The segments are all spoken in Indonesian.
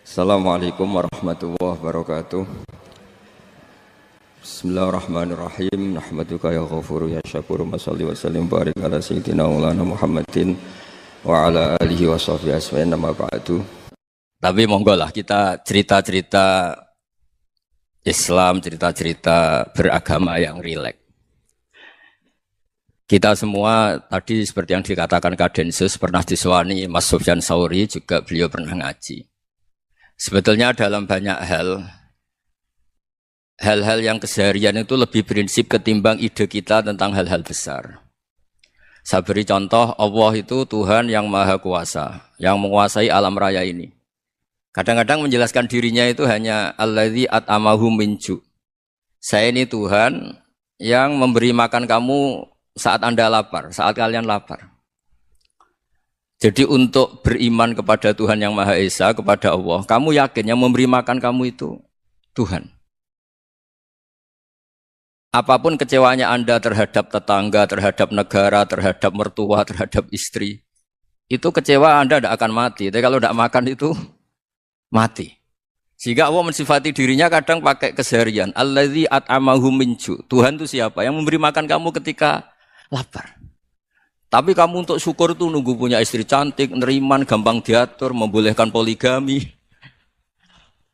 Assalamualaikum warahmatullahi wabarakatuh. Bismillahirrahmanirrahim. Nahmaduka ya ghafuru ya syakuru. Mashalli wa sallim barik ala sayyidina maulana Muhammadin wa ala alihi wa sahbihi asma'in nama ba'du. Tapi monggo lah kita cerita-cerita Islam, cerita-cerita beragama yang rileks. Kita semua tadi seperti yang dikatakan Kadensus pernah disewani Mas Sufyan Sauri, juga beliau pernah ngaji. Sebetulnya dalam banyak hal-hal yang keseharian itu lebih prinsip ketimbang ide kita tentang hal-hal besar. Saya beri contoh, Allah itu Tuhan yang Maha Kuasa, yang menguasai alam raya ini. Kadang-kadang menjelaskan dirinya itu hanya alladzi at'amahum min ju'. Saya ini Tuhan yang memberi makan kamu saat Anda lapar, saat kalian lapar. Jadi untuk beriman kepada Tuhan yang Maha Esa, kepada Allah, kamu yakin yang memberi makan kamu itu Tuhan. Apapun kecewanya Anda terhadap tetangga, terhadap negara, terhadap mertua, terhadap istri, itu kecewa Anda tidak akan mati. Tapi kalau tidak makan itu mati. Sehingga Allah mensifati dirinya kadang pakai keseharian. Alladzi at'amahum min ju'. Tuhan itu siapa? Yang memberi makan kamu ketika lapar. Tapi kamu untuk syukur itu nunggu punya istri cantik, neriman, gampang diatur, membolehkan poligami.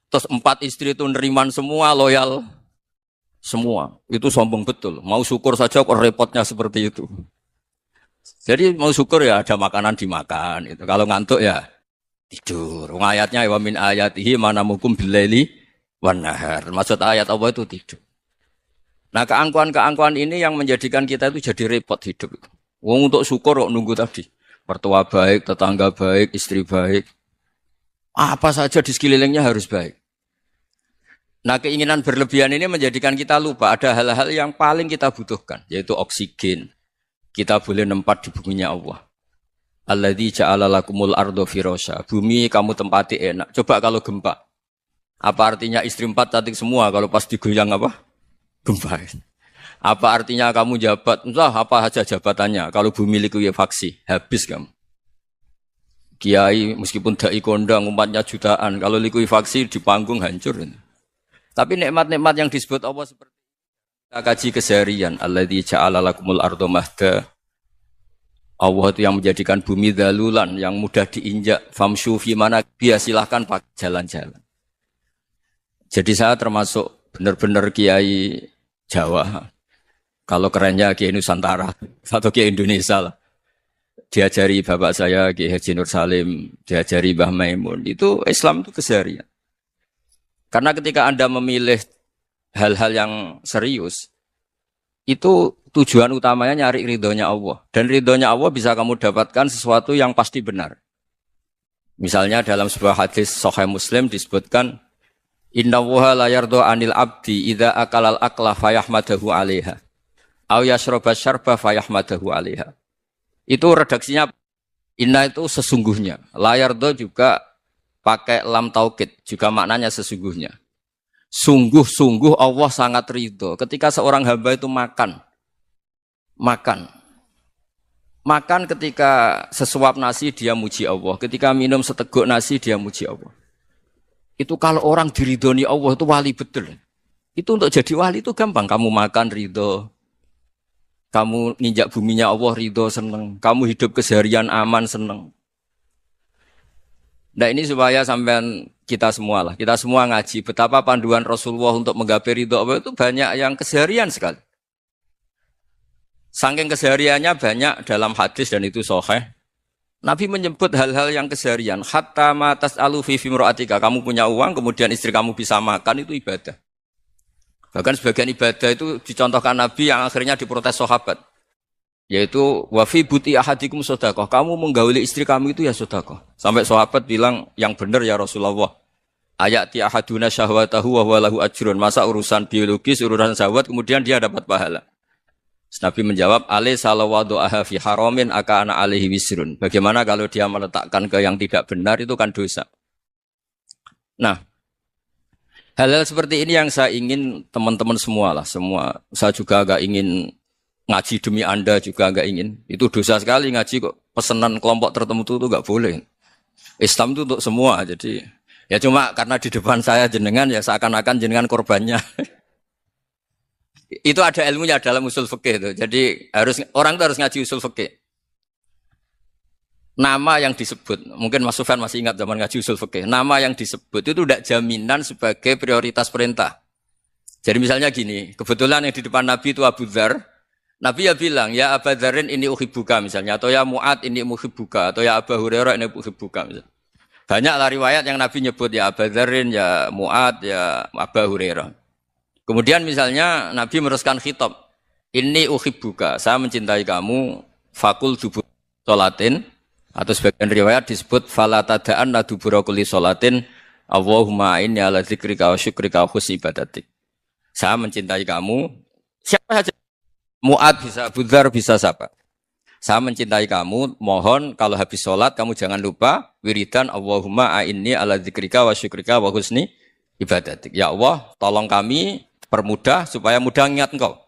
Terus 4 istri itu neriman semua, loyal semua. Itu sombong betul. Mau syukur saja kok repotnya seperti itu. Jadi mau syukur ya ada makanan dimakan. Itu. Kalau ngantuk ya tidur. Ayatnya wa min ayatihi manamukum billaili wan nahar. Maksud ayat Allah itu tidur. Nah, keangkuhan-keangkuhan ini yang menjadikan kita itu jadi repot hidup. Wong untuk syukur kok nunggu tadi. Mertua baik, tetangga baik, istri baik. Apa saja di sekelilingnya harus baik. Nah, keinginan berlebihan ini menjadikan kita lupa ada hal-hal yang paling kita butuhkan, yaitu oksigen. Kita boleh nempat di buminya Allah. Alladzi ja'ala lakumul ardo firasya. Bumi kamu tempati enak. Coba kalau gempa. Apa artinya istri 4 cantik semua kalau pas digoyang apa? Gempa. Apa artinya kamu jabat? Entah apa saja jabatannya. Kalau bumi likuifaksi, habis kamu. Kiai meskipun dai kondang umatnya jutaan, kalau likuifaksi di panggung hancur. Tapi nikmat-nikmat yang disebut Allah seperti kita kaji keseharian. Alladzi ja'ala lakumul ardo mahda. Allah itu yang menjadikan bumi dalulan, yang mudah diinjak. Famshu fi mana biya, silahkan pakai jalan-jalan. Jadi saya termasuk benar-benar kiai Jawa. Kalau kerennya Kiai Nusantara atau Kiai Indonesia lah. Diajari bapak saya Kiai Haji Nur Salim, diajari Mbah Maimun. Itu Islam itu keseharian. Karena ketika Anda memilih hal-hal yang serius, itu tujuan utamanya nyari ridhonya Allah. Dan ridhonya Allah bisa kamu dapatkan sesuatu yang pasti benar. Misalnya dalam sebuah hadis Sahih Muslim disebutkan, Inna Allaha la yardo anil abdi idza akalal akla fayahmadahu alaiha. Au yashroba syarba fayahmadahu alaiha. Itu redaksinya inna itu sesungguhnya. La yardo juga pakai lam taukid, juga maknanya sesungguhnya. Sungguh-sungguh Allah sangat ridho ketika seorang hamba itu makan. Makan ketika sesuap nasi dia muji Allah. Ketika minum seteguk nasi dia muji Allah. Itu kalau orang diridhoni Allah itu wali betul. Itu untuk jadi wali itu gampang. Kamu makan ridho. Kamu nginjak buminya Allah ridho seneng. Kamu hidup keseharian aman seneng. Nah ini supaya sampean kita semua lah. Kita semua ngaji. Betapa panduan Rasulullah untuk menggapai ridho Allah itu banyak yang keseharian sekali. Saking kesehariannya banyak dalam hadis dan itu sahih. Nabi menyebut hal-hal yang keseharian. Hatta ma tas'alu fi imra'atika. Kamu punya uang, kemudian istri kamu bisa makan, itu ibadah. Bahkan sebagian ibadah itu dicontohkan Nabi yang akhirnya diprotes sahabat. Yaitu, wa fi buti ahadikum sodaqah. Kamu menggauli istri kamu itu ya sodaqah. Sampai sahabat bilang, yang benar ya Rasulullah. Ayati ahaduna syahwatahu wa huwa lahu ajrun. Masa urusan biologis, urusan syahwat, kemudian dia dapat pahala. Nabi menjawab, alaih salawadu'aha fi haramin aka'ana alaihi wisrun. Bagaimana kalau dia meletakkan ke yang tidak benar, itu kan dosa. Nah, hal-hal seperti ini yang saya ingin teman-teman semua lah. Semua. Saya juga agak ingin ngaji demi Anda juga agak ingin. Itu dosa sekali ngaji kok. Pesanan kelompok tertentu itu enggak boleh. Islam itu untuk semua. Jadi Ya cuma karena di depan saya jenengan ya seakan-akan jenengan korbannya. Itu ada ilmunya dalam usul fikih itu. Jadi orang itu harus ngaji usul fikih. Nama yang disebut, mungkin Mas Sufyan masih ingat zaman ngaji usul fikih. Nama yang disebut itu tidak jaminan sebagai prioritas perintah. Jadi misalnya gini, kebetulan yang di depan Nabi itu Abu Dzar. Nabi ya bilang, ya Abu Dzarin ini uhibbuka misalnya, atau ya Mu'ad ini uhibbuka, atau ya Abu Hurairah ini uhibbuka misalnya. Banyaklah riwayat yang Nabi nyebut ya Abu Dzarin, ya Mu'ad, ya Abu Hurairah. Kemudian misalnya Nabi meneruskan khitab, ini uhibbuka, saya mencintai kamu, fakul dubur sholatin, atau sebagian riwayat disebut fala tada'anna dubura kulli sholatin, Allahumma inni ala dzikrika wa syukrika wa husni ibadatik. Saya mencintai kamu, siapa saja. Mu'ad bisa, Abu Dzar bisa siapa. Saya mencintai kamu, mohon kalau habis sholat kamu jangan lupa wiridan Allahumma a'inni ala dzikrika wa syukrika wa husni ibadatik. Ya Allah, tolong kami permudah supaya mudah ingat engkau.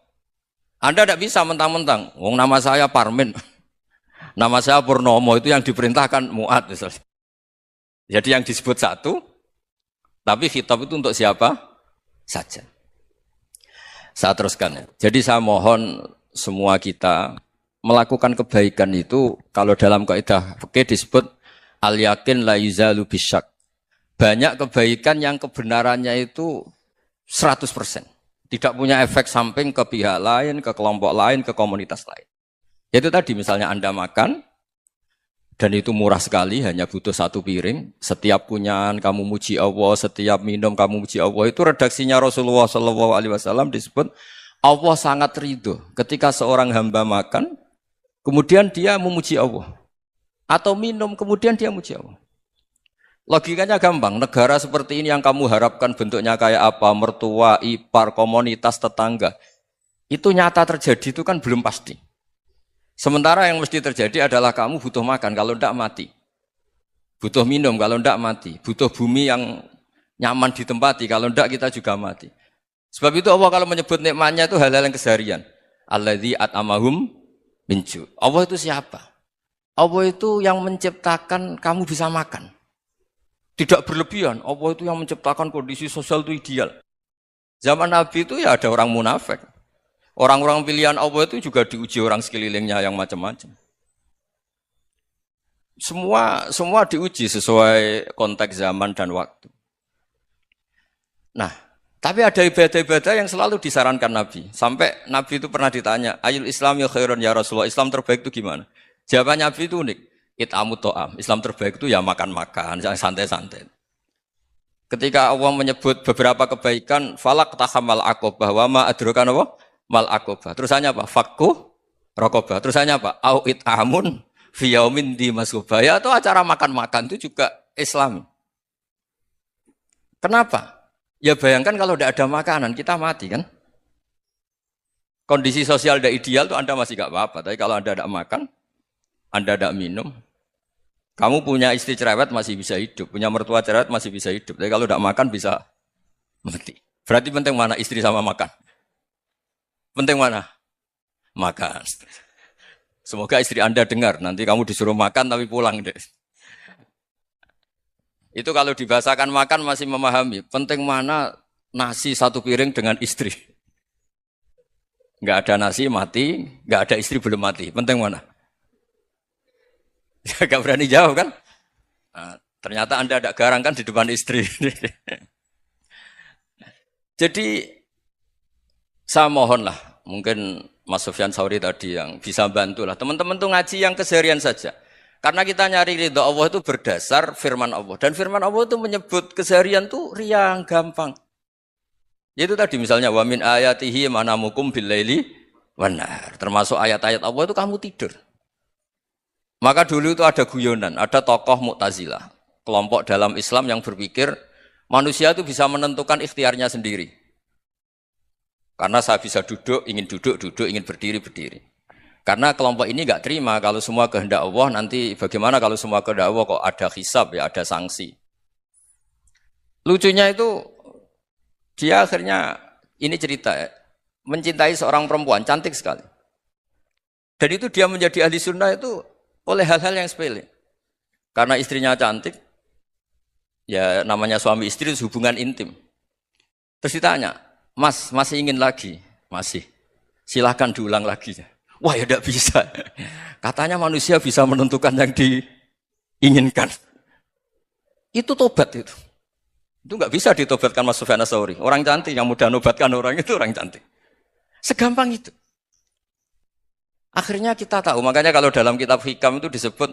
Anda tidak bisa mentang-mentang, wong nama saya Parmin, nama saya Purnomo, itu yang diperintahkan Mu'ad misalnya. Jadi yang disebut satu, tapi khitab itu untuk siapa saja. Saya teruskan ya. Jadi saya mohon semua kita melakukan kebaikan itu kalau dalam kaidah fikih disebut al-yakin la yuzalu bisyak. Banyak kebaikan yang kebenarannya itu 100%. Tidak punya efek samping ke pihak lain, ke kelompok lain, ke komunitas lain. Itu tadi misalnya Anda makan dan itu murah sekali, hanya butuh satu piring. Setiap kunyahan kamu muji Allah, setiap minum kamu muji Allah. Itu redaksinya Rasulullah SAW disebut Allah sangat ridho ketika seorang hamba makan, kemudian dia memuji Allah. Atau minum, kemudian dia muji Allah. Logikanya gampang, negara seperti ini yang kamu harapkan bentuknya kayak apa, mertua, ipar, komunitas, tetangga. Itu nyata terjadi itu kan belum pasti. Sementara yang mesti terjadi adalah kamu butuh makan, kalau tidak mati. Butuh minum, kalau tidak mati. Butuh bumi yang nyaman ditempati, kalau tidak kita juga mati. Sebab itu Allah kalau menyebut nikmatnya itu hal-hal yang keseharian. Alladzi at'amahum min ju'. Allah itu siapa? Allah itu yang menciptakan kamu bisa makan. Tidak berlebihan, Allah itu yang menciptakan kondisi sosial itu ideal. Zaman Nabi itu ya ada orang munafik. Orang-orang pilihan Allah itu juga diuji orang sekelilingnya yang macam-macam. Semua diuji sesuai konteks zaman dan waktu. Nah, tapi ada ibadah-ibadah yang selalu disarankan Nabi. Sampai Nabi itu pernah ditanya, Ayul Islam ya khairun ya Rasulullah, Islam terbaik itu gimana? Jawaban Nabi itu unik. It'amu to'am. Islam terbaik itu ya makan-makan, santai-santai. Ketika Allah menyebut beberapa kebaikan, falak tahamal aqobah wa ma adrokan apa? Mal aqobah. Terusannya apa? Fakku raqobah. Terusannya apa? Au it'amun fi yaumin di masubah. Ya itu acara makan-makan itu juga Islam. Kenapa? Ya bayangkan kalau tidak ada makanan, kita mati kan? Kondisi sosial tidak ideal itu Anda masih gak apa-apa. Tapi kalau Anda tidak makan, Anda tidak minum, kamu punya istri cerewet masih bisa hidup, punya mertua cerewet masih bisa hidup. Tapi kalau tidak makan bisa mati. Berarti penting mana istri sama makan? Penting mana? Makan. Semoga istri Anda dengar, nanti kamu disuruh makan tapi pulang deh. Itu kalau dibahasakan makan masih memahami. Penting mana nasi satu piring dengan istri. Enggak ada nasi mati, enggak ada istri belum mati. Penting mana? Enggak berani jawab kan? Nah, ternyata Anda ada garang kan di depan istri. Jadi saya mohonlah, mungkin Mas Sufyan Sauri tadi yang bisa bantulah. Teman-teman tuh ngaji yang keseharian saja. Karena kita nyari ridho Allah itu berdasar firman Allah. Dan firman Allah itu menyebut keseharian tuh riang, gampang. Itu tadi misalnya wa min ayatihi manamukum billaili wanar. Termasuk ayat-ayat Allah itu kamu tidur. Maka dulu itu ada guyonan, ada tokoh Mu'tazilah, kelompok dalam Islam yang berpikir manusia itu bisa menentukan ikhtiarnya sendiri. Karena saya bisa duduk, duduk, ingin berdiri, berdiri. Karena kelompok ini enggak terima kalau semua kehendak Allah, nanti bagaimana kalau semua kehendak Allah kok ada hisab, ya ada sanksi. Lucunya itu, dia akhirnya, ini cerita ya, mencintai seorang perempuan, cantik sekali. Dan itu dia menjadi ahli sunnah itu oleh hal-hal yang sepele. Karena istrinya cantik, Ya namanya suami istri itu hubungan intim. Terus ditanya, Mas, masih ingin lagi? Masih. Silahkan diulang lagi. Wah ya tidak bisa. Katanya manusia bisa menentukan yang diinginkan. Itu tobat itu. Itu nggak bisa ditobatkan Mas Sufyan Ats-Tsauri. Orang cantik yang mudah nobatkan orang itu orang cantik. Segampang itu. Akhirnya kita tahu. Makanya kalau dalam kitab Hikam itu disebut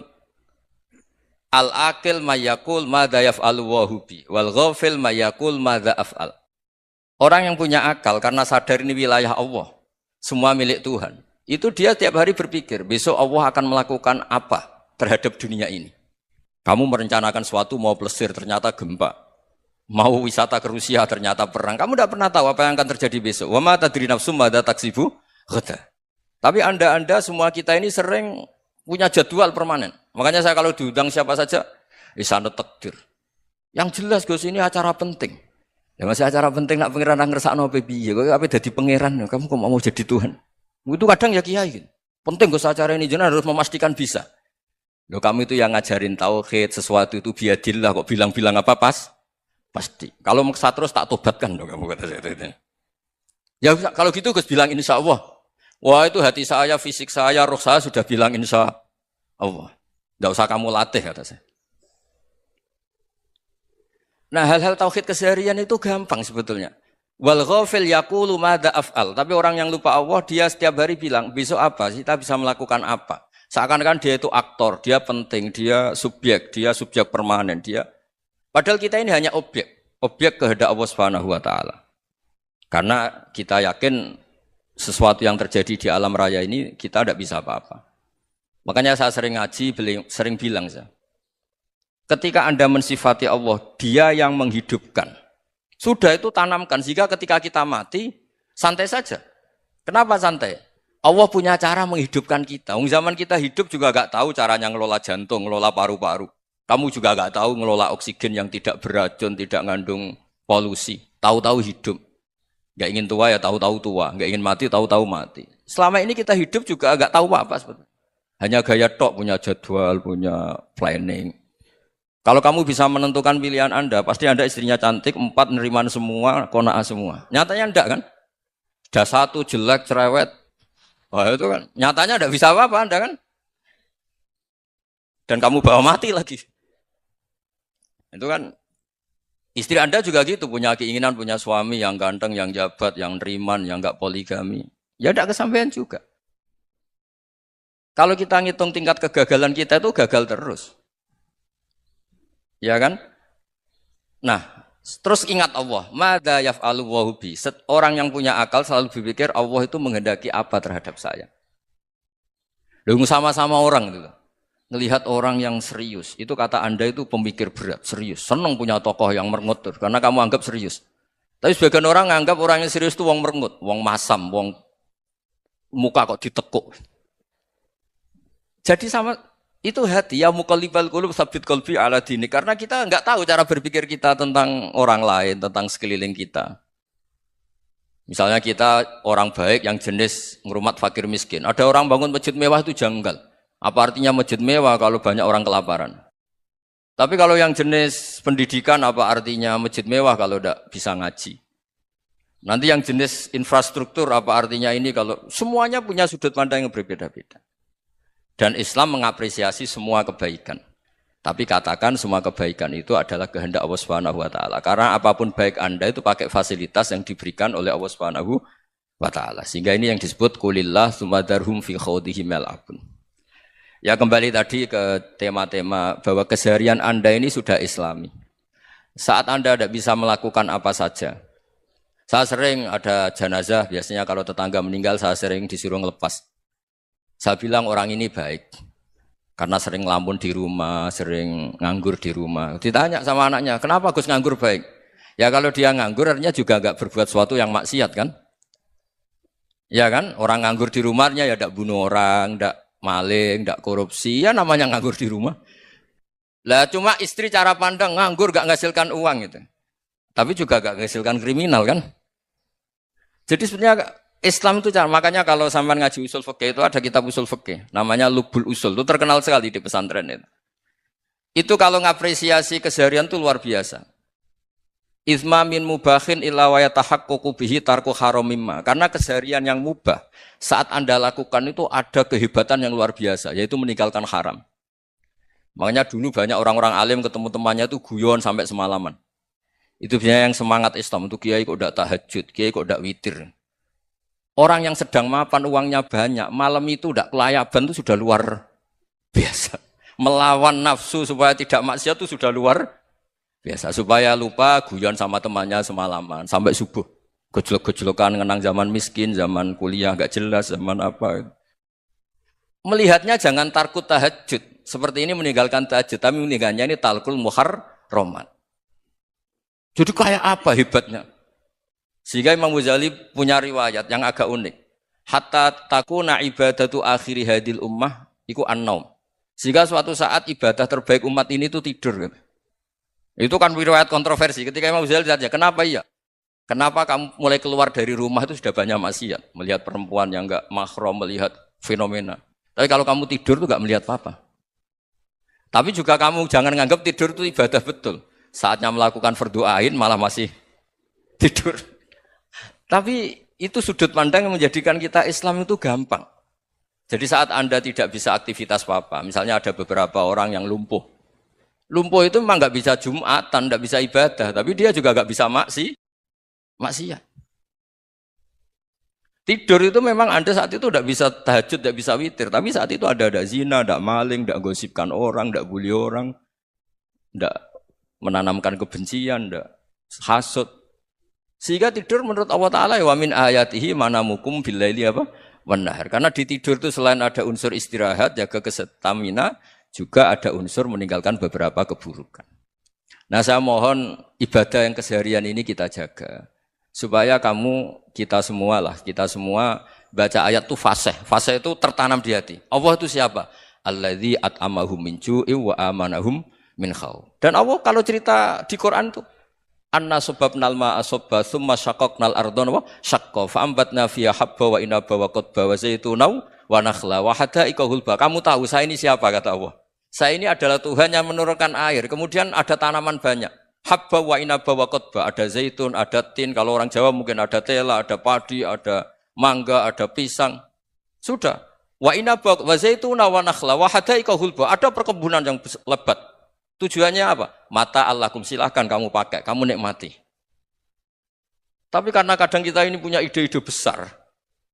al-aqil mayyakul madza yaf'alu wa hubi wal ghafil mayyakul madza af'al. Orang yang punya akal karena sadar ini wilayah Allah, semua milik Tuhan. Itu dia tiap hari berpikir, besok Allah akan melakukan apa terhadap dunia ini. Kamu merencanakan sesuatu mau plesir ternyata gempa. Mau wisata ke Rusia ternyata perang. Kamu tidak pernah tahu apa yang akan terjadi besok. Wa ma tadri nafsum madza taksibu ghada. Tapi Anda semua kita ini sering punya jadwal permanen. Makanya saya kalau diundang siapa saja, sana takdir. Yang jelas Gus ini acara penting. Ya masih acara penting nak pangeran ngersakno piye? Kok ape dadi pangeran? Kamu kok mau jadi Tuhan? Itu kadang ya kiai. Penting Gus acara ini jenengan harus memastikan bisa. Loh kamu itu yang ngajarin tauhid, sesuatu itu biadillah kok bilang-bilang apa pas? Pasti. Kalau maksa terus tak tobatkan dong kamu kata saya itu. Ya kalau gitu Gus bilang insya Allah. Wah itu hati saya, fisik saya, roh saya sudah bilang insya Allah. Tidak usah kamu latih kata saya. Nah hal-hal tauhid keseharian itu gampang sebetulnya. Wal ghafil yaqulu madza af'al. Tapi orang yang lupa Allah dia setiap hari bilang besok apa? Kita bisa melakukan apa? Seakan-akan dia itu aktor, dia penting, dia subjek permanen, dia. Padahal kita ini hanya objek kehendak Allah Subhanahu wa taala. Karena kita yakin sesuatu yang terjadi di alam raya ini kita tidak bisa apa-apa. Makanya saya sering ngaji, sering bilang saya. Ketika Anda mensifati Allah, Dia yang menghidupkan. Sudah itu tanamkan sehingga ketika kita mati santai saja. Kenapa santai? Allah punya cara menghidupkan kita. Zaman kita hidup juga gak tahu caranya ngelola jantung, ngelola paru-paru. Kamu juga gak tahu ngelola oksigen yang tidak beracun, tidak ngandung polusi. Tahu-tahu hidup. Gak ingin tua ya tahu-tahu tua. Gak ingin mati tahu-tahu mati. Selama ini kita hidup juga gak tahu apa sebetulnya. Hanya gaya tok, punya jadwal, punya planning. Kalau kamu bisa menentukan pilihan Anda, pasti Anda istrinya cantik, 4 neriman semua, kona'ah semua. Nyatanya enggak kan? Ada 1 jelek, cerewet. Wah itu kan, nyatanya enggak bisa apa-apa Anda kan? Dan kamu bawa mati lagi. Itu kan istri Anda juga gitu, punya keinginan punya suami yang ganteng, yang jabat, yang neriman, yang enggak poligami. Ya enggak kesampaian juga. Kalau kita ngitung tingkat kegagalan kita itu gagal terus. Ya kan? Nah, terus ingat Allah, madza yaf'alu wa hubi. Orang yang punya akal selalu berpikir Allah itu menghendaki apa terhadap saya. Lalu sama-sama orang itu. Ngelihat orang yang serius, itu kata Anda itu pemikir berat, serius. Senang punya tokoh yang merengut karena kamu anggap serius. Tapi sebagian orang anggap orang yang serius itu wong merengut, wong masam, wong muka kok ditekuk. Jadi sama itu hati ya muqallibal qulub tsabbit qalbi ala dini, karena kita enggak tahu cara berpikir kita tentang orang lain, tentang sekeliling kita. Misalnya kita orang baik yang jenis ngrumat fakir miskin. Ada orang bangun masjid mewah itu janggal. Apa artinya masjid mewah kalau banyak orang kelaparan? Tapi kalau yang jenis pendidikan apa artinya masjid mewah kalau tidak bisa ngaji? Nanti yang jenis infrastruktur apa artinya ini kalau semuanya punya sudut pandang yang berbeda-beda. Dan Islam mengapresiasi semua kebaikan. Tapi katakan semua kebaikan itu adalah kehendak Allah Subhanahu wa taala. Karena apapun baik Anda itu pakai fasilitas yang diberikan oleh Allah Subhanahu wa taala. Sehingga ini yang disebut qulillah tsumma dzarhum fi khawdihim yal'abun. Ya kembali tadi ke tema-tema bahwa keseharian Anda ini sudah Islami. Saat Anda tidak bisa melakukan apa saja. Saya sering ada jenazah, biasanya kalau tetangga meninggal saya sering disuruh ngelepas. Saya bilang orang ini baik. Karena sering ngelamun di rumah, sering nganggur di rumah. Ditanya sama anaknya, kenapa Gus nganggur baik? Ya kalau dia nganggur artinya juga enggak berbuat sesuatu yang maksiat kan? Ya kan? Orang nganggur di rumahnya ya enggak bunuh orang, enggak maling, enggak korupsi, ya namanya nganggur di rumah. Lah cuma istri cara pandang nganggur enggak menghasilkan uang gitu. Tapi juga enggak menghasilkan kriminal kan? Jadi sebenarnya Islam itu makanya kalau sampean ngaji usul fikih itu ada kitab usul fikih namanya Lubul Usul, itu terkenal sekali di pesantren itu. Itu kalau ngapresiasi keseharian itu luar biasa. Izma min mubahin illa wa yatahaqqaqu bihi tarku haramimma. Karena keseharian yang mubah saat Anda lakukan itu ada kehebatan yang luar biasa, yaitu meninggalkan haram. Makanya dulu banyak orang-orang alim ketemu temannya itu guyon sampai semalaman. Itu biasanya yang semangat Islam, itu kiai kok ndak tahajud, kiai kok ndak witir. Orang yang sedang mapan uangnya banyak, malam itu ndak kelayaban itu sudah luar biasa. Melawan nafsu supaya tidak maksiat itu sudah luar biasa, supaya lupa guyon sama temannya semalaman sampai subuh. Gejolok-gejolokan ngenang zaman miskin, zaman kuliah gak jelas, zaman apa. Melihatnya jangan tarkut tahajud. Seperti ini meninggalkan tahajud, tapi meninggalkannya ini talkul muharramat. Jadi kayak apa hebatnya? Sehingga Imam Ghazali punya riwayat yang agak unik. Hatta takuna ibadatu akhiri hadil ummah iku an-naum. Sehingga suatu saat ibadah terbaik umat ini itu tidur. Itu kan riwayat kontroversi. Ketika Imam Ghazali ditanya, kenapa iya? Kenapa kamu mulai keluar dari rumah itu sudah banyak maksiat? Melihat perempuan yang enggak mahram, melihat fenomena. Tapi kalau kamu tidur itu enggak melihat apa-apa. Tapi juga kamu jangan nganggap tidur itu ibadah betul. Saatnya melakukan fardu ain malah masih tidur. Tapi itu sudut pandang yang menjadikan kita Islam itu gampang. Jadi saat Anda tidak bisa aktivitas apa-apa, misalnya ada beberapa orang yang lumpuh. Lumpuh itu memang nggak bisa Jumatan, nggak bisa ibadah, tapi dia juga nggak bisa maksiat. Tidur itu memang Anda saat itu nggak bisa tahajud, nggak bisa witir, tapi saat itu ada zina, ada maling, nggak gosipkan orang, nggak bully orang, nggak menanamkan kebencian, nggak hasud. Sehingga tidur menurut Allah Taala wa min ayatihi manamukum billaili apa? Wan-nahar. Karena di tidur itu selain ada unsur istirahat, jaga kestamina, juga ada unsur meninggalkan beberapa keburukan. Nah, saya mohon ibadah yang keseharian ini kita jaga. Supaya kita semua baca ayat itu fasih. Fasih itu tertanam di hati. Allah itu siapa? Alladzi at'amahum min ju'i wa amanahum min khauf. Dan Allah kalau cerita di Quran itu anna sababnal ma'a sabba tsumma syaqqaqnal ardha wa syaqqa fa ambatna fiha habba wa inaba wa qadba wa zaituna wa nakhla wa hada'iqa hulba. Kamu tahu saya ini siapa kata Allah? Saya ini adalah Tuhan yang menurunkan air. Kemudian ada tanaman banyak. Habba wa inaba wa qadba. Ada zaitun, ada tin. Kalau orang Jawa mungkin ada tela, ada padi, ada mangga, ada pisang. Sudah. Wa inaba wa zaituna wa nakhla wa hada'iqa hulba. Ada perkebunan yang lebat. Tujuannya apa? Mata Allahkum, silahkan kamu pakai, kamu nikmati. Tapi karena kadang kita ini punya ide-ide besar.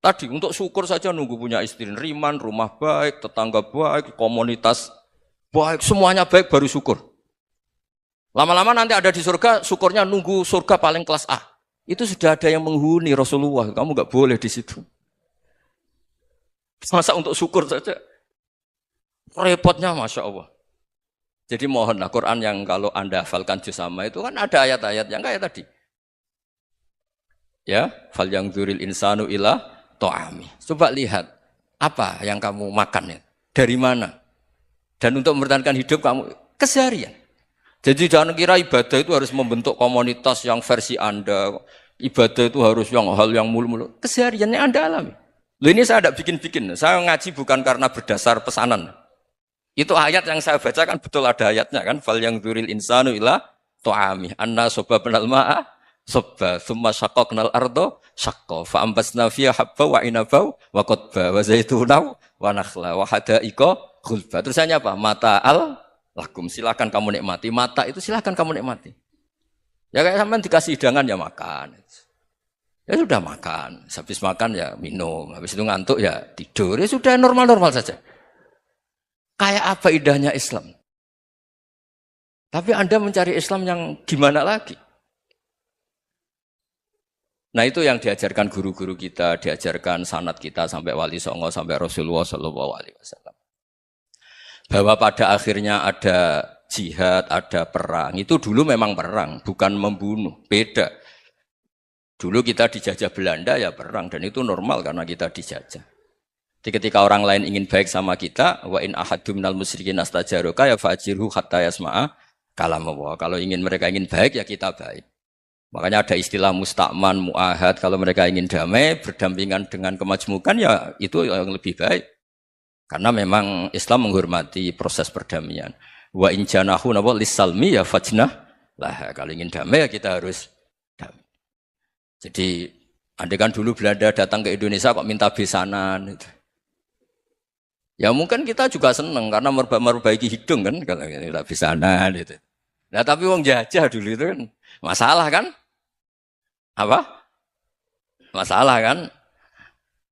Tadi untuk syukur saja nunggu punya istri riman, rumah baik, tetangga baik, komunitas baik, semuanya baik baru syukur. Lama-lama nanti ada di surga, syukurnya nunggu surga paling kelas A. Itu sudah ada yang menghuni Rasulullah, kamu enggak boleh di situ. Masa untuk syukur saja? Repotnya Masya Allah. Jadi mohonlah Quran yang kalau Anda hafalkan juz sama itu kan ada ayat-ayat yang kayak tadi. Ya, fal yang dzuril insanu ila ta'ami. Coba lihat apa yang kamu makan ya? Dari mana? Dan untuk mempertahankan hidup kamu keseharian. Jadi jangan kira ibadah itu harus membentuk komunitas yang versi Anda. Ibadah itu harus hal yang mulu-mulu. Kesehariannya Anda alami. Loh ini saya tidak bikin-bikin. Saya ngaji bukan karena berdasar pesanan. Itu ayat yang saya baca kan betul ada ayatnya kan. Fal yang dzuril insanu ila ta'ami. Anna sababnal ma'a sabba. Thumma syaqqaqnal arda syaqqa. Fa ambasna fiha habba wa inaba wa qadba wa zaituna wa nakhla wa hada'iqa khulba. Terusannya apa? Mata lakum, silakan kamu nikmati. Mata itu silakan kamu nikmati. Ya kayak sampean dikasih hidangan ya makan. Ya sudah makan. Habis makan ya minum. Habis itu ngantuk ya tidur. Ya sudah normal-normal saja. Kayak apa indahnya Islam. Tapi Anda mencari Islam yang gimana lagi? Nah itu yang diajarkan guru-guru kita, diajarkan sanad kita sampai Wali Songo, sampai Rasulullah SAW. Bahwa pada akhirnya ada jihad, ada perang. Itu dulu memang perang, bukan membunuh. Beda. Dulu kita dijajah Belanda ya perang. Dan itu normal karena kita dijajah. Jadi ketika orang lain ingin baik sama kita, wa in ahadum minal musyrikin astajaroka ya fa'ajirhu hatta yasma'a kalam Allah. Kalau mereka ingin baik ya kita baik. Makanya ada istilah mustakman, mu'ahad. Kalau mereka ingin damai, berdampingan dengan kemajmukan ya itu yang lebih baik. Karena memang Islam menghormati proses perdamaian. Wa in janahu napa lisalmi ya fajnah lah. Kalau ingin damai ya kita harus damai. Jadi andai kan dulu Belanda datang ke Indonesia kok minta besanan gitu. Ya mungkin kita juga seneng karena memperbaiki hidung kan kalau minta besanan gitu. Nah tapi wong jajah dulu itu kan masalah kan? Apa? Masalah kan?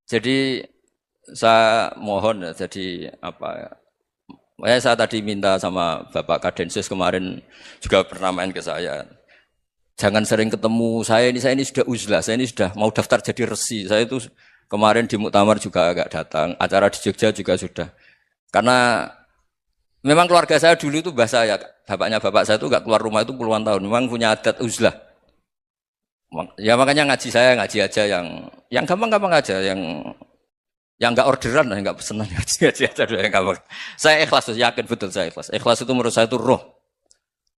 Jadi saya mohon ya, jadi apa ya, saya tadi minta sama Bapak Kadensus kemarin juga pernah main ke saya. Jangan sering ketemu saya ini sudah uzlah, saya ini sudah mau daftar jadi resi. Saya itu kemarin di muktamar juga agak datang, acara di Jogja juga sudah. Karena memang keluarga saya dulu itu bahasa ya, bapaknya bapak saya itu enggak keluar rumah itu puluhan tahun. Memang punya adat uzlah. Ya makanya ngaji saya ngaji aja yang gampang-gampang aja, yang enggak orderan, enggak pesenan ngaji aja dulu yang gampang. Saya ikhlas, yakin betul saya ikhlas. Ikhlas itu menurut saya itu roh.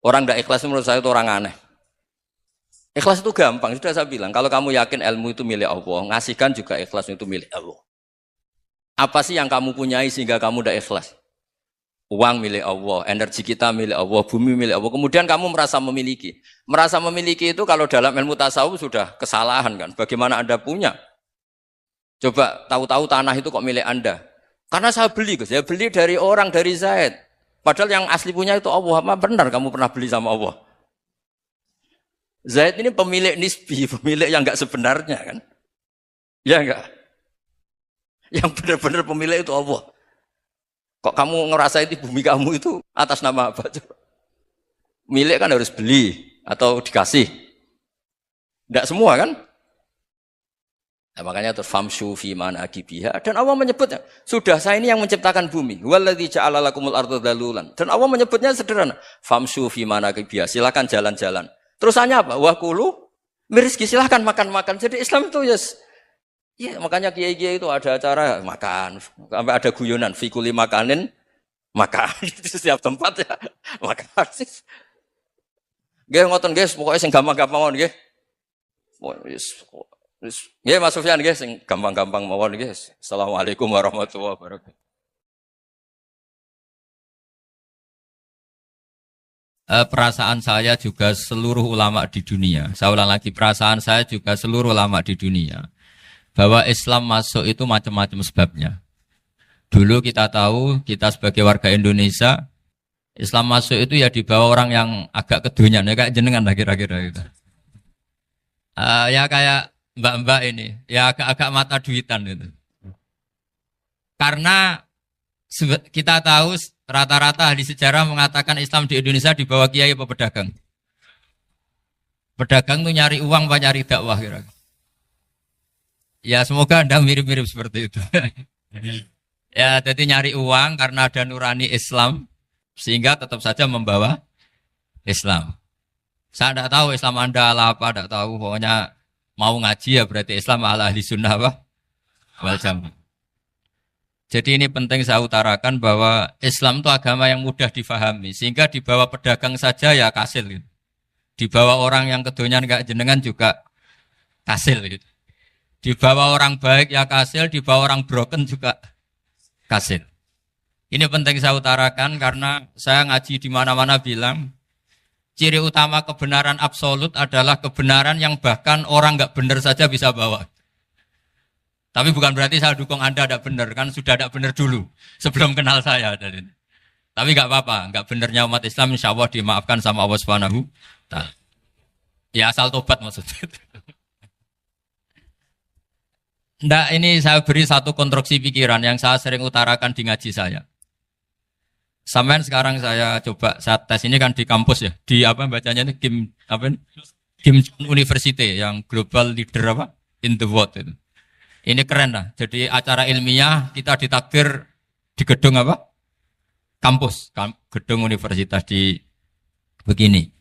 Orang enggak ikhlas menurut saya itu orang aneh. Ikhlas itu gampang, sudah saya bilang. Kalau kamu yakin ilmu itu milik Allah, ngasihkan juga ikhlas itu milik Allah. Apa sih yang kamu punyai sehingga kamu tidak ikhlas? Uang milik Allah, energi kita milik Allah, bumi milik Allah. Kemudian kamu merasa memiliki. Merasa memiliki itu kalau dalam ilmu tasawuf sudah kesalahan kan. Bagaimana Anda punya? Coba tahu-tahu tanah itu kok milik Anda. Karena saya beli, saya beli dari orang, dari Zaid. Padahal yang asli punya itu Allah. Apa benar kamu pernah beli sama Allah? Zaid ini pemilik nisbi, pemilik yang enggak sebenarnya kan. Ya enggak? Yang benar-benar pemilik itu Allah. Kok kamu ngerasa itu bumi kamu itu atas nama apa? Milik kan harus beli atau dikasih. Enggak semua kan? Nah, makanya terus famshu fi manakibiha, dan Allah menyebutnya, sudah saya ini yang menciptakan bumi. Waladzi ja'ala lakumul arda dalulan. Dan Allah menyebutnya sederhana, famshu fi manakibiha, silakan jalan-jalan. Terusannya apa? Wa kulu mirizki, silakan makan-makan. Jadi Islam itu ya makanya kiai-kiai itu ada acara makan, sampai ada guyonan fi kulli makanin makan. Itu setiap tempat ya makan. Nggih ngoten guys, pokoke sing gampang-gampang mawon nggih. Nggih Mas Sufyan nggih sing gampang-gampang mawon nggih. Assalamualaikum warahmatullahi wabarakatuh. Perasaan saya juga seluruh ulama di dunia. Saya ulang lagi, perasaan saya juga seluruh ulama di dunia. Bahwa Islam masuk itu macam-macam sebabnya. Dulu kita tahu, kita sebagai warga Indonesia, Islam masuk itu ya dibawa orang yang agak kedonyan, ya kayak jenengan lah kira-kira gitu. Ya kayak mbak-mbak ini, ya agak-agak mata duitan gitu. Karena kita tahu rata-rata ahli sejarah mengatakan Islam di Indonesia dibawa kiai apa pedagang. Pedagang itu nyari uang apa nyari dakwah kira-kira. Ya semoga Anda mirip-mirip seperti itu. Ya jadi nyari uang karena ada nurani Islam sehingga tetap saja membawa Islam. Saya tidak tahu Islam Anda ala apa, tidak tahu. Pokoknya mau ngaji ya berarti Islam ala ahli sunnah apa? Wal jamaah. Jadi ini penting saya utarakan bahwa Islam itu agama yang mudah difahami. Sehingga dibawa pedagang saja ya kasil. Gitu. Dibawa orang yang kedonyan gak jenengan juga kasil. Gitu. Dibawa orang baik ya kasil, dibawa orang broken juga kasil. Ini penting saya utarakan karena saya ngaji di mana-mana bilang ciri utama kebenaran absolut adalah kebenaran yang bahkan orang gak benar saja bisa bawa. Tapi bukan berarti saya dukung Anda tidak benar, kan sudah tidak benar dulu sebelum kenal saya. Tapi nggak apa-apa, nggak benarnya umat Islam insya Allah dimaafkan sama Allah Subhanahu. Ya asal tobat maksudnya. Nggak, ini saya beri satu konstruksi pikiran yang saya sering utarakan di ngaji saya. Sampai sekarang saya coba saya tes ini kan di kampus ya, di apa bacanya ini Kim University yang global leader apa in the world itu. Ini keren lah. Jadi acara ilmiah kita ditakdir di gedung apa? Kampus, gedung universitas di begini.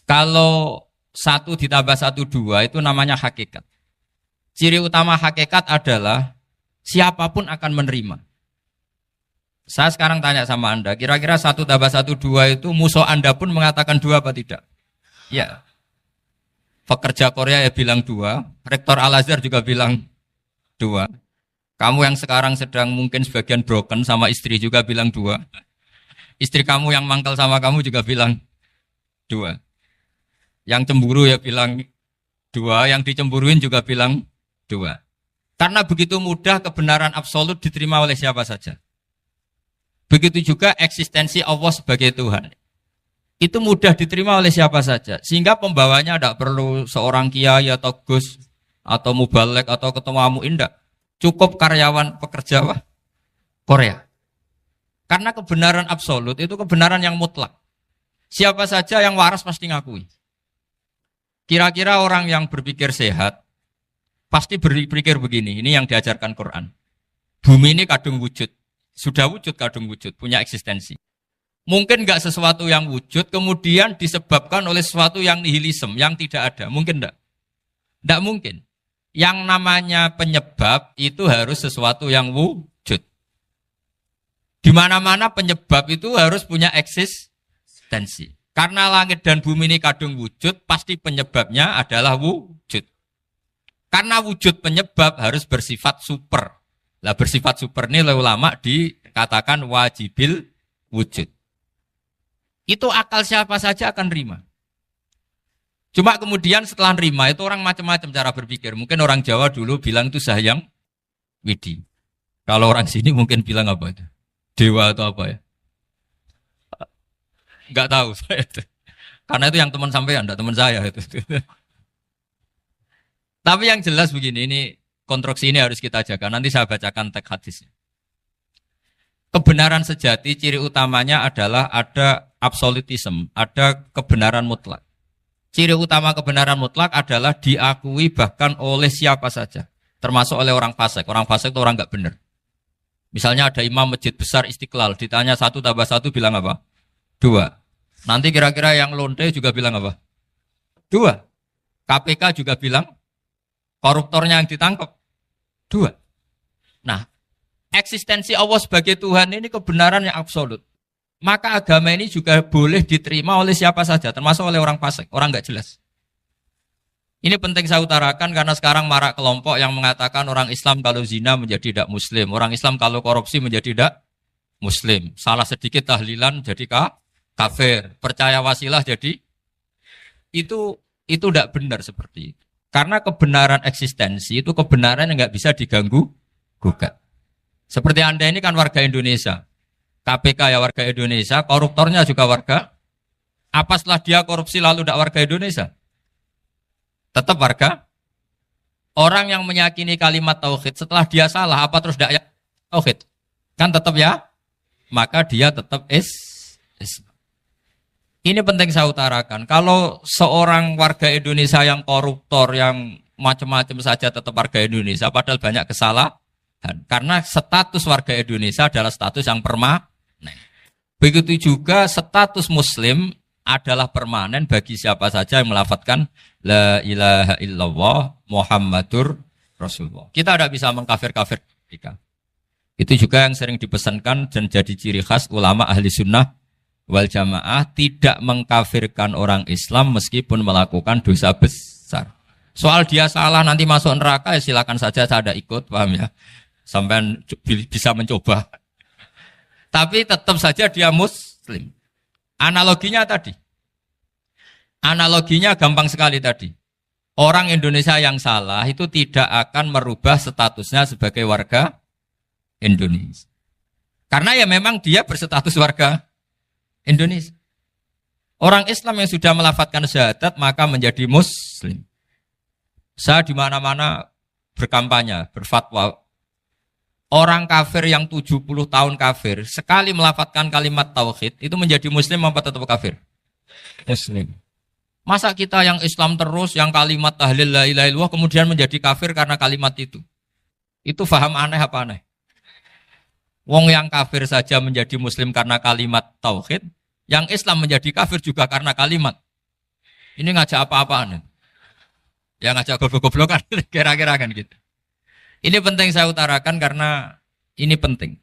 Kalau 1 ditambah 1 2 itu namanya hakikat. Ciri utama hakikat adalah siapapun akan menerima. Saya sekarang tanya sama Anda, kira-kira 1 tambah 1 2 itu musuh Anda pun mengatakan 2 apa tidak? Ya. Pekerja Korea ya bilang 2, Rektor Al-Azhar juga bilang 2. Kamu yang sekarang sedang mungkin sebagian broken sama istri juga bilang 2. Istri kamu yang mangkal sama kamu juga bilang 2. Yang cemburu ya bilang 2, yang dicemburuin juga bilang 2. Karena begitu mudah kebenaran absolut diterima oleh siapa saja. Begitu juga eksistensi Allah sebagai Tuhan. Itu mudah diterima oleh siapa saja. Sehingga pembawanya tidak perlu seorang kiai atau gus atau mubalek atau ketua muin, tidak. Cukup karyawan pekerja Korea. Karena kebenaran absolut itu kebenaran yang mutlak. Siapa saja yang waras pasti ngakui. Kira-kira orang yang berpikir sehat pasti berpikir begini. Ini yang diajarkan Quran. Bumi ini kadung wujud. Sudah wujud kadung wujud, punya eksistensi. Mungkin enggak sesuatu yang wujud kemudian disebabkan oleh sesuatu yang nihilisme, yang tidak ada. Mungkin enggak? Enggak mungkin. Yang namanya penyebab itu harus sesuatu yang wujud. Di mana-mana penyebab itu harus punya eksistensi. Karena langit dan bumi ini kadung wujud, pasti penyebabnya adalah wujud. Karena wujud penyebab harus bersifat super. Lah bersifat super ini oleh ulama dikatakan wajibil wujud. Itu akal siapa saja akan nerima. Cuma kemudian setelah nerima itu orang macam-macam cara berpikir. Mungkin orang Jawa dulu bilang itu Sahyang Widi. Kalau orang sini mungkin bilang apa itu? Dewa atau apa ya? Enggak tahu saya itu. Karena itu yang teman sampean, enggak teman saya itu. Tapi yang jelas begini, ini konstruksi ini harus kita jaga. Nanti saya bacakan teks hadisnya. Kebenaran sejati ciri utamanya adalah ada absolutisme, ada kebenaran mutlak. Ciri utama kebenaran mutlak adalah diakui bahkan oleh siapa saja, termasuk oleh orang fasik. Orang fasik itu orang enggak benar. Misalnya ada imam masjid besar Istiqlal, ditanya 1 + 1 bilang apa? 2. Nanti kira-kira yang lonte juga bilang apa? 2. KPK juga bilang koruptornya yang ditangkap 2. Nah, eksistensi Allah sebagai Tuhan ini kebenaran yang absolut. Maka agama ini juga boleh diterima oleh siapa saja, termasuk oleh orang fasik, orang enggak jelas. Ini penting saya utarakan karena sekarang marak kelompok yang mengatakan orang Islam kalau zina menjadi tidak muslim, orang Islam kalau korupsi menjadi tidak muslim. Salah sedikit tahlilan jadi kafir, percaya wasilah jadi itu tidak benar seperti itu. Karena kebenaran eksistensi itu kebenaran yang enggak bisa diganggu gugat. Seperti Anda ini kan warga Indonesia. KPK ya warga Indonesia, koruptornya juga warga. Apa setelah dia korupsi lalu tidak warga Indonesia? Tetap warga. Orang yang meyakini kalimat tauhid setelah dia salah, apa terus tidak tauhid? Kan tetap ya? Maka dia tetap Ini penting saya utarakan. Kalau seorang warga Indonesia yang koruptor, yang macam-macam saja tetap warga Indonesia, padahal banyak kesalahan. Karena status warga Indonesia adalah status yang permanen. Begitu juga status Muslim adalah permanen bagi siapa saja yang melafadzkan La ilaha illallah Muhammadur Rasulullah. Kita tidak bisa mengkafir-kafir mereka. Itu juga yang sering dipesankan dan jadi ciri khas ulama ahli sunnah wal jamaah, tidak mengkafirkan orang Islam meskipun melakukan dosa besar. Soal dia salah nanti masuk neraka ya silakan saja, saya ada ikut, paham ya? Sampai bisa mencoba. Tapi tetap saja dia muslim. Analoginya tadi. Analoginya gampang sekali tadi. Orang Indonesia yang salah itu tidak akan merubah statusnya sebagai warga Indonesia. Karena ya memang dia berstatus warga Indonesia. Orang Islam yang sudah melafadzkan syahadat maka menjadi muslim. Saya di mana-mana berkampanye, berfatwa. Orang kafir yang 70 tahun kafir, sekali melafadzkan kalimat tauhid, itu menjadi muslim apa tetap kafir? Muslim. Masa kita yang Islam terus, yang kalimat tahlil la ilaha illallah, kemudian menjadi kafir karena kalimat itu? Itu faham aneh apa aneh? Wong yang kafir saja menjadi muslim karena kalimat tauhid, yang Islam menjadi kafir juga karena kalimat. Ini ngajak apa-apaan? Ya ngajak goblok-goblokan, kira-kira kan gitu. Ini penting saya utarakan karena ini penting.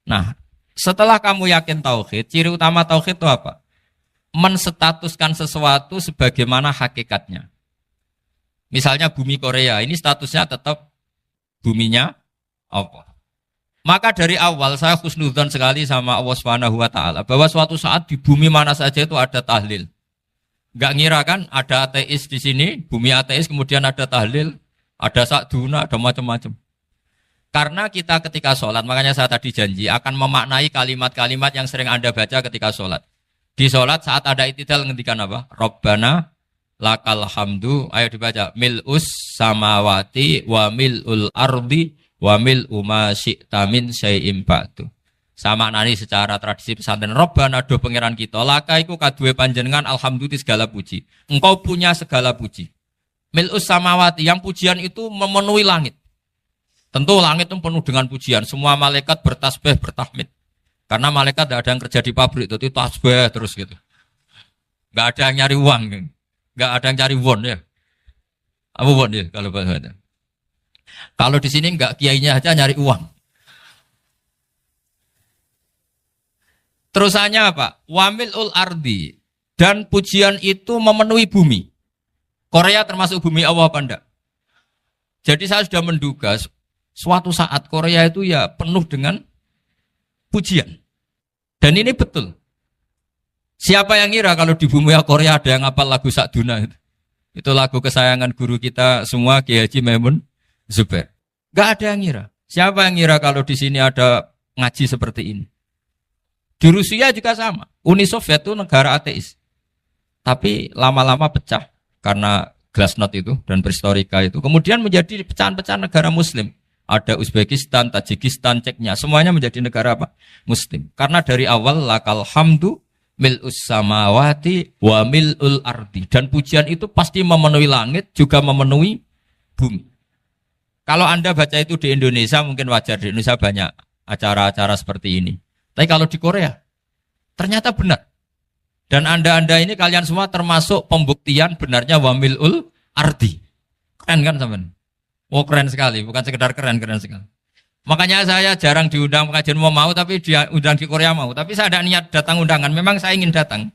Nah, setelah kamu yakin tauhid, ciri utama tauhid itu apa? Menstatuskan sesuatu sebagaimana hakikatnya. Misalnya bumi Korea, ini statusnya tetap buminya apa? Maka dari awal saya husnudzon sekali sama Allah Subhanahu wa taala bahwa suatu saat di bumi mana saja itu ada tahlil. Enggak ngira kan ada ateis di sini, bumi ateis kemudian ada tahlil, ada sakduna, ada macam-macam. Karena kita ketika sholat, makanya saya tadi janji akan memaknai kalimat-kalimat yang sering Anda baca ketika sholat. Di sholat saat ada itidal ngendikan apa? Rabbana lakal hamdu, ayo dibaca, mil'us samawati wa mil'ul ardi wa mil'u ma syi'ta min syai'im ba'du. Sama nani secara tradisi pesantren, Rabbana do pangeran kita, laka iku kaduwe panjenengan alhamdulillah segala puji. Engkau punya segala puji. Mil'us samawati, yang pujian itu memenuhi langit. Tentu langit itu penuh dengan pujian. Semua malaikat bertasbih, bertahmid. Karena malaikat tidak ada yang kerja di pabrik, itu tasbih terus gitu. Gak ada yang nyari uang. Gak ada yang cari won ya. Apa won ya kalau bahasa. Kalau di sini enggak, kiainya aja nyari uang. Terusannya apa? Wamilul ardi, dan pujian itu memenuhi bumi. Korea termasuk bumi Allah apa enggak? Jadi saya sudah menduga suatu saat Korea itu ya penuh dengan pujian. Dan ini betul. Siapa yang ngira kalau di bumi Korea ada yang hafal lagu Sakduna itu? Itu lagu kesayangan guru kita semua, Kiai Haji Maimun Zubair. Gak ada yang ngira. Siapa yang ngira kalau di sini ada ngaji seperti ini? Di Rusia juga sama. Uni Soviet itu negara ateis. Tapi lama-lama pecah karena glasnost itu dan perestroika itu. Kemudian menjadi pecahan-pecahan negara Muslim. Ada Uzbekistan, Tajikistan, Ceknya. Semuanya menjadi negara apa? Muslim. Karena dari awal lakal hamdu mil'us samawati wa mil'ul ardi. Dan pujian itu pasti memenuhi langit, juga memenuhi bumi. Kalau Anda baca itu di Indonesia, mungkin wajar. Di Indonesia banyak acara-acara seperti ini. Tapi kalau di Korea, ternyata benar. Dan Anda ini kalian semua termasuk pembuktian benarnya wa mil'ul ardi. Keren kan teman? Oh keren sekali, bukan sekedar keren sekali. Makanya saya jarang diundang pengajian mau, tapi diundang di Korea mau. Tapi saya ada niat datang undangan, memang saya ingin datang.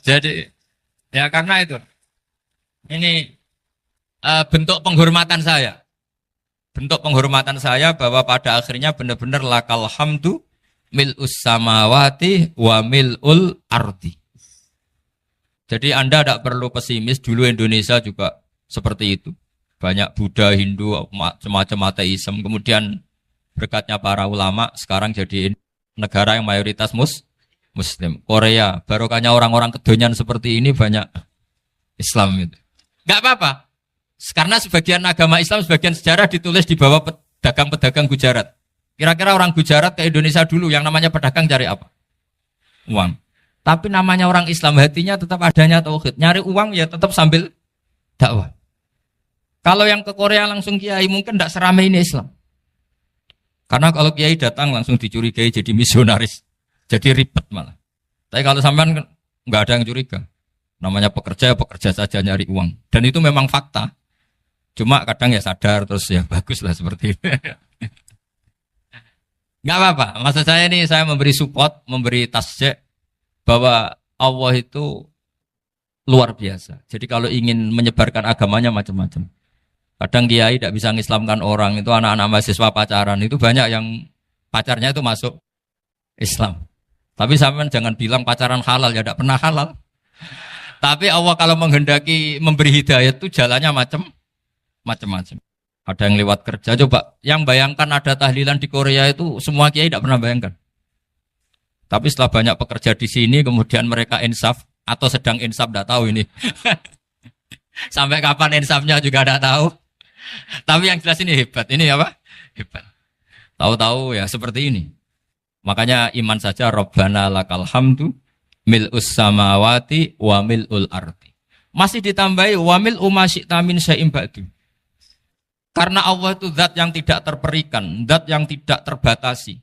Jadi, ya karena itu. Ini bentuk penghormatan saya. Bentuk penghormatan saya bahwa pada akhirnya benar-benar lakal hamdu mil'us samawati wa mil'ul ardi. Jadi Anda tidak perlu pesimis, dulu Indonesia juga seperti itu. Banyak Buddha, Hindu, semacam ateisme. Kemudian berkatnya para ulama, sekarang jadi negara yang mayoritas Muslim. Korea, barokahnya orang-orang kedonyan seperti ini banyak Islam itu. Gak apa-apa. Karena sebagian agama Islam, sebagian sejarah ditulis di bawah pedagang-pedagang Gujarat. Kira-kira orang Gujarat ke Indonesia dulu, yang namanya pedagang cari apa? Uang. Tapi namanya orang Islam, hatinya tetap adanya tauhid. Nyari uang ya tetap sambil dakwah. Kalau yang ke Korea langsung kiai mungkin tidak seramai ini Islam. Karena kalau kiai datang langsung dicurigai jadi misionaris. Jadi ribet malah. Tapi kalau sampean nggak ada yang curiga. Namanya pekerja saja nyari uang. Dan itu memang fakta. Cuma kadang ya sadar terus ya bagus lah seperti itu. Nggak apa-apa. Maksud saya ini saya memberi support, memberi tasjek bahwa Allah itu luar biasa. Jadi kalau ingin menyebarkan agamanya macam-macam. Kadang kiai tidak bisa mengislamkan orang, itu anak-anak mahasiswa pacaran, itu banyak yang pacarnya itu masuk Islam. Tapi sampean jangan bilang pacaran halal, ya tidak pernah halal. Tapi Allah kalau menghendaki memberi hidayah itu jalannya macam-macam. Ada yang lewat kerja, coba yang bayangkan ada tahlilan di Korea itu semua kiai tidak pernah bayangkan. Tapi setelah banyak pekerja di sini, kemudian mereka insaf atau sedang insaf, tidak tahu ini. Sampai kapan insafnya juga tidak tahu. Tapi yang jelas ini hebat. Ini apa? Hebat. Tahu-tahu ya seperti ini. Makanya iman saja Rabbana lakal hamdu mil'us samawati wa mil'ul ardi. Masih ditambahi wa mil'u ma syi'ta min syai'im ba'du. Karena Allah itu zat yang tidak terperikan, zat yang tidak terbatasi.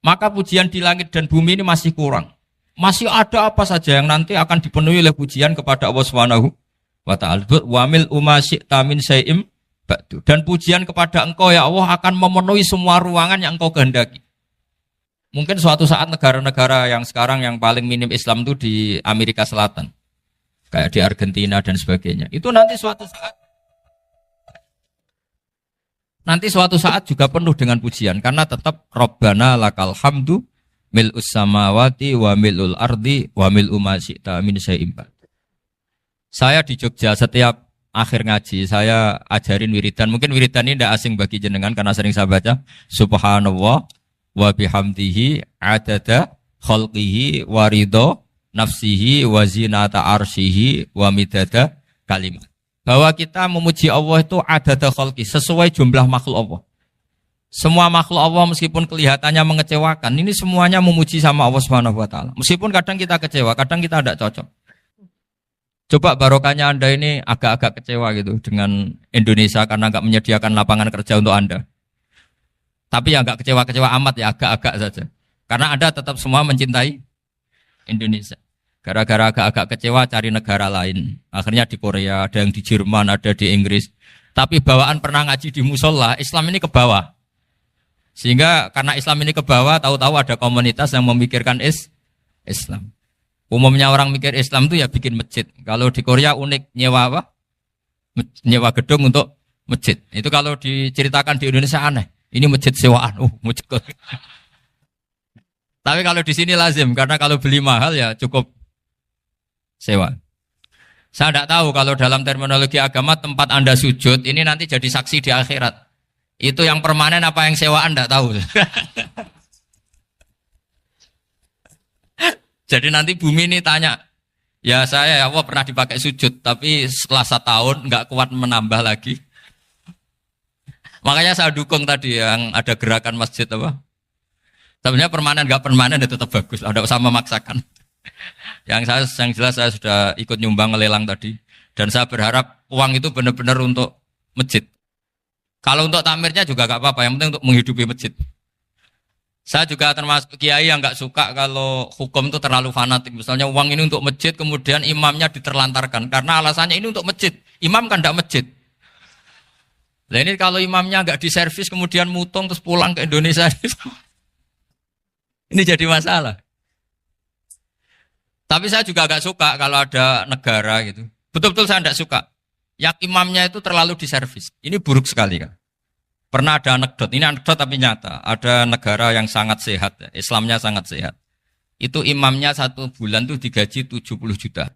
Maka pujian di langit dan bumi ini masih kurang. Masih ada apa saja yang nanti akan dipenuhi oleh pujian kepada Allah Subhanahu wa ta'ala. Wa mil'u ma syi'ta min syai'im ba'du. Dan pujian kepada engkau ya Allah akan memenuhi semua ruangan yang engkau kehendaki. Mungkin suatu saat negara-negara yang sekarang yang paling minim Islam itu di Amerika Selatan. Kayak di Argentina dan sebagainya. Itu nanti suatu saat nanti suatu saat juga penuh dengan pujian karena tetap Rabbana lakal hamdu mil'us samawati wa mil'ul ardi wa mil'u ma syi'ta min syai'in ba'd. Saya di Jogja setiap akhir ngaji saya ajarin wiridan. Mungkin wiridan ini tidak asing bagi jenengan karena sering saya baca. Subhanallah wa bihamdihi adada khalqihi wa ridha nafsihi wa zinata arsyihi wa midada kalimat. Bahwa kita memuji Allah itu adada khalqi sesuai jumlah makhluk Allah. Semua makhluk Allah meskipun kelihatannya mengecewakan, ini semuanya memuji sama Allah Subhanahu wa taala. Meskipun kadang kita kecewa, kadang kita tidak cocok. Coba barokahnya Anda ini agak-agak kecewa gitu dengan Indonesia karena nggak menyediakan lapangan kerja untuk Anda. Tapi ya nggak kecewa-kecewa amat ya, agak-agak saja. Karena Anda tetap semua mencintai Indonesia. Gara-gara agak-agak kecewa cari negara lain. Akhirnya di Korea, ada yang di Jerman, ada di Inggris. Tapi bawaan pernah ngaji di musola, Islam ini ke bawah. Sehingga karena Islam ini ke bawah, tahu-tahu ada komunitas yang memikirkan Islam. Umumnya orang mikir Islam itu ya bikin masjid. Kalau di Korea unik, nyewa apa? Nyewa gedung untuk masjid. Itu kalau diceritakan di Indonesia aneh. Ini masjid sewaan. Masjid. Tapi kalau di sini lazim, karena kalau beli mahal ya cukup sewa. Saya tidak tahu kalau dalam terminologi agama tempat Anda sujud, ini nanti jadi saksi di akhirat. Itu yang permanen apa yang sewaan tidak tahu. Jadi nanti bumi ini tanya, ya saya ya Allah pernah dipakai sujud, tapi setelah 1 tahun nggak kuat menambah lagi. Makanya saya dukung tadi yang ada gerakan masjid apa. Sebenarnya permanen nggak permanen itu tetap bagus, ada usah memaksakan. Yang jelas saya sudah ikut nyumbang lelang tadi, dan saya berharap uang itu benar-benar untuk masjid. Kalau untuk takmirnya juga nggak apa-apa, yang penting untuk menghidupi masjid. Saya juga termasuk kiai yang nggak suka kalau hukum itu terlalu fanatik. Misalnya uang ini untuk masjid, kemudian imamnya diterlantarkan. Karena alasannya ini untuk masjid. Imam kan tidak masjid. Nah ini kalau imamnya nggak diservis, kemudian mutung terus pulang ke Indonesia. Ini jadi masalah. Tapi saya juga nggak suka kalau ada negara gitu. Betul-betul saya tidak suka. Yang imamnya itu terlalu diservis. Ini buruk sekali kan. Pernah ada anekdot, ini anekdot tapi nyata. Ada negara yang sangat sehat, Islamnya sangat sehat. Itu imamnya 1 bulan tuh digaji 70 juta.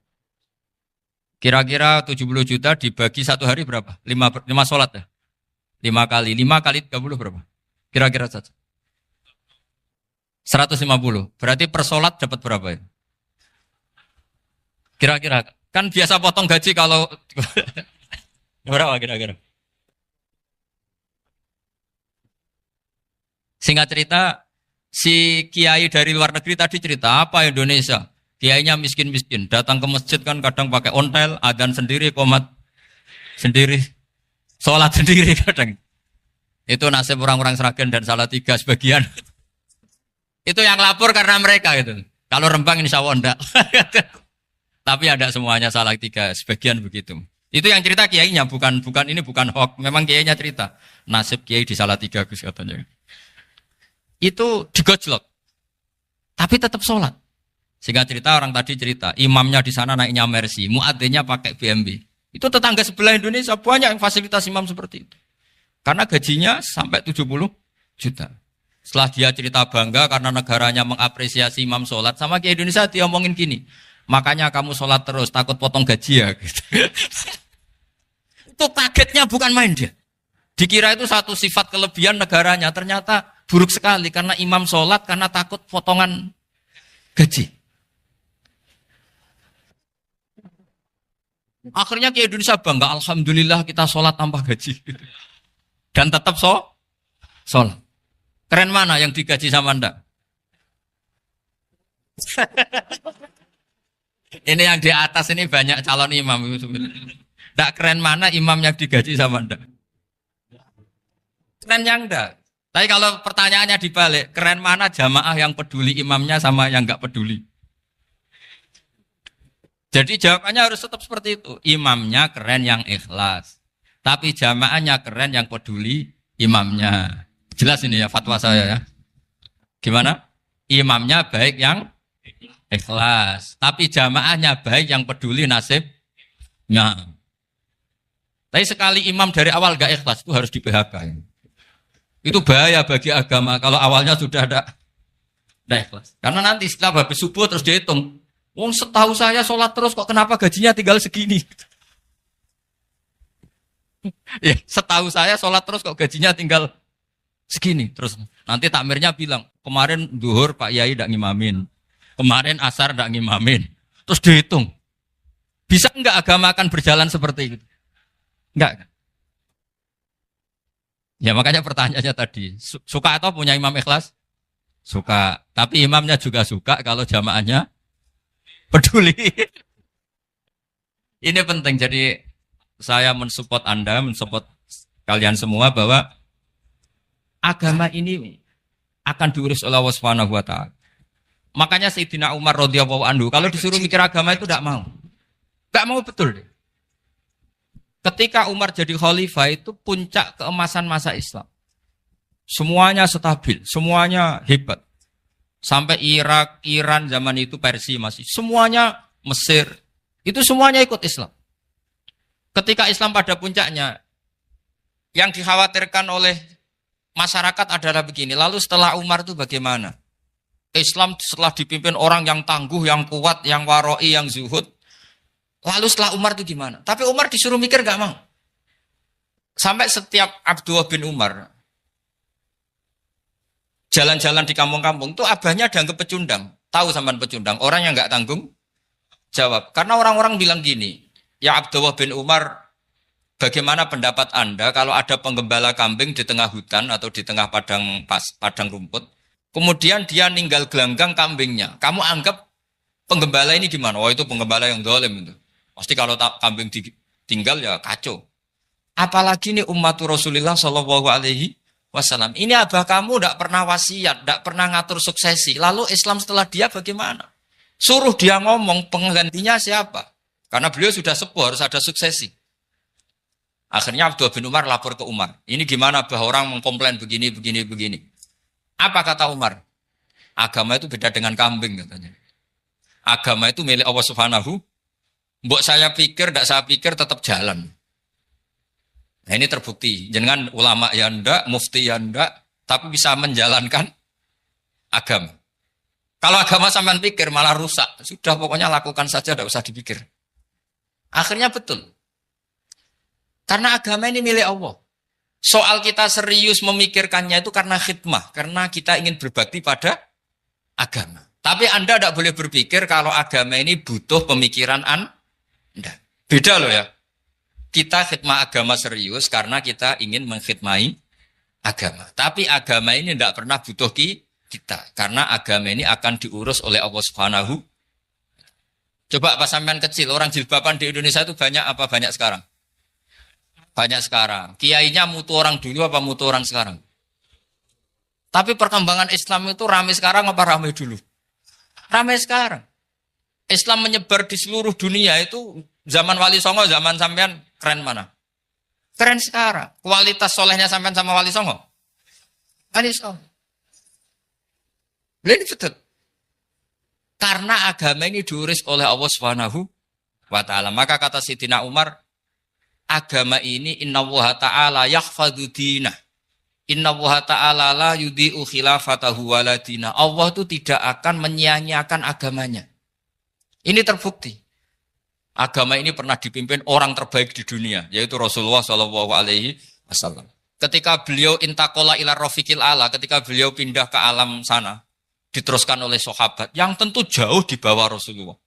Kira-kira 70 juta dibagi 1 hari berapa? 5 sholat ya? 5 kali 30 berapa? Kira-kira saja. 150. Berarti per sholat dapat berapa ya? Kira-kira. Kan biasa potong gaji kalau... Berapa kira-kira? Singkat cerita, si kiai dari luar negeri tadi cerita, apa Indonesia? Kiainya miskin-miskin, datang ke masjid kan kadang pakai ontel, adzan sendiri, qomat sendiri, sholat sendiri kadang. Itu nasib orang-orang Sragen dan Salatiga sebagian. Itu yang lapor karena mereka gitu. Kalau Rembang insya Allah enggak. Tapi ada semuanya Salatiga, sebagian begitu. Itu yang cerita kiainya, bukan ini bukan hoax, memang kiainya cerita. Nasib kiai di Salatiga Gus katanya. Itu digojlok, tapi tetap sholat. Sehingga cerita orang tadi cerita, imamnya di sana naiknya Mercy, muadzinnya pakai BMW. Itu tetangga sebelah Indonesia banyak yang fasilitas imam seperti itu. Karena gajinya sampai 70 juta. Setelah dia cerita bangga karena negaranya mengapresiasi imam sholat, sama kayak Indonesia dia omongin gini, makanya kamu sholat terus, takut potong gaji ya. Gitu. Itu kagetnya bukan main dia. Dikira itu satu sifat kelebihan negaranya, ternyata buruk sekali karena imam sholat karena takut potongan gaji. Akhirnya ke Indonesia bangga, alhamdulillah kita sholat tambah gaji. Dan tetap sholat. Keren mana yang digaji sama Anda? Ini yang di atas ini banyak calon imam. Tidak keren mana imam yang digaji sama Anda? Keren yang enggak. Tapi kalau pertanyaannya dibalik, keren mana jamaah yang peduli imamnya sama yang enggak peduli? Jadi jawabannya harus tetap seperti itu. Imamnya keren yang ikhlas. Tapi jamaahnya keren yang peduli imamnya. Jelas ini ya fatwa saya ya. Gimana? Imamnya baik yang ikhlas. Tapi jamaahnya baik yang peduli nasibnya. Tapi sekali imam dari awal enggak ikhlas itu harus di PHK. Itu bahaya bagi agama kalau awalnya sudah ada ikhlas. Karena nanti setelah habis subuh terus dihitung. Wong setahu saya sholat terus kok kenapa gajinya tinggal segini? Ya, setahu saya sholat terus kok gajinya tinggal segini. Terus nanti takmirnya bilang, kemarin duhur Pak Yai tidak ngimamin. Kemarin asar tidak ngimamin. Terus dihitung. Bisa enggak agama akan berjalan seperti itu? Enggak kan? Ya makanya pertanyaannya tadi, suka atau punya imam ikhlas? Suka. Tapi imamnya juga suka kalau jamaahnya peduli. Ini penting. Jadi saya mensupport Anda, mensupport kalian semua bahwa agama ini akan diurus oleh Allah Subhanahu wa taala. Makanya Sayyidina Umar radhiyallahu anhu kalau disuruh mikir agama itu tidak mau. Enggak mau betul. Ketika Umar jadi khalifah itu puncak keemasan masa Islam. Semuanya stabil, semuanya hebat. Sampai Irak, Iran zaman itu Persia masih. Semuanya Mesir. Itu semuanya ikut Islam. Ketika Islam pada puncaknya, yang dikhawatirkan oleh masyarakat adalah begini. Lalu setelah Umar itu bagaimana? Islam setelah dipimpin orang yang tangguh, yang kuat, yang waroi, yang zuhud. Lalu setelah Umar itu gimana? Tapi Umar disuruh mikir gak mau. Sampai setiap Abdullah bin Umar jalan-jalan di kampung-kampung itu abahnya dianggap pecundang. Tahu sampean pecundang? Orang yang gak tanggung jawab. Karena orang-orang bilang gini, ya Abdullah bin Umar, bagaimana pendapat Anda kalau ada penggembala kambing di tengah hutan atau di tengah padang rumput, kemudian dia ninggal gelanggang kambingnya. Kamu anggap penggembala ini gimana? Oh itu penggembala yang zalim itu. Pasti kalau kambing ditinggal ya kacau. Apalagi ini ummatu Rasulullah Shallallahu Alaihi Wasallam. Ini abah kamu tidak pernah wasiat, tidak pernah ngatur suksesi. Lalu Islam setelah dia bagaimana? Suruh dia ngomong penggantinya siapa? Karena beliau sudah sepuh harus ada suksesi. Akhirnya Abdullah bin Umar lapor ke Umar. Ini gimana bah orang mengkomplain begini. Apa kata Umar? Agama itu beda dengan kambing katanya. Agama itu milik Allah Subhanahu. Mbok saya pikir, tidak saya pikir tetap jalan. Nah ini terbukti. Jangan ulama ya ndak, mufti ya ndak, tapi bisa menjalankan agama. Kalau agama sampean pikir malah rusak. Sudah pokoknya lakukan saja, tidak usah dipikir. Akhirnya betul. Karena agama ini milik Allah. Soal kita serius memikirkannya itu karena khidmah. Karena kita ingin berbakti pada agama. Tapi Anda tidak boleh berpikir kalau agama ini butuh pemikiran Anda. Beda loh ya. Kita khidmah agama serius karena kita ingin mengkhidmai agama. Tapi agama ini tidak pernah butuh kita. Karena agama ini akan diurus oleh Allah Subhanahu. Coba pas sampean kecil, orang jilbaban di Indonesia itu banyak apa banyak sekarang? Banyak sekarang. Kiainya mutu orang dulu apa mutu orang sekarang? Tapi perkembangan Islam itu ramai sekarang apa ramai dulu? Ramai sekarang. Islam menyebar di seluruh dunia itu zaman Wali Songo, zaman sampean keren mana? Keren sekarang. Kualitas solehnya sampean sama Wali Songo? Wali Songo. Ini betul. Karena agama ini diurus oleh Allah Subhanahu wa taala. Maka kata Sayyidina Umar, agama ini innallaha ta'ala yahfadzu dinah. Innallaha ta'ala la yudhi'u khilafatahu waladina. Allah itu tidak akan menyia-nyiakan agamanya. Ini terbukti. Agama ini pernah dipimpin orang terbaik di dunia, yaitu Rasulullah Shallallahu Alaihi Wasallam. Ketika beliau intakola ila rofiqil ala, ketika beliau pindah ke alam sana, diteruskan oleh sahabat yang tentu jauh di bawah Rasulullah.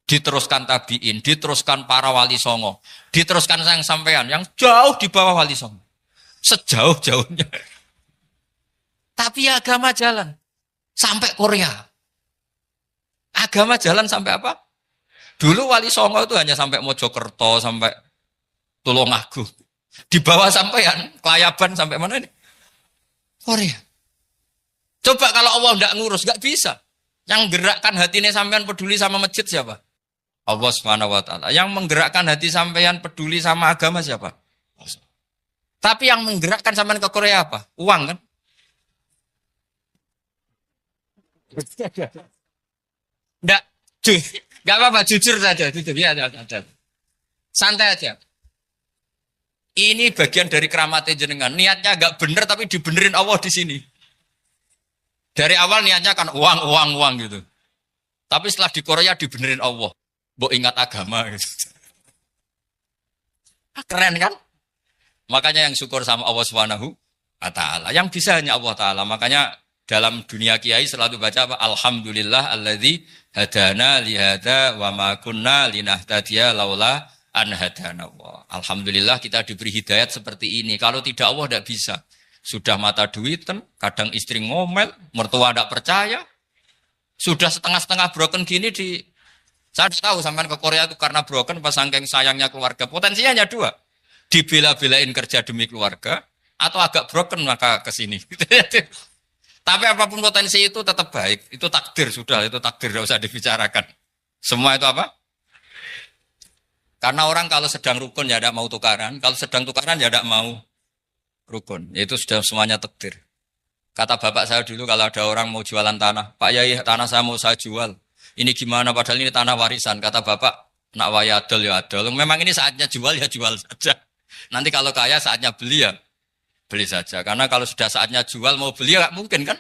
Diteruskan tabiin, diteruskan para wali songo, diteruskan sayang sampean yang jauh di bawah wali songo. Sejauh-jauhnya. Tapi agama jalan sampai Korea. Agama jalan sampai apa? Dulu wali songo itu hanya sampai Mojokerto, sampai Tulungagung. Di bawah sampean, Kelayaban sampai mana ini? Korea. Coba kalau Allah tidak ngurus, nggak bisa. Yang gerakkan hatinya sampean peduli sama masjid siapa? Allah Subhanahu wa taala. Yang menggerakkan hati sampean peduli sama agama siapa? Tapi yang menggerakkan sampean ke Korea apa? Uang kan? Enggak, enggak apa-apa, jujur saja, jujur ya, santai aja. Ini bagian dari keramatnya jenengan. Niatnya agak bener tapi dibenerin Allah di sini. Dari awal niatnya kan uang gitu. Tapi setelah di Korea dibenerin Allah. Mbok ingat agama gitu. Keren kan? Makanya yang syukur sama Allah Subhanahu wa taala. Yang bisa hanya Allah taala. Makanya dalam dunia kiai selalu baca apa? Alhamdulillah alladzi hadana li hadza wa ma kunna linahtadiya laula an hadana Allah. Alhamdulillah kita diberi hidayat seperti ini. Kalau tidak Allah tidak bisa. Sudah mata duitan, kadang istri ngomel, mertua tidak percaya. Sudah setengah-setengah broken gini di saya tahu sampean ke Korea itu karena broken pas saking sayangnya keluarga. Potensinya hanya dua. Dibela-belain kerja demi keluarga atau agak broken maka ke sini. Tapi apapun potensi itu tetap baik. Itu takdir sudah, itu takdir tidak usah dibicarakan. Semua itu apa? Karena orang kalau sedang rukun ya tidak mau tukaran, kalau sedang tukaran ya tidak mau rukun. Itu sudah semuanya takdir. Kata bapak saya dulu kalau ada orang mau jualan tanah, Pak Yai tanah saya mau saya jual. Ini gimana padahal ini tanah warisan. Kata bapak, nak waya adol ya adol. Memang ini saatnya jual ya jual saja. Nanti kalau kaya saatnya beli ya beli saja. Karena kalau sudah saatnya jual mau beli ya gak mungkin kan.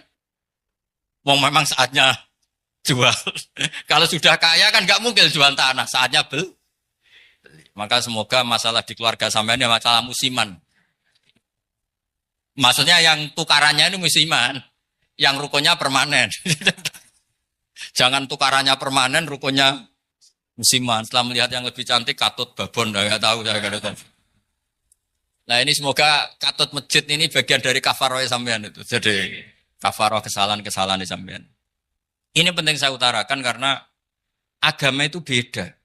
Mau memang saatnya jual. Kalau sudah kaya kan gak mungkin jual tanah. Saatnya beli. Maka semoga masalah di keluarga sampean ya masalah musiman. Maksudnya yang tukarannya ini musiman. Yang rukunnya permanen. Jangan tukarannya permanen, rukunnya musiman. Setelah melihat yang lebih cantik, katut babon. Nggak tahu, saya nggak tahu. Nah ini semoga katut masjid ini bagian dari kafaroh sampean itu. Jadi kafaroh kesalahan-kesalahan di sampean. Ini penting saya utarakan karena agama itu beda.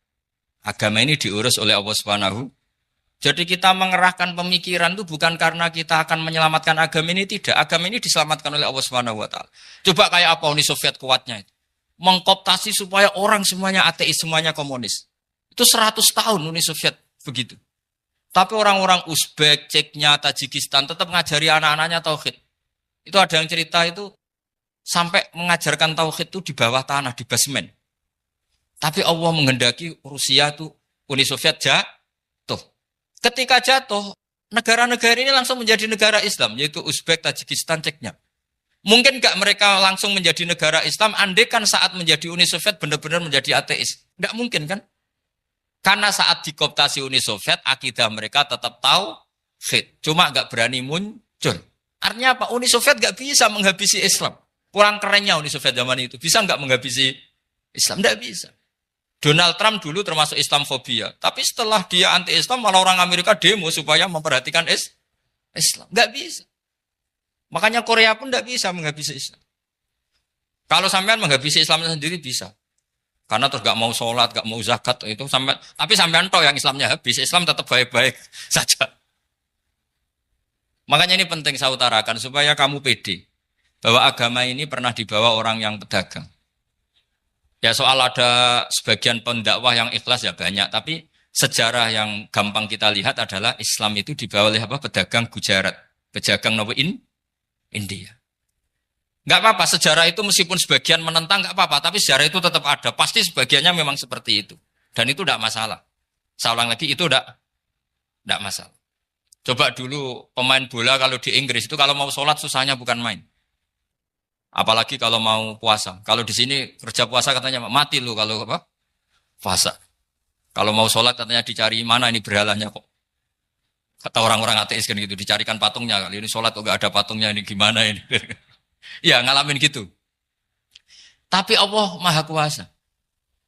Agama ini diurus oleh Allah Subhanahu. Jadi kita mengerahkan pemikiran itu bukan karena kita akan menyelamatkan agama ini, tidak. Agama ini diselamatkan oleh Allah Subhanahu wa taala. Coba kayak apa Uni Soviet kuatnya itu. Mengkooptasi supaya orang semuanya ateis, semuanya komunis. Itu 100 tahun Uni Soviet begitu. Tapi orang-orang Uzbek, Ceknya, Tajikistan tetap mengajari anak-anaknya tauhid. Itu ada yang cerita itu sampai mengajarkan tauhid itu di bawah tanah, di basement. Tapi Allah menghendaki Rusia itu Uni Soviet jatuh. Ketika jatuh, negara-negara ini langsung menjadi negara Islam, yaitu Uzbek, Tajikistan, Ceknya. Mungkin nggak mereka langsung menjadi negara Islam, andaikan saat menjadi Uni Soviet benar-benar menjadi ateis. Nggak mungkin kan? Karena saat dikooptasi Uni Soviet, akidah mereka tetap tauhid. Cuma nggak berani muncul. Artinya apa? Uni Soviet nggak bisa menghabisi Islam. Kurang kerennya Uni Soviet zaman itu. Bisa nggak menghabisi Islam? Nggak bisa. Donald Trump dulu termasuk Islamfobia. Tapi setelah dia anti-Islam, malah orang Amerika demo supaya memperhatikan Islam. Nggak bisa. Makanya Korea pun tidak bisa menghabisi Islam. Kalau sampean menghabisi Islam sendiri bisa. Karena terus gak mau sholat, gak mau zakat itu sampai. Tapi sampean toh yang Islamnya habis, Islam tetap baik-baik saja. Makanya ini penting saya utarakan supaya kamu pede bahwa agama ini pernah dibawa orang yang pedagang. Ya soal ada sebagian pendakwah yang ikhlas ya banyak, tapi sejarah yang gampang kita lihat adalah Islam itu dibawa oleh apa? Pedagang Gujarat, pedagang India. Enggak apa-apa, sejarah itu meskipun sebagian menentang enggak apa-apa, tapi sejarah itu tetap ada. Pasti sebagiannya memang seperti itu. Dan itu enggak masalah. Saya ulang lagi, itu enggak masalah. Coba dulu pemain bola kalau di Inggris itu kalau mau sholat susahnya bukan main. Apalagi kalau mau puasa. Kalau di sini kerja puasa katanya mati lu kalau apa? Puasa. Kalau mau sholat katanya dicari mana ini berhalanya kok. Kata orang-orang ateis kan gitu, dicarikan patungnya. Kali ini sholat kok gak ada patungnya, ini gimana ini. Ya ngalamin gitu. Tapi Allah Maha Kuasa.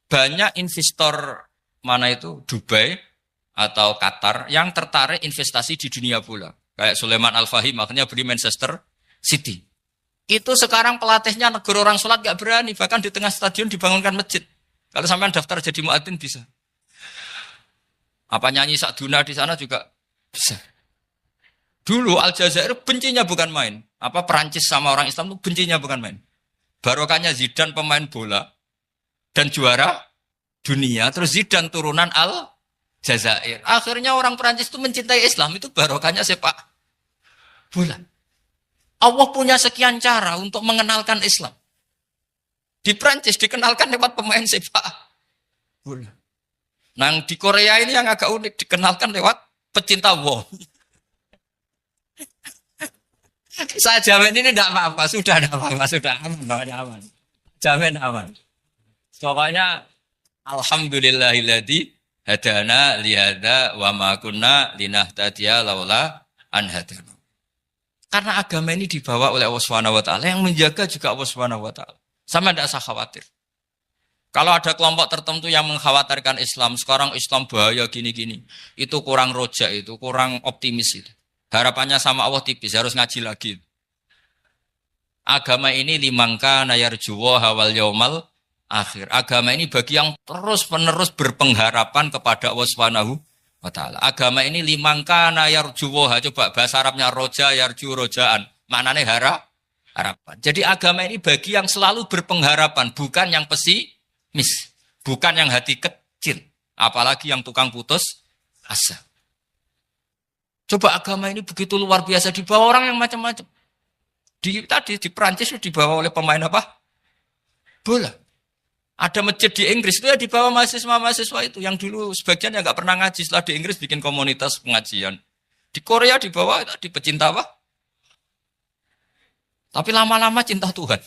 Banyak investor mana itu, Dubai atau Qatar, yang tertarik investasi di dunia bola. Kayak Sulaiman Al-Fahim, makanya beli Manchester City. Itu sekarang pelatihnya negara orang sholat gak berani, bahkan di tengah stadion dibangunkan masjid. Kalau sampai daftar jadi muadzin bisa. Apa nyanyi Sakduna di sana juga bisa. Dulu Aljazair bencinya bukan main. Apa Perancis sama orang Islam itu bencinya bukan main. Barokahnya Zidane pemain bola dan juara dunia. Terus Zidane turunan Aljazair. Akhirnya orang Perancis itu mencintai Islam. Itu barokahnya sepak bola. Allah punya sekian cara untuk mengenalkan Islam. Di Perancis dikenalkan lewat pemain sepak bola. Nah di Korea ini yang agak unik dikenalkan lewat pecinta wong. Saya jamin ini tidak apa-apa, sudah tidak apa-apa, sudah aman, pokoknya aman. Jamin aman. Pokoknya alhamdulillahilladzi hadana lihada wa ma kunna linahtadiya laula an hadana. Karena agama ini dibawa oleh Allah Subhanahu wa taala, yang menjaga juga Allah Subhanahu wa taala. Sama tidak usah khawatir. Kalau ada kelompok tertentu yang mengkhawatirkan Islam, sekarang Islam bahaya gini-gini, itu kurang rojak, itu kurang optimis itu. Harapannya sama Allah tipis, harus ngaji lagi. Agama ini limangka nayarjuwa hawal yaumal akhir. Agama ini bagi yang terus-menerus berpengharapan kepada Allah Subhanahu wa taala. Agama ini limangka nayarjuwa, coba bahasa Arabnya roja yarju rojaan. Maknanya harapan. Jadi agama ini bagi yang selalu berpengharapan, bukan yang pesimis, bukan yang hati kecil, apalagi yang tukang putus asa. Coba agama ini begitu luar biasa dibawa orang yang macam-macam. Tadi di Perancis dibawa oleh pemain apa? Bola. Ada masjid di Inggris itu ya dibawa mahasiswa-mahasiswa itu yang dulu sebagian yang nggak pernah ngaji, setelah di Inggris bikin komunitas pengajian. Di Korea dibawa di pecinta apa? Tapi lama-lama cinta Tuhan.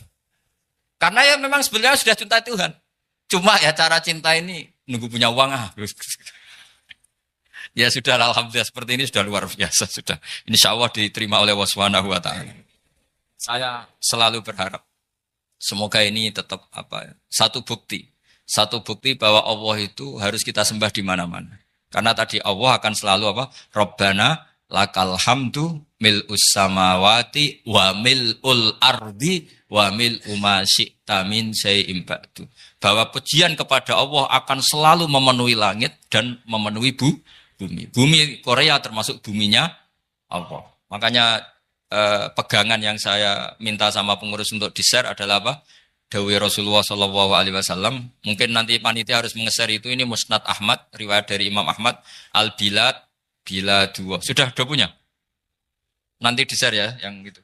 Karena ya memang sebenarnya sudah cinta Tuhan. Cuma ya cara cinta ini nunggu punya uang Ya sudah, alhamdulillah seperti ini sudah luar biasa sudah. Insya Allah diterima oleh Allah Subhanahu wa taala. Saya selalu berharap semoga ini tetap satu bukti bahwa Allah itu harus kita sembah di mana-mana. Karena tadi Allah akan selalu Rabbana lakal hamdu mil'us samawati wa mil'ul ardi wa mil'u ma syi'ta min syai'in ba'du. Bahwa pujian kepada Allah akan selalu memenuhi langit dan memenuhi bumi. Bumi Korea termasuk buminya Allah. Makanya pegangan yang saya minta sama pengurus untuk di-share adalah Dawai Rasulullah Shallallahu Alaihi Wasallam. Mungkin nanti panitia harus menge-share itu. Ini Musnad Ahmad, riwayat dari Imam Ahmad. Al-Bilad bila dua. Sudah punya? Nanti di-share ya yang gitu.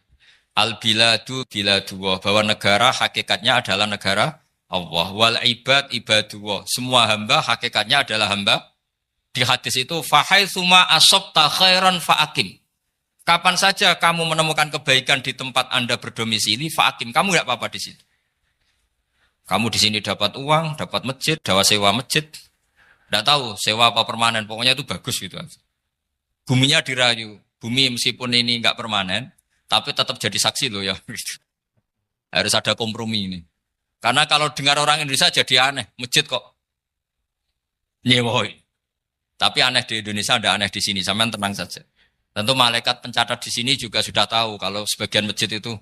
Al-Biladu bila dua. Bahwa negara hakikatnya adalah negara Allah. Wal ibad ibadullah. Semua hamba hakikatnya adalah hamba. Di hadis itu fahaitsuma asabta khairan fa'akim. Kapan saja kamu menemukan kebaikan di tempat Anda berdomisili, fa'akim. Kamu enggak apa-apa di situ. Kamu di sini dapat uang, dapat masjid, sewa masjid. Enggak tahu sewa apa permanen, pokoknya itu bagus gitu. Buminya dirayu. Bumi meskipun ini enggak permanen, tapi tetap jadi saksi loh ya. Harus ada kompromi ini. Karena kalau dengar orang Indonesia jadi aneh, masjid kok nyewoi. Tapi aneh di Indonesia, ada aneh di sini. Sampean tenang saja. Tentu malaikat pencatat di sini juga sudah tahu kalau sebagian masjid itu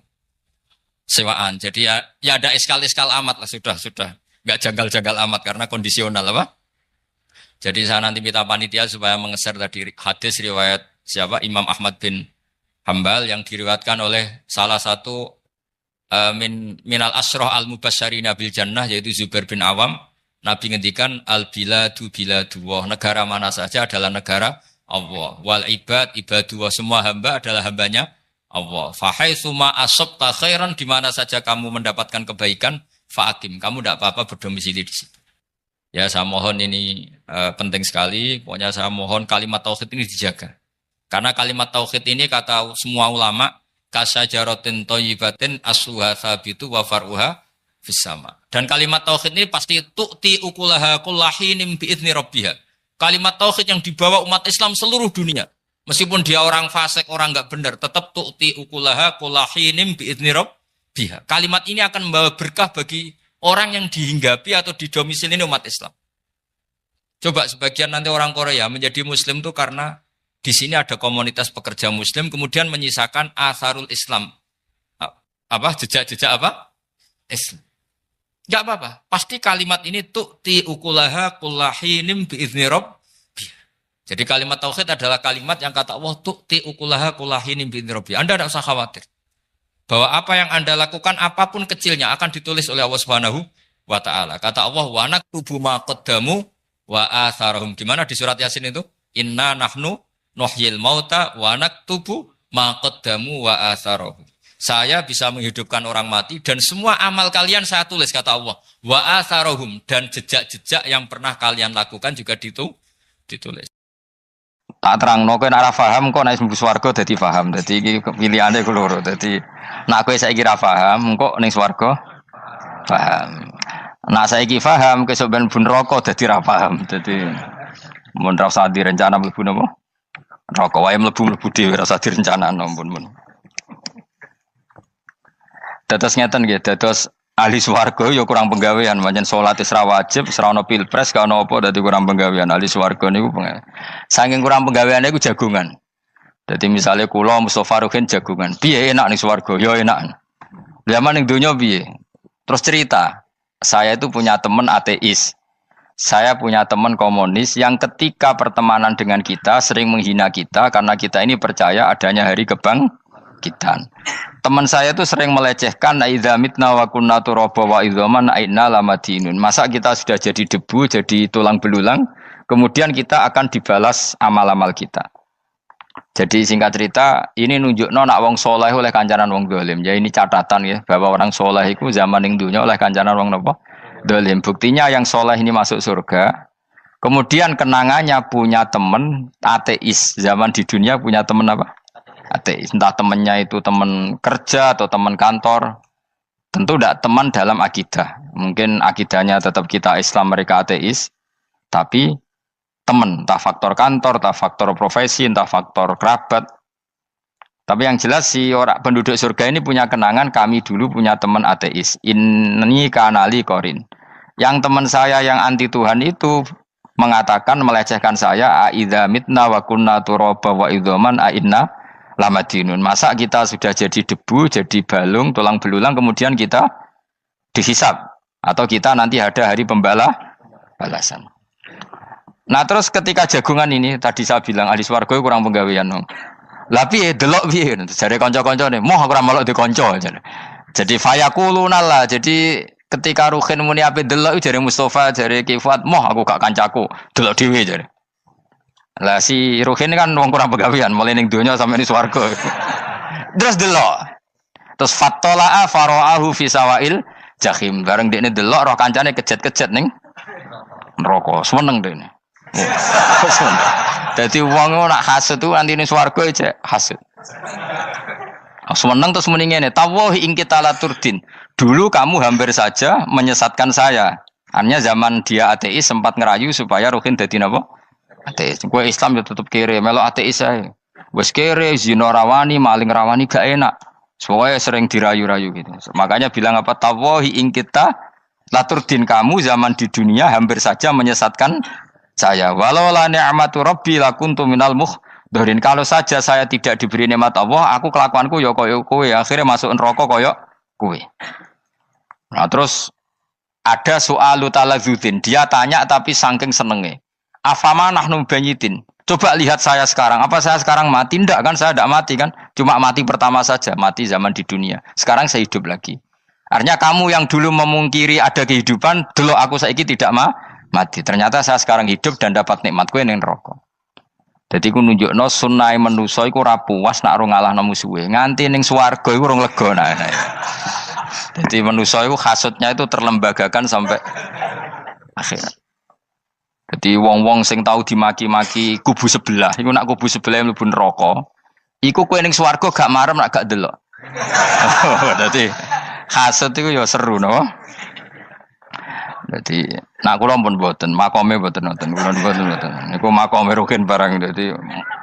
sewaan. Jadi ya ada eskal-eskal amat lah, sudah. Enggak janggal-janggal amat karena kondisional Jadi saya nanti minta panitia supaya mengeser tadi hadis riwayat siapa? Imam Ahmad bin Hambal yang diriwayatkan oleh salah satu minal asroh al-mubasyarina bil jannah yaitu Zubair bin Awam. Nabi ngendikan al-biladu biladullah, negara mana saja adalah negara Allah. Wal ibad ibadullah, semua hamba adalah hambanya Allah. Fahaitsuma asabta khairan, di mana saja kamu mendapatkan kebaikan, fa'akim, kamu tidak apa-apa berdomisili di situ. Ya saya mohon ini penting sekali, pokoknya saya mohon kalimat tauhid ini dijaga. Karena kalimat tauhid ini kata semua ulama, kasajaratin thayyibatin asluha tsabitu wa far'uha fis-sama. Dan kalimat tauhid ini pasti tu'ti ukulaha kullahinim bi'izni rabbiha. Kalimat tauhid yang dibawa umat Islam seluruh dunia. Meskipun dia orang fasik, orang enggak benar, tetap tu'ti ukulaha kullahinim bi'izni rabbiha. Kalimat ini akan membawa berkah bagi orang yang dihinggapi atau didomisili umat Islam. Coba sebagian nanti orang Korea menjadi muslim itu karena di sini ada komunitas pekerja muslim kemudian menyisakan atharul Islam. Jejak-jejak Islam. Enggak apa-apa. Pasti kalimat ini tu'ti ukulaha kullahinim bi'izni rabbiha. Jadi kalimat tauhid adalah kalimat yang kata Allah tu'ti ukulaha kullahinim bi'izni rabbiha. Anda tidak usah khawatir. Bahwa apa yang Anda lakukan apapun kecilnya akan ditulis oleh Allah Subhanahu wa taala. Kata Allah wa naktubu ma qaddamu wa atharahum. Gimana di surat Yasin itu? Inna nahnu nuhyil mauta wa naktubu ma qaddamu wa atharahum. Saya bisa menghidupkan orang mati dan semua amal kalian saya tulis, kata Allah. Wa atharahum, dan jejak-jejak yang pernah kalian lakukan juga ditulis. Tak terangno kowe nek ora paham kok nek mlebu swarga dadi paham. Dadi iki pilihane ku loro. Dadi nek kowe saiki ra paham kok ning swarga paham. Nek saiki paham kesuk ben mlebu neraka dadi ra paham. Dadi mun ra usah direncana mlebu napa? Neraka wae mlebu dhewe ra usah direncanakno mun. Dados ngeten nggih, dados ahli swarga ya kurang penggawean, pancen salat wis ra wajib, wis ra ono pilpres, gak ono apa dadi kurang penggawean. Ahli swarga niku saking kurang penggaweane iku jagungan. Dadi misale kula Mustofa Ruhin jagungan. Piye enak ning swarga? Ya enak. Zaman ning donya piye? Terus cerita, saya itu punya teman ateis. Saya punya teman komunis yang ketika pertemanan dengan kita sering menghina kita karena kita ini percaya adanya hari kebangkitan. Teman saya itu sering melecehkan idza mitna wa kunna turaba wa idzaman aina lamadinun. Masa kita sudah jadi debu, jadi tulang belulang, kemudian kita akan dibalas amal-amal kita. Jadi singkat cerita, ini nunjukno nak wong soleh oleh kancanan wong dolim. Ya ini catatan ya bahwa orang soleh itu zaman ning dunya oleh kancanan wong napa? Dolim. Buktinya yang soleh ini masuk surga. Kemudian kenangannya punya teman ateis. Zaman di dunia punya teman apa? Ateis. Entah temannya itu teman kerja atau teman kantor. Tentu tidak teman dalam akidah. Mungkin akidahnya tetap kita Islam, mereka ateis. Tapi teman, entah faktor kantor, entah faktor profesi, entah faktor kerabat. Tapi yang jelas si orang penduduk surga ini punya kenangan, kami dulu punya teman ateis. Ini kanali korin. Yang teman saya yang anti Tuhan itu mengatakan, melecehkan saya, aidza mitna wa kunna turaba wa idzaman aina lamadinun. Masa kita sudah jadi debu, jadi balung, tulang belulang, kemudian kita dihisab. Atau kita nanti ada hari balasan. Nah terus ketika jagungan ini, tadi saya bilang ahli swarga kurang penggawean. Lah piye delok piye? Jare kanca-kancane, moh aku ora melok di kanca. Jadi fayaquluna lah. Jadi ketika Ruhin muni ape delok jare Mustofa, jare Kifat, moh aku gak kancaku, delok dhewe jare. Lah si Ruhin kan wong kurang penggawean, mulai ning donya sampe ning swarga. Terus delok. Terus fattala'a fara'ahu fi sawail jahim. Bareng dekne delok roh kancane kejet-kejet ning neraka. Seneng dekne. Jadi wong nak hasud tu nanti ning swarga aja hasud. Seneng terus muni ngene, tawahi ing kita laturdin. Dulu kamu hampir saja menyesatkan saya. Artinya zaman dia ateis sempat ngerayu supaya Ruhin dadi napa? Ateis. Kowe Islam ya tetep kere, melok ateis ae. Wis kere, zina rawani, maling rawani gak enak. Soalnya sering dirayu-rayu gitu. Makanya bilang apa? Tawahi ing kita laturdin, kamu zaman di dunia hampir saja menyesatkan saya. Walau la ni'matu rabbi lakuntu minal muhdharin. Kalau saja saya tidak diberi nikmat Allah, aku kelakuanku ya koyo kowe, akhirnya masuk neraka koyo kowe. Nah, terus ada soalu taladzudin. Dia tanya tapi saking senenge. Afama nahnu banyitin. Coba lihat saya sekarang. Apa saya sekarang mati? Tidak kan, saya tidak mati kan. Cuma mati pertama saja, mati zaman di dunia. Sekarang saya hidup lagi. Artinya kamu yang dulu memungkiri ada kehidupan, dulu aku saiki tidak mati. Ternyata saya sekarang hidup dan dapat nikmat kowe ning neraka. Dadi ku nunjukno sunnahe manusa iku ora puas nek ora ngalahno musuhe. Nganti ning swarga iku ora lega nek. Dadi manusa iku hasudnya itu terlembagakan sampai akhirat. Jadi wong-wong sing tahu dimaki-maki kubu sebelah, iku nak kubu sebelah mlebu neraka, iku kowe ning swarga gak marem nak gak delok. Dadi hasud iku ya seru no. Dadi nak kula pun mboten, makome mboten nonton, kula mboten. Niku makome Ruhin barang dadi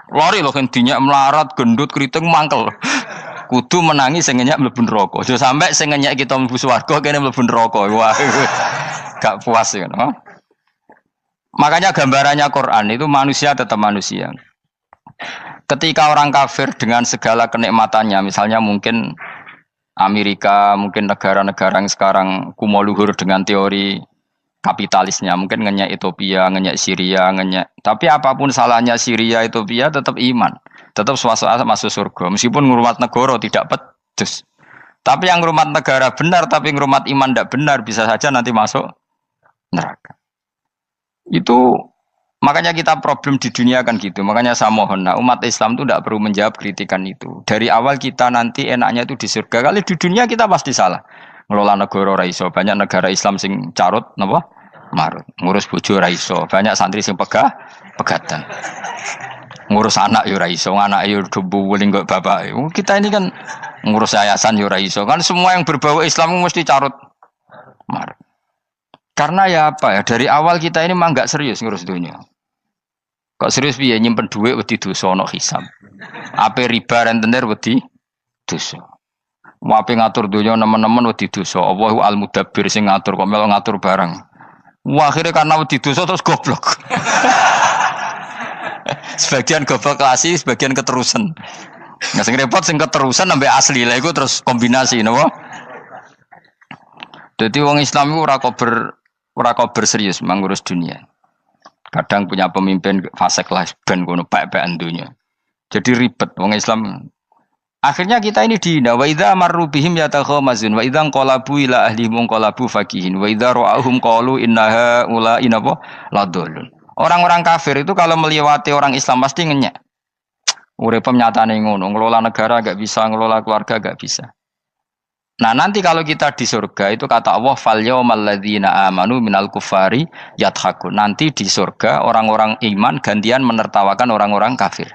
lari lho kan dinyak melarat, gendut, kriting mangkel. Kudu menangi sing ngenyak mlebu neraka. Aja sampe sing ngenyak kita mlebu swarga kene mlebu neraka. Wah. Gak puas ya, no? Makanya gambarannya Quran itu manusia tetap manusia. Ketika orang kafir dengan segala kenikmatannya, misalnya mungkin Amerika, mungkin negara-negara yang sekarang kumo luhur dengan teori kapitalisnya, mungkin ngenyak Ethiopia, ngenyak Syria, ngenyak. Tapi apapun salahnya Syria, Ethiopia tetap iman, tetap suasana masuk surga. Meskipun ngurmat negara tidak pedes. Tapi yang ngurmat negara benar, tapi ngurmat iman tidak benar, bisa saja nanti masuk neraka. Itu makanya kita problem di dunia kan gitu. Makanya saya mohon, nah, umat Islam itu tidak perlu menjawab kritikan itu. Dari awal kita nanti enaknya itu di surga. Kali di dunia kita pasti salah. Ngelola negara raiso. Banyak negara Islam sing carut, napa? Marut. Ngurus bojo raiso. Banyak santri sing pegatan. ngurus anak yo ora iso, anak yo dumbuling kok bapak. Kita ini kan ngurus yayasan yo ora iso. Kan semua yang berbau Islam mesti carut marut. Karena ya apa ya, dari awal kita ini mah enggak serius ngurus dunia. Kok serius piye nyimpen dhuwit wedi dosa ana hisab. Ape riba rentenir wedi dosa. Wape ngatur dunia nemen-nemen wedi dosa. Allahu al-mudabbir sing ngatur kok melo ngatur barang. Wah, akhirnya karena wedi dosa terus goblok. Sebagian goblok klasik, sebagian keterusan. Nah, sing repot sing keterusan sampai asli lah iku terus kombinasi napa? Dadi wong Islam iku ora kober serius mengurus dunia. Kadang punya pemimpin fasik lah ben kono pek-pekan dunia. Jadi ribet wong Islam. Akhirnya kita ini dihina wa idza marru bihim yatakhamazun wa idza qalabu ila ahlihim qalabu fakihin wa idza ra'ahum qalu innaha ula inapa ladallun. Orang-orang kafir itu kalau melewati orang Islam pasti ngenyek. Urip nyatane ngono, ngelola negara enggak bisa, ngelola keluarga enggak bisa. Nah, nanti kalau kita di surga itu kata Allah fal yaumal ladzina amanu minal kufari yadhakun. Nanti di surga orang-orang iman gantian menertawakan orang-orang kafir.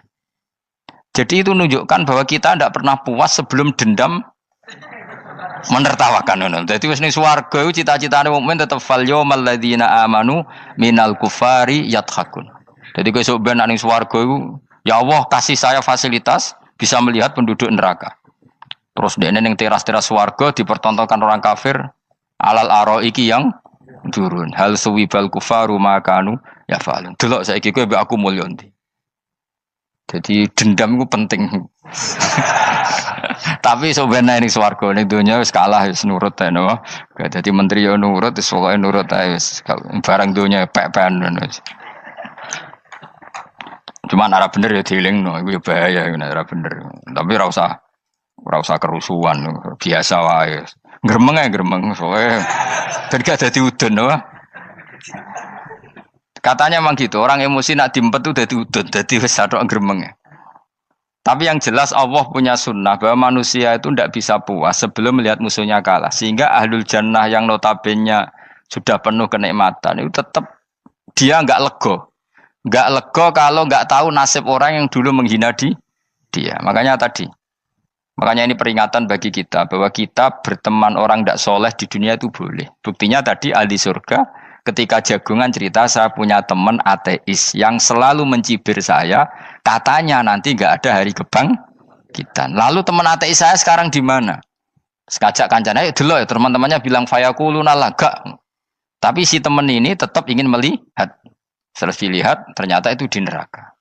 Jadi itu menunjukkan bahwa kita tidak pernah puas sebelum dendam menertawakan. Jadi wis ning swarga iku cita-citane mukmin tetep fal yaumal ladzina amanu minal kufari yadhakun. Jadi kowe sok ben ning swarga iku ya Allah kasih saya fasilitas bisa melihat penduduk neraka. Terus dene ning teras-teras swarga dipertontonkan orang kafir alal araiki yang durun. Hal suwibal kufaru makanu ya falun. Delok saiki kowe mbek aku mulya ndi. Jadi dendam itu penting. Tapi sebenarnya ning swarga ning donya wis kalah wis nurut ae no. Dadi menteri yo nurut wis pokoke nurut ae wis barang donya pek-pekan wis. Cuman arah bener ya dielingno iku ya bahaya ora bener. Tapi ora usah kerusuhan, biasa wae. Gremeng ae gremeng soalnya gak dadi udun no. Katanya memang gitu, orang emosi nak diempet tuh dadi udun, dadi wis sadok gremeng. Tapi yang jelas Allah punya sunnah bahwa manusia itu tidak bisa puas sebelum melihat musuhnya kalah. Sehingga ahlul jannah yang notabene sudah penuh kenikmatan itu tetap dia enggak lego. Enggak lego kalau enggak tahu nasib orang yang dulu menghina dia. Makanya ini peringatan bagi kita bahwa kita berteman orang tidak soleh di dunia itu boleh. Buktinya tadi ahli surga ketika jagungan cerita saya punya teman ateis yang selalu mencibir saya, katanya nanti nggak ada hari kebangkitan. Lalu teman ateis saya sekarang di mana? Sekajak kancana ya dulu ya teman-temannya bilang fayakuluna laga. Tapi si teman ini tetap ingin melihat. Setelah dilihat ternyata itu di neraka.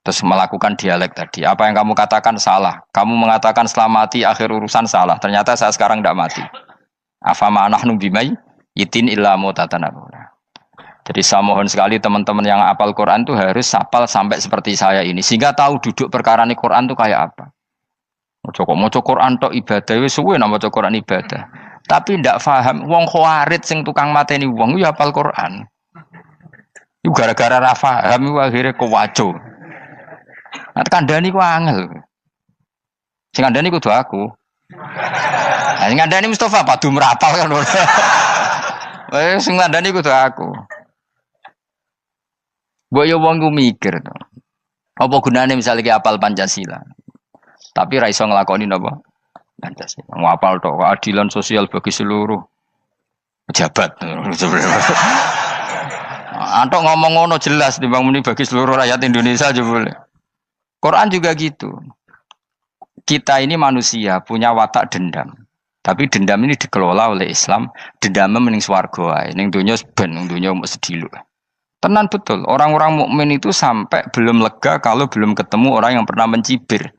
Terus melakukan dialek tadi. Apa yang kamu katakan salah. Kamu mengatakan setelah mati akhir urusan salah. Ternyata saya sekarang tidak mati. Afama nahnu bimai itin illa mutatanabuna. Jadi saya mohon sekali teman-teman yang hafal Quran itu harus hafal sampai seperti saya ini. Sehingga tahu duduk perkara ini Quran itu kayak apa. Moco Quran tok ibadah. Wis suwe nama moco Quran ibadah. Tapi tidak paham. Wong khawarit sing tukang mateni wong ya hafal Quran. Itu gara-gara ra paham akhirnya kewaco. Nah, kandhani ku angel. Sing kandhani kudu aku. Nah, sing kandhani Mustafa padu merapal kan. Sing kandhani kudu aku. Mbok yo wong ku mikir to. Apa gunane misalnya ki apal Pancasila. Tapi ra iso nglakoni napa? Pancasila. Ngapal tok keadilan sosial bagi seluruh pejabat. Antok ngomong ngono jelas timbang muni bagi seluruh rakyat Indonesia aja boleh. Quran juga gitu. Kita ini manusia punya watak dendam. Tapi dendam ini dikelola oleh Islam. Dendamnya mending swarga ae. Ning donya ben, ning donya mesti sedhilu. Tenan betul. Orang-orang mukmin itu sampai belum lega kalau belum ketemu orang yang pernah mencibir.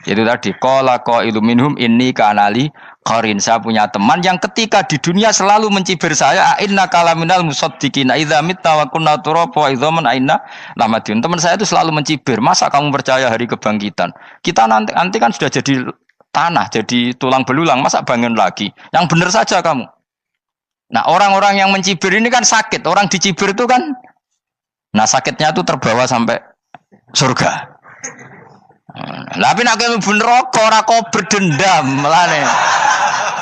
Itu tadi qala qailu minhum inni kanali qarin. Saya punya teman yang ketika di dunia selalu mencibir saya, inna kalaminal musaddiqina idza mitta wa kunna turaba wa idzaman aina lamadun. Teman saya itu selalu mencibir, masa kamu percaya hari kebangkitan? Kita nanti kan sudah jadi tanah, jadi tulang belulang, masa bangun lagi? Yang benar saja kamu. Nah, orang-orang yang mencibir ini kan sakit. Orang dicibir itu kan nah sakitnya itu terbawa sampai surga. Tapi nek kowe mlebu neraka ora kok berdendam melane.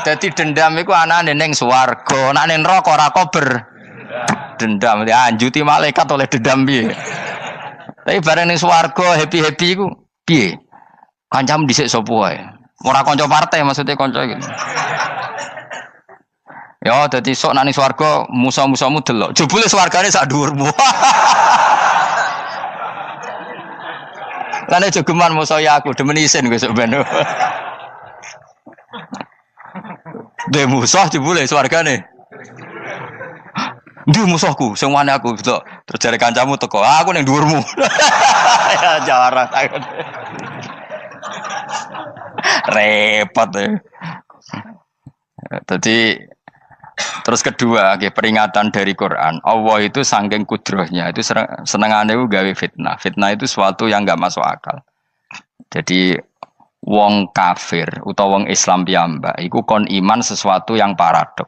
Dadi dendam iku anane ning swarga, nek ning neraka ora kok berdendam. Dianjuti malaikat oleh dendam piye. Tapi bareng ning swarga happy-happy iku piye? Kancamu dhisik sapa wae. Ora kanca partai maksudnya kanca gitu. Ya dadi sok nang ning swarga musa-musamu delok. Jebule swargane sak dhuwurmu. Lan jogeman musa ya aku demen isin besok ben. Dhe musuh jebule swargane. Ndi musuhku sing wane aku delok. Terus jare kancamu teko, aku ning dhuwurmu. Ya jarang. Repot ya. Jadi terus kedua, peringatan dari Quran. Allah itu saking kudrohnya itu senengane gawe fitnah. Fitnah itu sesuatu yang enggak masuk akal. Jadi wong kafir utawa wong Islam piyambak iku kon iman sesuatu yang paradok.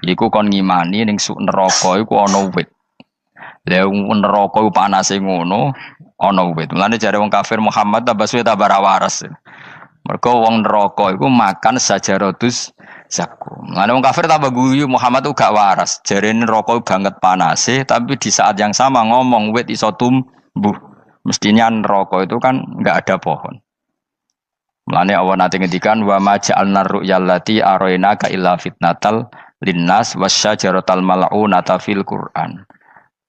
Iku kon ngimani ning neraka iku ana wit. Lah neraka iku panase ngono, ana wit. Mulane jare wong kafir Muhammad tambah suwe tambah ra waras. Mergo wong neraka iku makan sajarodus zakum. Mulane wong kafir tambah guyu Muhammad tuh gak waras. Jarene neraka banget panase, tapi di saat yang sama ngomong wit iso tumbuh. Mestinya neraka itu kan enggak ada pohon. Mulane Allah nate ngendikan wa ma ja'alna ru'yallati arainaka illa fitnatal linnas wasyajaratal mal'unata fil Qur'an.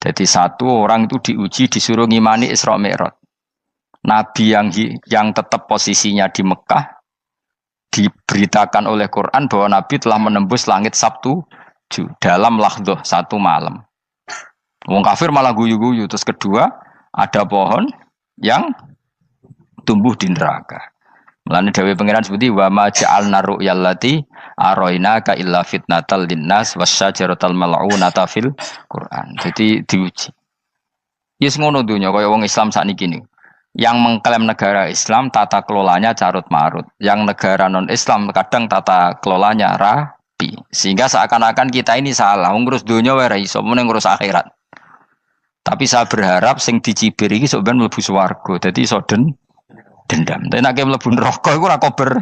Jadi satu orang itu diuji disuruh ngimani Isra Mi'raj. Nabi yang tetap posisinya di Mekah diberitakan oleh Quran bahwa Nabi telah menembus langit Sabtu dalam lahdoh satu malam. Wong kafir malah guyu-guyu. Terus kedua ada pohon yang tumbuh di neraka. Mulane dawuh pangeran seperti wa ma ja'alna ru'yallati arainaka illa fitnatal linnas wasyajaratal mal'unata fil Quran. Jadi diuji. Yes ngono dunya kaya wong Islam sakniki niku. Yang mengklaim negara Islam tata kelolanya carut marut. Yang negara non Islam kadang tata kelolanya rapi. Sehingga seakan-akan kita ini salah. Ngurus dunia wae ra iso, mung ngurus akhirat. Tapi saya berharap sing dicibir iki sok ben mlebu swarga. Dadi iso dendam. Tapi nek mlebu neraka iku ora kober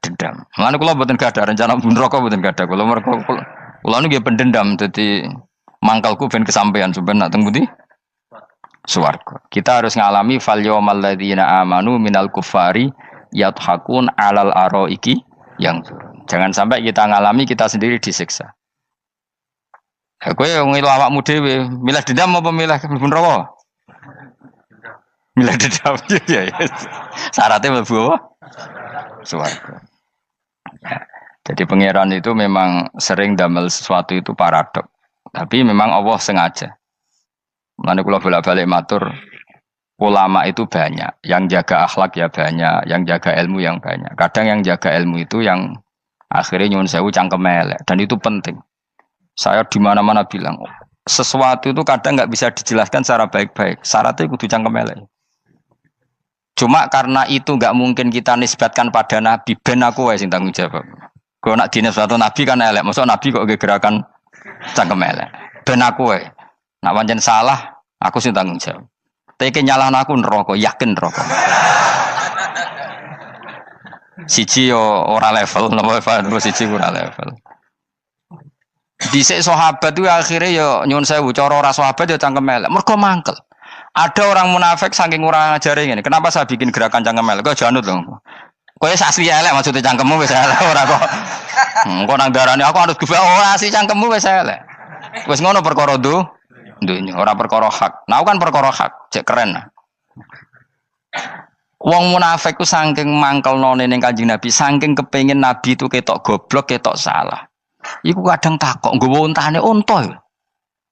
dendam. Mulane kula mboten gadah rencana mlebu neraka mboten gadah. Kula niku nggih pendendam dadi mangkalku ben kesampaian sampeyan nak teng pundi? Swarga. Kita harus ngalami fal yawmal ladzina amanu minal kuffari yadhakun alal araiki yang jangan sampai kita ngalami kita sendiri disiksa. Kowe ngilu awakmu dhewe, milih dendam apa milih mlebu neraka? Milih dendam ya. Syaratnya mlebu apa? Swarga. Ya. Jadi pangeran itu memang sering damel sesuatu itu paradok. Tapi memang Allah sengaja. Mulane kula bolak-balik matur, ulama itu banyak, yang jaga akhlak ya banyak, yang jaga ilmu yang banyak. Kadang yang jaga ilmu itu yang akhirnya nyuwun sewu cangkem elek dan itu penting. Saya di mana-mana bilang, sesuatu itu kadang nggak bisa dijelaskan secara baik-baik. Syaratnya kudu cangkem elek. Cuma karena itu nggak mungkin kita nisbatkan pada Nabi, ben aku wae sing tanggung jawab. Kalau nak dinisbatkan Nabi kan elek, maksud Nabi kok gerakan cangkem elek. Ben aku wae. Nak pancen salah, aku sing tanggung jawab. Tapi nyalahno aku neraka, yakin neraka. Siji yo ora level, napa siji ora level. Dhisik sahabat itu akhirnya yo nyuwun sewu cara ora sahabat yo cangkem elek. Mergo mangkel. Ada orang munafik saking ora ngajare ngene. Kenapa saya bikin gerakan cangkem elek? Kok janut lho. Kowe asli elek maksudnya cangkemmu wis elek ora kok. Engko nang darane aku harus gebak ora asli cangkemmu wis elek. Wis ngono perkara dunya ora perkara hak. Nah kan perkara hak, cek keren. Wong munafik ku saking mangkelnone ning Kanjeng Nabi, saking kepengin Nabi itu ketok goblok, ketok salah. Iku kadang takok nggawa untane unta.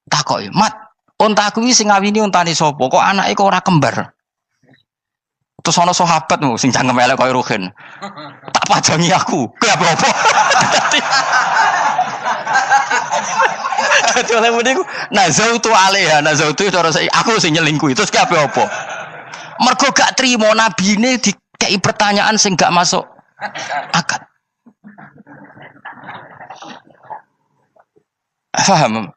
Takok, "Mat, untaku iki sing ngawini untane sapa? Kok anake kok ora kembar?" Terus ana sahabatmu sing cangkem elek koyo Ruhin. Tak pajangi aku. Kowe apa? Dadi oleh muni ku nazautu alaiha, nazautu cara aku sing nyelingkuhi. Terus ki apa? Mergo gak trimo nabine dikei pertanyaan sing gak masuk akal. Paham?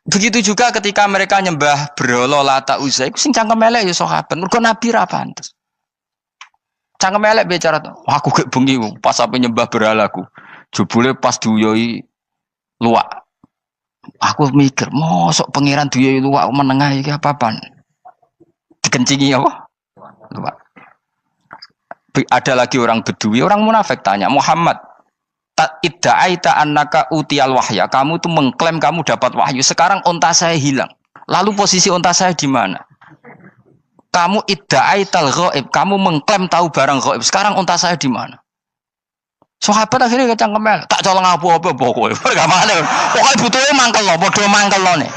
Begitu juga ketika mereka nyembah berhala Lata Uzza iku sing cangkem elek ya sahabat. Mergo nabi ra pantes. Cangkem elek bicara, aku gak bengi pas sampe nyembah berhalaku. Jebule pas diuyoi luwak. Aku mikir, mosok pangeran duwe luwak menengah iki apa-apaan? Dikencingi apa? Luwak. Ada lagi orang Bedui, orang munafik tanya, Muhammad, idda'aita annaka utiyal wahya. Kamu tuh mengklaim kamu dapat wahyu. Sekarang unta saya hilang. Lalu posisi unta saya di mana? Kamu idda'aital ghaib. Kamu mengklaim tahu barang ghaib. Sekarang unta saya di mana? Sahabat akhirnya kecangkemel, tak colong apa-apa pokoknya. Pergamane. Pokoknya butuhnya mangkel lo, bodoh mangkel lo nih.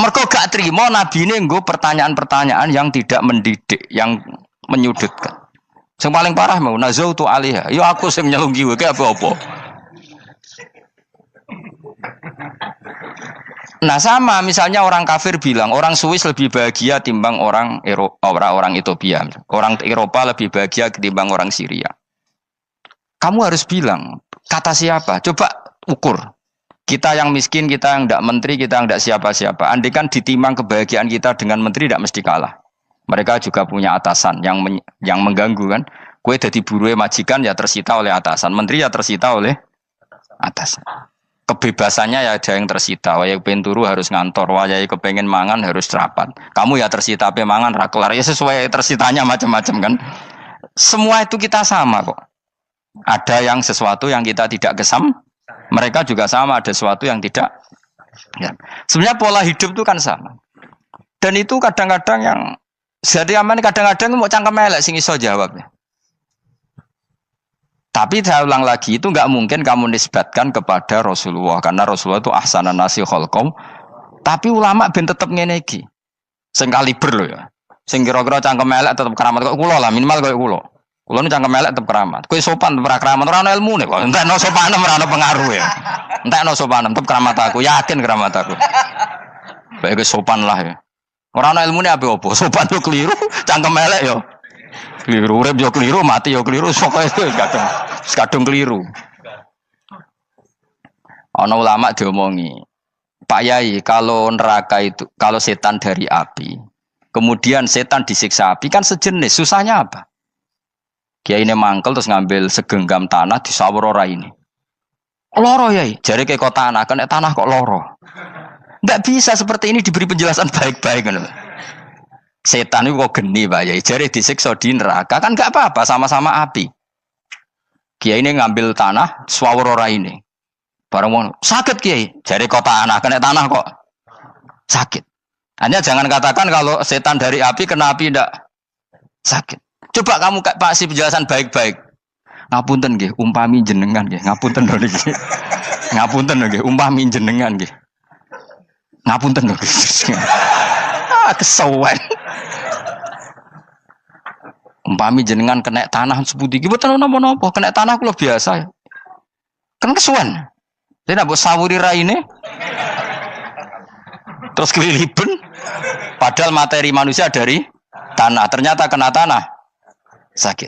Mergo gak terima nabi ini nggo pertanyaan-pertanyaan yang tidak mendidik, yang menyudutkan. Yang paling parah mau nazautu alaiha. Yo aku sing nyelunggi wae apa-apa. Nah sama misalnya orang kafir bilang orang Swiss lebih bahagia timbang orang orang Ethiopia. Orang Eropa lebih bahagia ketimbang orang Syria. Kamu harus bilang, kata siapa? Coba ukur. Kita yang miskin, kita yang tidak menteri, kita yang tidak siapa-siapa. Andai kan ditimang kebahagiaan kita dengan menteri, tidak mesti kalah. Mereka juga punya atasan yang mengganggu kan. Kue jadi buruh majikan ya tersita oleh atasan. Menteri ya tersita oleh atasan. Kebebasannya ya ada yang tersita. Wayai pengen turu harus ngantor. Wayai kepengen mangan harus rapat. Kamu ya tersita pe mangan rakelar. Ya sesuai tersitanya macam-macam kan. Semua itu kita sama kok. Ada yang sesuatu yang kita tidak kesam, mereka juga sama ada sesuatu yang tidak. Ya. Sebenarnya pola hidup itu kan sama. Dan itu kadang-kadang yang jadi aman kadang-kadang mau cangkem elek sing iso jawabnya. Tapi saya ulang lagi itu nggak mungkin kamu nisbatkan kepada Rasulullah karena Rasulullah itu ahsanan nasi khalqum. Tapi ulama ben tetep ngene iki. Sing kaliber lho ya. Sing kira-kira cangkem elek tetep keramat kok kula lah minimal koyo kula. Kulo nu cangkem elek tetep keramat. Kowe sopan tetep keramat, ora ono ilmune kok. Entekno sopan ora ono pengaruh ya. Entekno sopan tetep keramat aku, yakin keramat aku. Baik sopan lah ya. Ora ono ilmune apa-apa, sopan yo keliru, cangkem elek yo keliru, urip yo keliru, mati yo keliru, pokoke kadung keliru. Ono ulama diomongi, Pak Yai, kalau neraka itu, kalau setan dari api, kemudian setan disiksa api kan sejenis, susahnya apa? Kiai ini mangkel terus ngambil segenggam tanah di sawur ora ini. Loro yai, jari ke kota tanah, kena tanah kok loro. Enggak bisa seperti ini diberi penjelasan baik-baik kan. Setan itu kok geni Pak Yai, jari disiksa di neraka kan enggak apa-apa sama-sama api. Kiai ini ngambil tanah sawur ora ini. Barang mau sakit Kiai, jari kota tanah kena tanah kok sakit. Hanya jangan katakan kalau setan dari api kena api enggak sakit. Coba kamu kasih penjelasan baik-baik. Ngapunten nggih, umpami jenengan nggih. Ngapunten lho niki. Ngapunten lho nggih, umpami jenengan nggih. Ngapunten lho. Kesuwen. Umpami jenengan kena tanah sepundi iki mboten napa-napa, kena tanah kula biasa. Kan kesuwen. Dene mbok sawuri raine. Terus keliliben. Padahal materi manusia dari tanah, ternyata kena tanah. Sakit.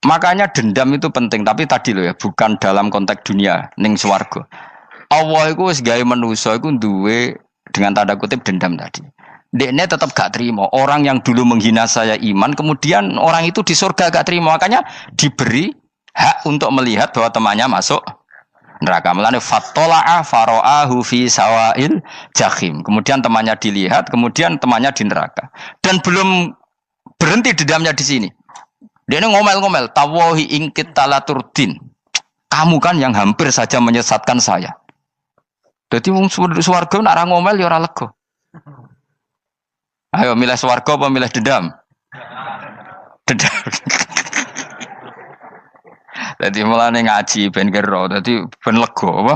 Makanya dendam itu penting, tapi tadi loh ya, bukan dalam konteks dunia, ning swarga. Allah iku wis gawe manusa iku duwe dengan tanda kutip dendam tadi. Dekne tetap gak terima. Orang yang dulu menghina saya iman, kemudian orang itu di surga gak terima, makanya diberi hak untuk melihat bahwa temannya masuk neraka. Mulane fattala'a fara'ahu fi sawa'il jahim. Kemudian temannya dilihat, kemudian temannya di neraka. Dan belum berhenti dendamnya di sini. Dia ini ngomel-ngomel, tawahi ingkit talaturdin. Kamu kan yang hampir saja menyesatkan saya. Jadi wong swarga nek ora ngomel ya ora lega. Ayo milih swarga apa milih dendam? Dendam. Jadi mulane ngaji ben kero, dadi ben lega apa?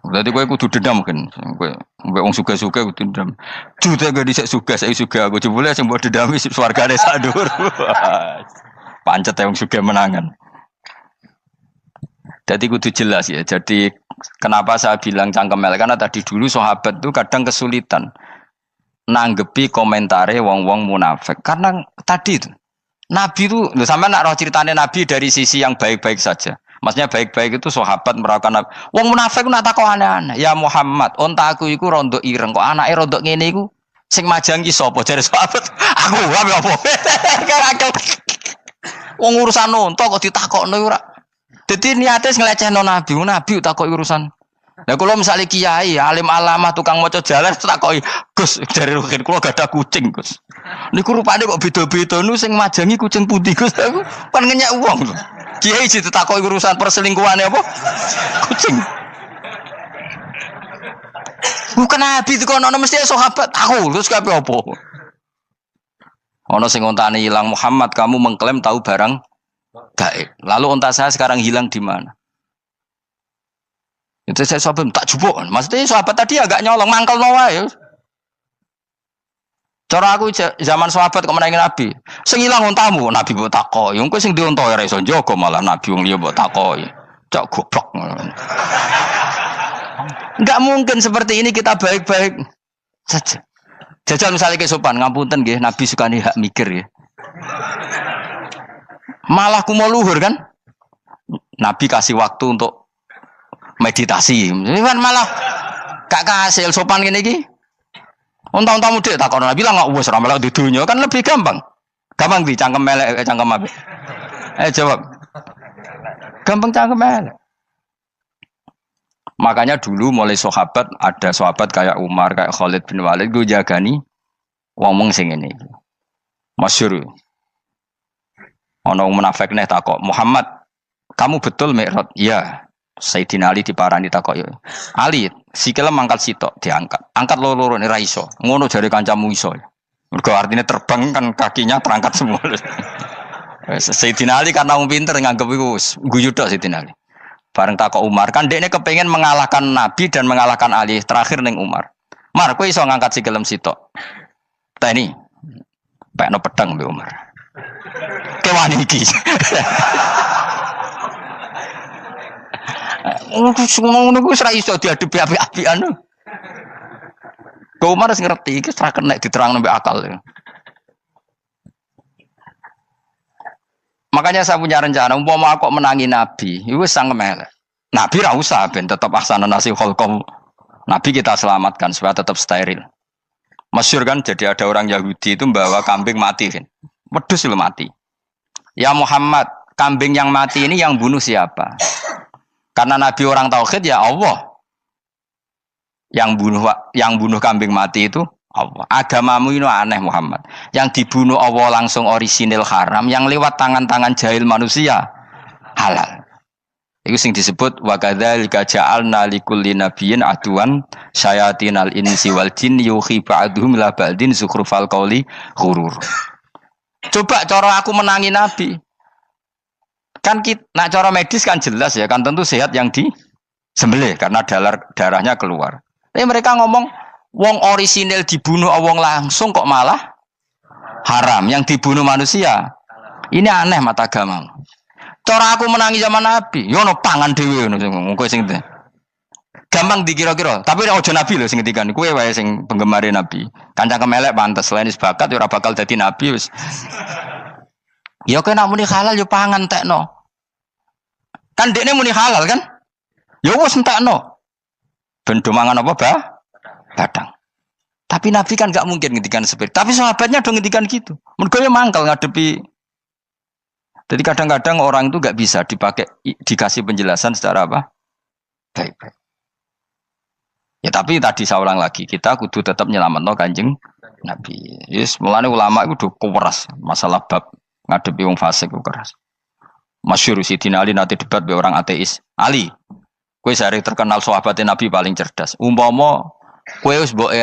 Dadi kowe kudu dendam kan. Kowe wong suga-suga kudu dendam. Jute gak dhisik suga, saiki suga aku jebule sing mbok dendami swargane sak dhuwur. Pancet wong suga menangan. Jadi kudu jelas ya. Jadi kenapa saya bilang cangkemel karena tadi dulu sahabat itu kadang kesulitan nanggepi komentare wong-wong munafik. Karena tadi itu Nabi itu, sampai nak roh ceritanya Nabi dari sisi yang baik-baik saja. Maksudnya baik-baik itu sahabat merawakan Nabi. Wong munafik nak takok aneh-aneh. Ya Muhammad, onta aku iku rondo ireng kok anake rondo ngene iku sing majangi sapa jare sahabat. Aku apa? Wong urusan onta kok ditakokno ora. Dadi niate ngelecehno nabi, nabi takoki urusan. Lah kula misale kiai, alim alamah tukang maca jalan takoki, "Gus, dari rukin kula gak ada kucing, Gus." Niku rupane kok beda-beda nu sing majangi kucing putih, Gus. Aku kan ngenyek wong. Kiai ditakoki urusan perselingkuhane apa? Kucing. Bukan nabi itu kono mesti sahabat aku, terus kabeh apa? Ono sing ontane hilang Muhammad, kamu mengklaim tahu barang gaib. Lalu onta saya sekarang hilang di mana? Itu saya sahabat tak jupuk. Maksudnya sahabat tadi agak nyolong mangkel noa ya. Cara aku zaman sahabat kok menangi Nabi. Sing ilang ontamu, Nabi mbok takoki. Engko sing dionto ora iso njaga malah Nabi wong liya mbok takoki. Cok goblok. Enggak mungkin seperti ini kita baik-baik saja. Jajal misalnya ke sopan, ngapunten nggih, Nabi sukani hak mikir ya. Malah kumo luhur kan? Nabi kasih waktu untuk meditasi. Kan malah gak kasil sopan gini iki. Unta-untamu dek takon Nabi lah enggak wis ora melok di dunya kan lebih gampang. Gampang di cangkem melek cangkem apik. Jawab. Gampang cangkem melek. Makanya dulu mulai sahabat ada sahabat kayak Umar, kayak Khalid bin Walid gue jagani wong sing ngene iki. Masyhur. Ana wong munafik neh takok, "Muhammad, kamu betul Mi'raj?" "Iya." Sayyidina Ali diparani takok yo. "Ali, sikile mangkat sitok diangkat. Angkat loro-loro ora iso. Ngono jare kancamu iso." Mergo artinya terbang kan kakinya terangkat semua. Sayyidina Ali karena wong pinter nganggep iku guyu tok Sayyidina Ali. Bareng takok Umar, kan dekne kepengen mengalahkan Nabi dan mengalahkan Ali. Terakhir ning Umar. "Mar, kowe iso ngangkat sikilem sitok." "Ta ini, pekno pedang mbek Umar." "Kewani iki." Ngono ku wis ra iso diadepi api-apian. Kok Umar wis ngerti iki ora kena diterangno mbek akal. Makanya saya punya rencana, umpama aku menangi Nabi, itu sangat melek. Nabi ra usah ben tetap ahsana nasi kholqom. Nabi kita selamatkan supaya tetap steril. Masyhur kan, jadi ada orang Yahudi itu membawa kambing mati kan. Wedhus lu mati. "Ya Muhammad, kambing yang mati ini yang bunuh siapa?" Karena Nabi orang tauhid ya Allah. Yang bunuh kambing mati itu Allah. Agamamu ini aneh Muhammad. Yang dibunuh Allah langsung orisinil haram, yang lewat tangan-tangan jahil manusia halal. Itu sing disebut wa kadzalika ja'alna likulli nabiyyin aduwan syayatinal insi wal jin yuhi ba'dhum la ba'din zukhrufal qauli ghurur. Coba cara aku menangi Nabi. Kan nak cara medis kan jelas ya, kan tentu sehat yang disembelih karena darahnya keluar. Tapi mereka ngomong wong orisinil dibunuh wong langsung kok malah haram, yang dibunuh manusia. Ini aneh mata agama. Cara aku menangi zaman Nabi, yo no pangan dhewe ngono kowe sing gampang dikira-kira, tapi ojo Nabi lho sing ngendikan, kowe wae sing penggemar Nabi. Kancang kemelek pantes selain bakat yo ora bakal dadi nabi wis. Ya kowe nak muni halal yo pangan tekno. Kan dekne muni halal kan? Ya wis entekno. Ben do mangan apa, Badang. Tapi Nabi kan gak mungkin ngendikan seperti. Tapi sahabatnya dong ngendikan gitu. Mergo ya mangkel ngadepi. Jadi kadang-kadang orang itu gak bisa dikasih penjelasan secara apa? Baik-baik. Ya tapi tadi saya ulang lagi, kita kudu tetap nyelametno Kanjeng Nabi. Yes, mulane ulama itu keras masalah bab ngadepi wong fasik itu keras. Masyhur Sidina Ali nanti debat be orang ateis. "Ali, kowe sare terkenal sahabatnya Nabi paling cerdas. Umpama kowe wis mbok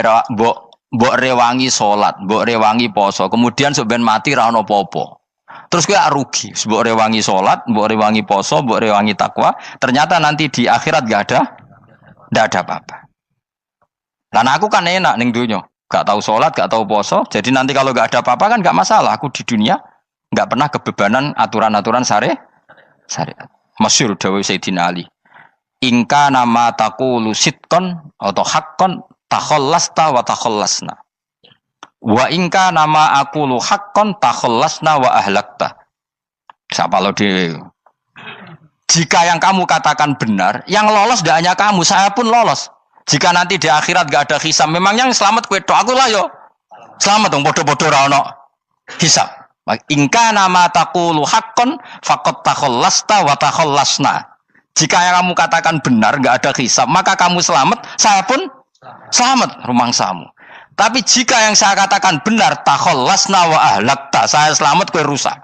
rewangi salat, mbok rewangi poso, kemudian sok ben mati ra ono apa-apa. Terus kowe rugi, mbok rewangi salat, mbok rewangi poso, mbok rewangi takwa, ternyata nanti di akhirat ndak ada apa-apa. Lan aku kan enak ning donya, gak tahu salat, gak tahu poso, jadi nanti kalau gak ada apa-apa kan gak masalah. Aku di dunia gak pernah kebebanan aturan-aturan syariat. Masyhur dawuh Sayyidina Ali. "Ingka nama taqulu sidqan atau haqqan takhallasta wa takhallasna. Wa ingka nama aqulu haqqan takhallasna wa ahlakta." Siapa lo di? Jika yang kamu katakan benar, yang lolos tidak hanya kamu, saya pun lolos. Jika nanti di akhirat gak ada hisab, memang yang selamat kue tok, aku lah yo selamat dong, bodoh-bodoh ra ono hisab. Ingka nama taqulu haqqan faqad takhallasta wa takhallasna. Jika yang kamu katakan benar, enggak ada hisab, maka kamu selamat, saya pun selamat rumangsamu. Tapi jika yang saya katakan benar, takhallasna wa ahlakta, saya selamat kowe rusak.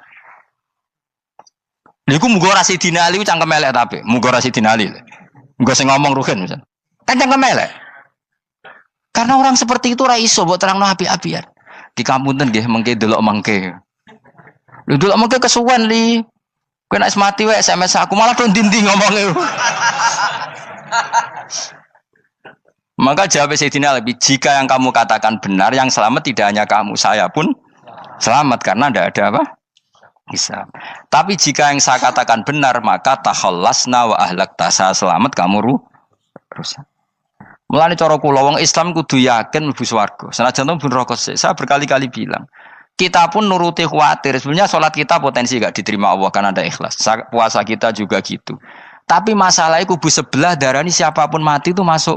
Niku muga ora sidina Ali cangkem elek tapi, muga ora sidina Ali. Muga sing ngomong Ruhin misal. Kan cangkem elek. Karena orang seperti itu ora iso mbok terangno api-apian. Di kampunten nggih mengke delok mengke. Lho delok mengke kesuwen li. Kowe nek mati wae SMS aku malah do ndi-ndi ngomongnya. Maka jawab Sayyidina Ali, jika yang kamu katakan benar, yang selamat tidak hanya kamu, saya pun selamat karena tidak ada apa? Hisab. Tapi jika yang saya katakan benar, maka takhallasna wa ahlakta, saya selamat, kamu rusak. Mulane cara kula wong Islam kudu yakin mlebu swarga. Senajan to pun rokok sik. Saya berkali-kali bilang, kita pun nuruti khawatir. Sebenarnya sholat kita potensi gak diterima Allah karena ada ikhlas. Puasa kita juga gitu. Tapi masalahnya kubu sebelah darani siapapun mati itu masuk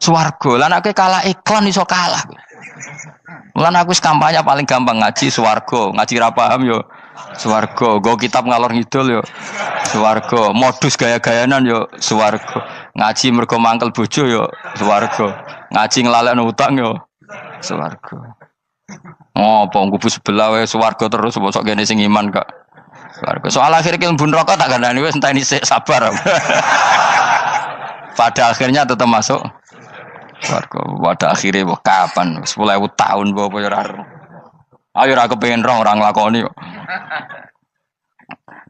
swarga. Lan aku kalah iklan iso kalah. Lan aku kampanye paling gampang ngaji swarga, ngaji ra paham yo swarga, go kitab ngalor ngidul yo swarga, modus gaya-gayanan yo swarga. Ngaji mergo mangkel bojo yo swarga. Ngaji nglalekno utang yo swarga. Oh, apa kubu sebelah wae swarga terus bosok kene sing iman kok. Swarga. Soal akhir ilmu neraka tak kandhani wis enteni sik sabar. Pada akhirnya tetap masuk swarga. Pada akhirnya kapan? 10.000 tahun apa ya ora. Ayo ora kepengin orang nglakoni kok.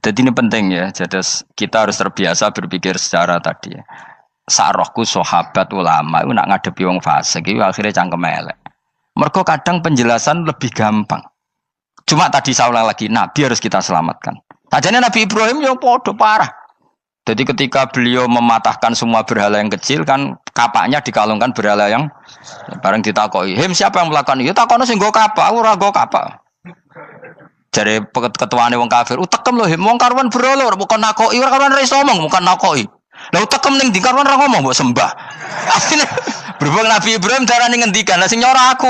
Jadi ini penting ya. Jadi kita harus terbiasa berpikir secara tadi ya. Sarohku sahabat ulama itu nak ngadepi wong fasik itu akhirnya cangkem elek. Mergo kadang penjelasan lebih gampang. Cuma tadi saya ulang lagi, Nabi harus kita selamatkan. Tajane Nabi Ibrahim yang podo parah. Jadi ketika beliau mematahkan semua berhala yang kecil kan kapaknya dikalungkan berhala yang bareng ditakoi. Him siapa yang melakukan itu? Takono sing nggo kapak, ora nggo kapak. Jare ketuane wong kafir, utekem lho him wong karuan berhala ora bukan nakoki, ora karuan iso ngomong, bukan nakoki. Lah utekem ning ndi karuan ora ngomong mbok sembah. Asline berhubung Nabi Ibrahim darane ngendikan, lah sing nyora aku.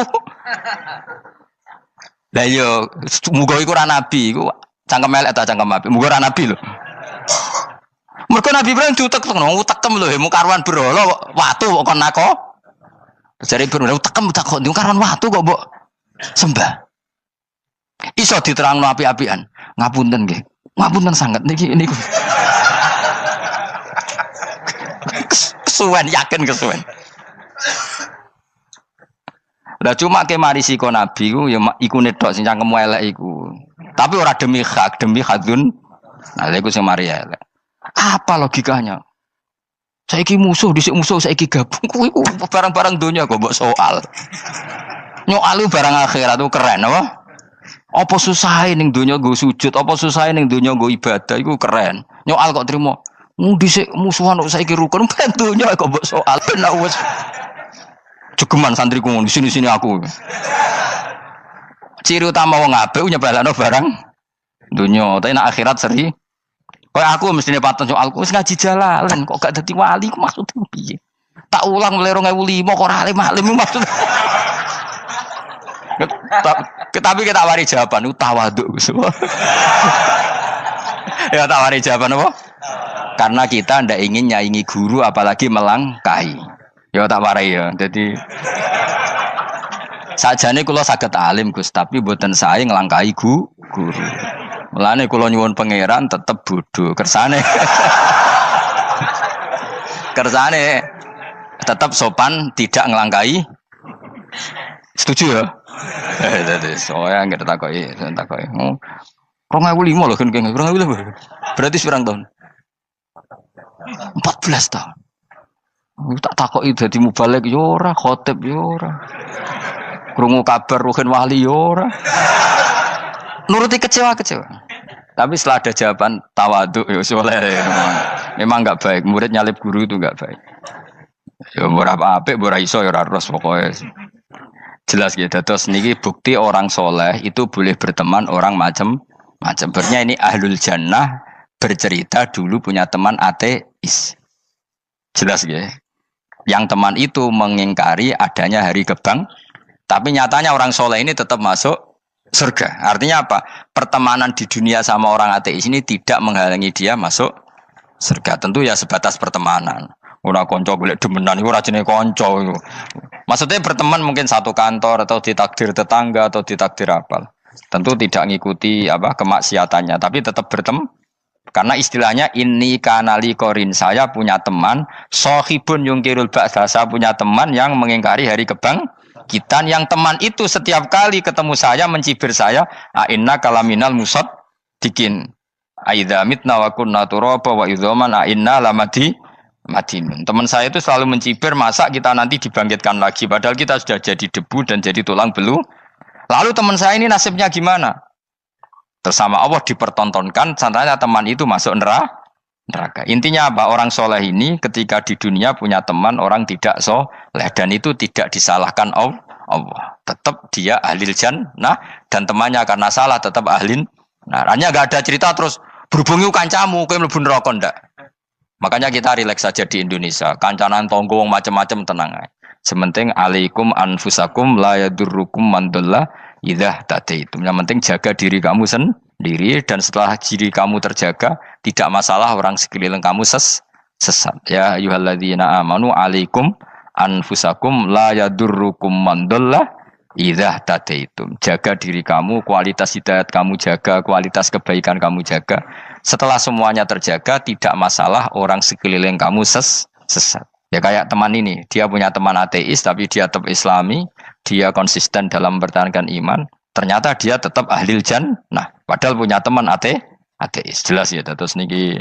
Lah yo muga iku ora nabi, iku cangkem elek ta cangkem apik. Muga ora nabi lho. Mergo Nabi Ibrahim utekem lho, mu karuan berhala watu kok kon nako. Jare Ibrahim utekem kok ndi karuan watu kok mbok sembah. Iso diterangno api-apian. Ngapunten nggih. Ngapunten sanget niki niku. Kesuwen yakin kesuwen. Lah cuma ke mari siko nabi ku ya iku netok sing cangkem elek iku. Tapi ora demi hak, demi hadun. Nah iku sing mari elek. Apa logikanya? Saiki musuh dhisik musuh saiki gabung kuwi barang-barang donya kok mbok soal. Nyoal barang akhirat itu keren apa? Apa susahe ning donya nggo sujud, apa susahe ning donya nggo ibadah iku keren. Nyoal kok trimo. Dhisik musuhan kok saiki rukun ben donya kok mbok soal ben wis jegeman santriku di sini aku. Ciri utama wong apik nyebalano barang dunya, tapi nek akhirat seri. Kayak aku mestine paten soalku wis ngaji jalalan kok gak dadi wali ku maksudku piye? Tak ulang mulai 2005 kok ora alim-alim maksud. Tapi kita wari jawaban tawaduk. Ya tak wari jawaban apa? Karena kita ndak ingin nyaingi guru apalagi melangkahi. Ya tak warai ya. Jadi sajane kula saged alim Gus, tapi mboten sae nglangkahi guru. Mulane kula nyuwun pangeran tetep bodho. Kersane tetep sopan, tidak nglangkahi. Setuju ya? Dadi soalnya enggak takoki. 2005 lho kan 2005. Berarti pirang tahun? 14 tahun. Tak takoki dadi mubalek yo ora, khotib yo ora. Krungu kabar Ruhin Wali yo ora. Nuruti kecewa. Tapi setelah ada jawaban tawaduk ya soleh. Memang enggak baik, murid nyalip guru itu enggak baik. Ya ora apik, ora iso ya ora ros pokoke. Jelas gitu. Terus niki bukti orang soleh itu boleh berteman orang macam-macam. Bernya ini ahlul jannah bercerita dulu punya teman ateis. Jelas gitu. Yang teman itu mengingkari adanya hari kebang, tapi nyatanya orang soleh ini tetap masuk surga. Artinya apa? Pertemanan di dunia sama orang ateis ini tidak menghalangi dia masuk surga. Tentu ya sebatas pertemanan. Ora konco golek demenan iku ora jenenge konco iku. Maksudnya berteman mungkin satu kantor atau ditakdir tetangga atau ditakdir apa. Tentu tidak ngikuti apa kemaksiatannya, tapi tetap berteman. Karena istilahnya ini kanali korin, saya punya teman sohibun yungkirul ba'sa, saya punya teman yang mengingkari hari kebangkitan, yang teman itu setiap kali ketemu saya mencibir saya, inna kalaminal musad dikin aidza mitna wa kunna turaba wa idzaman inna lamati madinun. Teman saya itu selalu mencibir masa kita nanti dibangkitkan lagi, padahal kita sudah jadi debu dan jadi tulang belulang. Lalu teman saya ini nasibnya gimana? Tersama Allah dipertontonkan, sananya teman itu masuk neraka. Intinya apa? Orang soleh ini ketika di dunia punya teman orang tidak soleh, dan itu tidak disalahkan Allah. Tetap dia ahlil jannah, dan temannya karena salah tetap ahlin. Nah, hanya gak ada cerita terus berhubungi kancamu, kowe mlebu neraka ndak. Makanya kita rileks saja di Indonesia. Kancanan tonggo macam-macam tenang aja. Sementing alaikum anfusakum la yadurrukum man dhalla idza tadaitum. Yang penting jaga diri kamu sendiri, dan setelah diri kamu terjaga, tidak masalah orang sekeliling kamu sesat. Ya ayyuhalladzina amanu alaikum anfusakum la yadurrukum man dhalla idza tadaitum. Jaga diri kamu, kualitas hidayat kamu jaga, kualitas kebaikan kamu jaga. Setelah semuanya terjaga, tidak masalah orang sekeliling kamu sesat. Ya kayak teman ini, dia punya teman ateis tapi dia tetap islami, dia konsisten dalam mempertahankan iman, ternyata dia tetap ahlil jannah, padahal punya teman ateis. Jelas ya, terus niki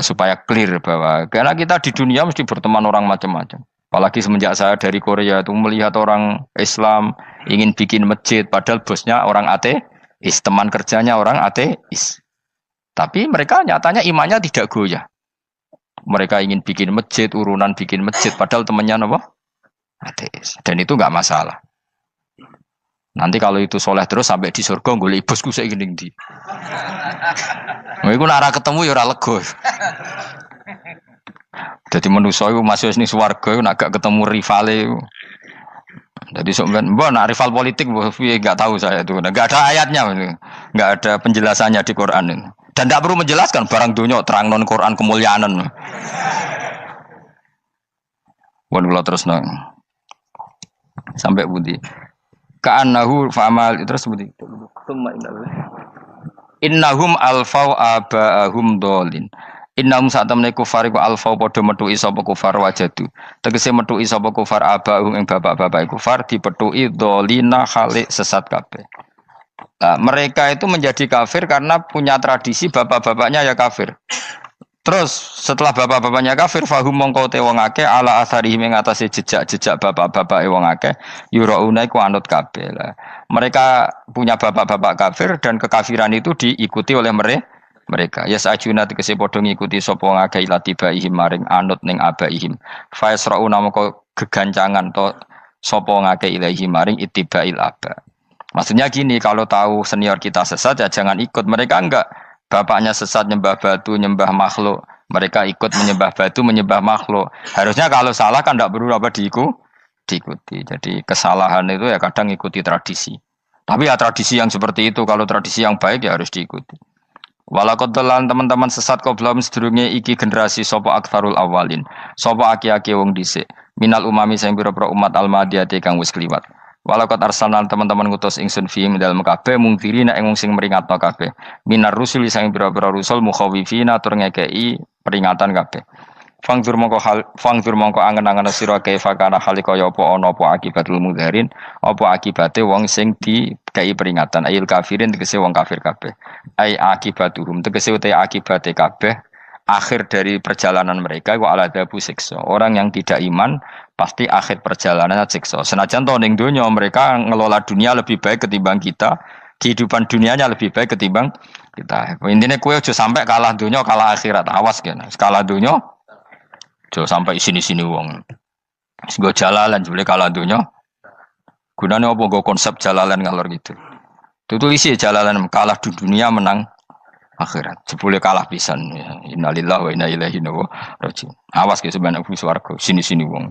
supaya clear bahwa karena kita di dunia mesti berteman orang macam-macam. Apalagi semenjak saya dari Korea itu melihat orang Islam ingin bikin masjid, padahal bosnya orang ateis, teman kerjanya orang ateis. Tapi mereka nyatanya imannya tidak goyah. Mereka ingin bikin masjid, urunan bikin masjid, padahal temannya apa? Ateis. Dan itu nggak masalah. Nanti kalau itu soleh terus sampai di surga, golek bosku saya gini di. Iku nara ketemu ya ora lega. Jadi manusia itu masih ini swarga, nak gak ketemu rivale. Jadi sebenarnya, nak rival politik, nggak tahu saya itu, nggak ada ayatnya, nggak ada penjelasannya di Quran ini. Dan tidak perlu menjelaskan barang dunia terang non Quran kemuliaan. Wan kula terus nang sampai budi. Ka'annahu fa'amal terus budi. Innahum alfau aba'ahum dolin. Innahum satamne kufar iku alfau padha metuki sapa kufar wajadu. Tegese metuki sapa kufar aba'ahum ing bapak-bapak kufar dipetuki dolina khalik sesat kabeh. Nah, mereka itu menjadi kafir karena punya tradisi bapak-bapaknya ya kafir. Terus setelah bapak-bapaknya kafir, fahum mongko te wong akeh ala asarihim ing atase jejak-jejak bapak-bapak wong akeh yurauna iku anut kabeh. Mereka punya bapak-bapak kafir dan kekafiran itu diikuti oleh mereka. Ya sajuna tegese padha ngikuti sapa wong akeh latibaihim maring anut ning abaihim. Fa yasrauna mongko gegancangan to sapa wong akeh ilahi maring ittibail aba. Maksudnya gini, kalau tahu senior kita sesat ya jangan ikut. Mereka enggak, bapaknya sesat nyembah batu, nyembah makhluk. Mereka ikut menyembah batu, menyembah makhluk. Harusnya kalau salah kan enggak perlu apa diikuti. Jadi kesalahan itu ya kadang ikuti tradisi. Tapi ya tradisi yang seperti itu, kalau tradisi yang baik ya harus diikuti. Walakotelan teman-teman sesat kau belum sedurunge iki generasi sopo akfarul awalin. Sopo aki-aki wong dhisik. Minal umami sing pira-pira umat almadiyati kang wis kliwat. Walakot arsalan teman-teman ngutus ingsun fiim dalam kabeh mungkiri nek wong sing meringatno kabeh. Minar rusuli sing pira-pira rusul mukhawifina tur ngekeki peringatan kabeh. Fangdur mongko angen-angen sira kaifa kana hal kaya apa ana apa akibatul mudharin, apa akibate wong sing dikei peringatan ayil kafirin tegese wong kafir kabeh. Ai akibatuhum tegese uta akibate kabeh akhir dari perjalanan mereka wa aladabu siksa. Orang yang tidak iman pasti akhir perjalanannya siksa. Senajan to ning donya mereka ngelola dunia lebih baik ketimbang kita, kehidupan dunianya lebih baik ketimbang kita. Intinya kowe aja sampai kalah donya kalah akhirat. Awas kene. Kalah donya aja sampai sini-sini wong. Sing go jalalan jebule kalah donya. Gunane apa go konsep jalalan ngalor gitu. Tulis jalalan kalah di dunia menang akhirat. Jebule kalah pisan ya. Innalillahi wa inna ilaihi raji'un. Awas ke sebenarnya swarga sini-sini wong.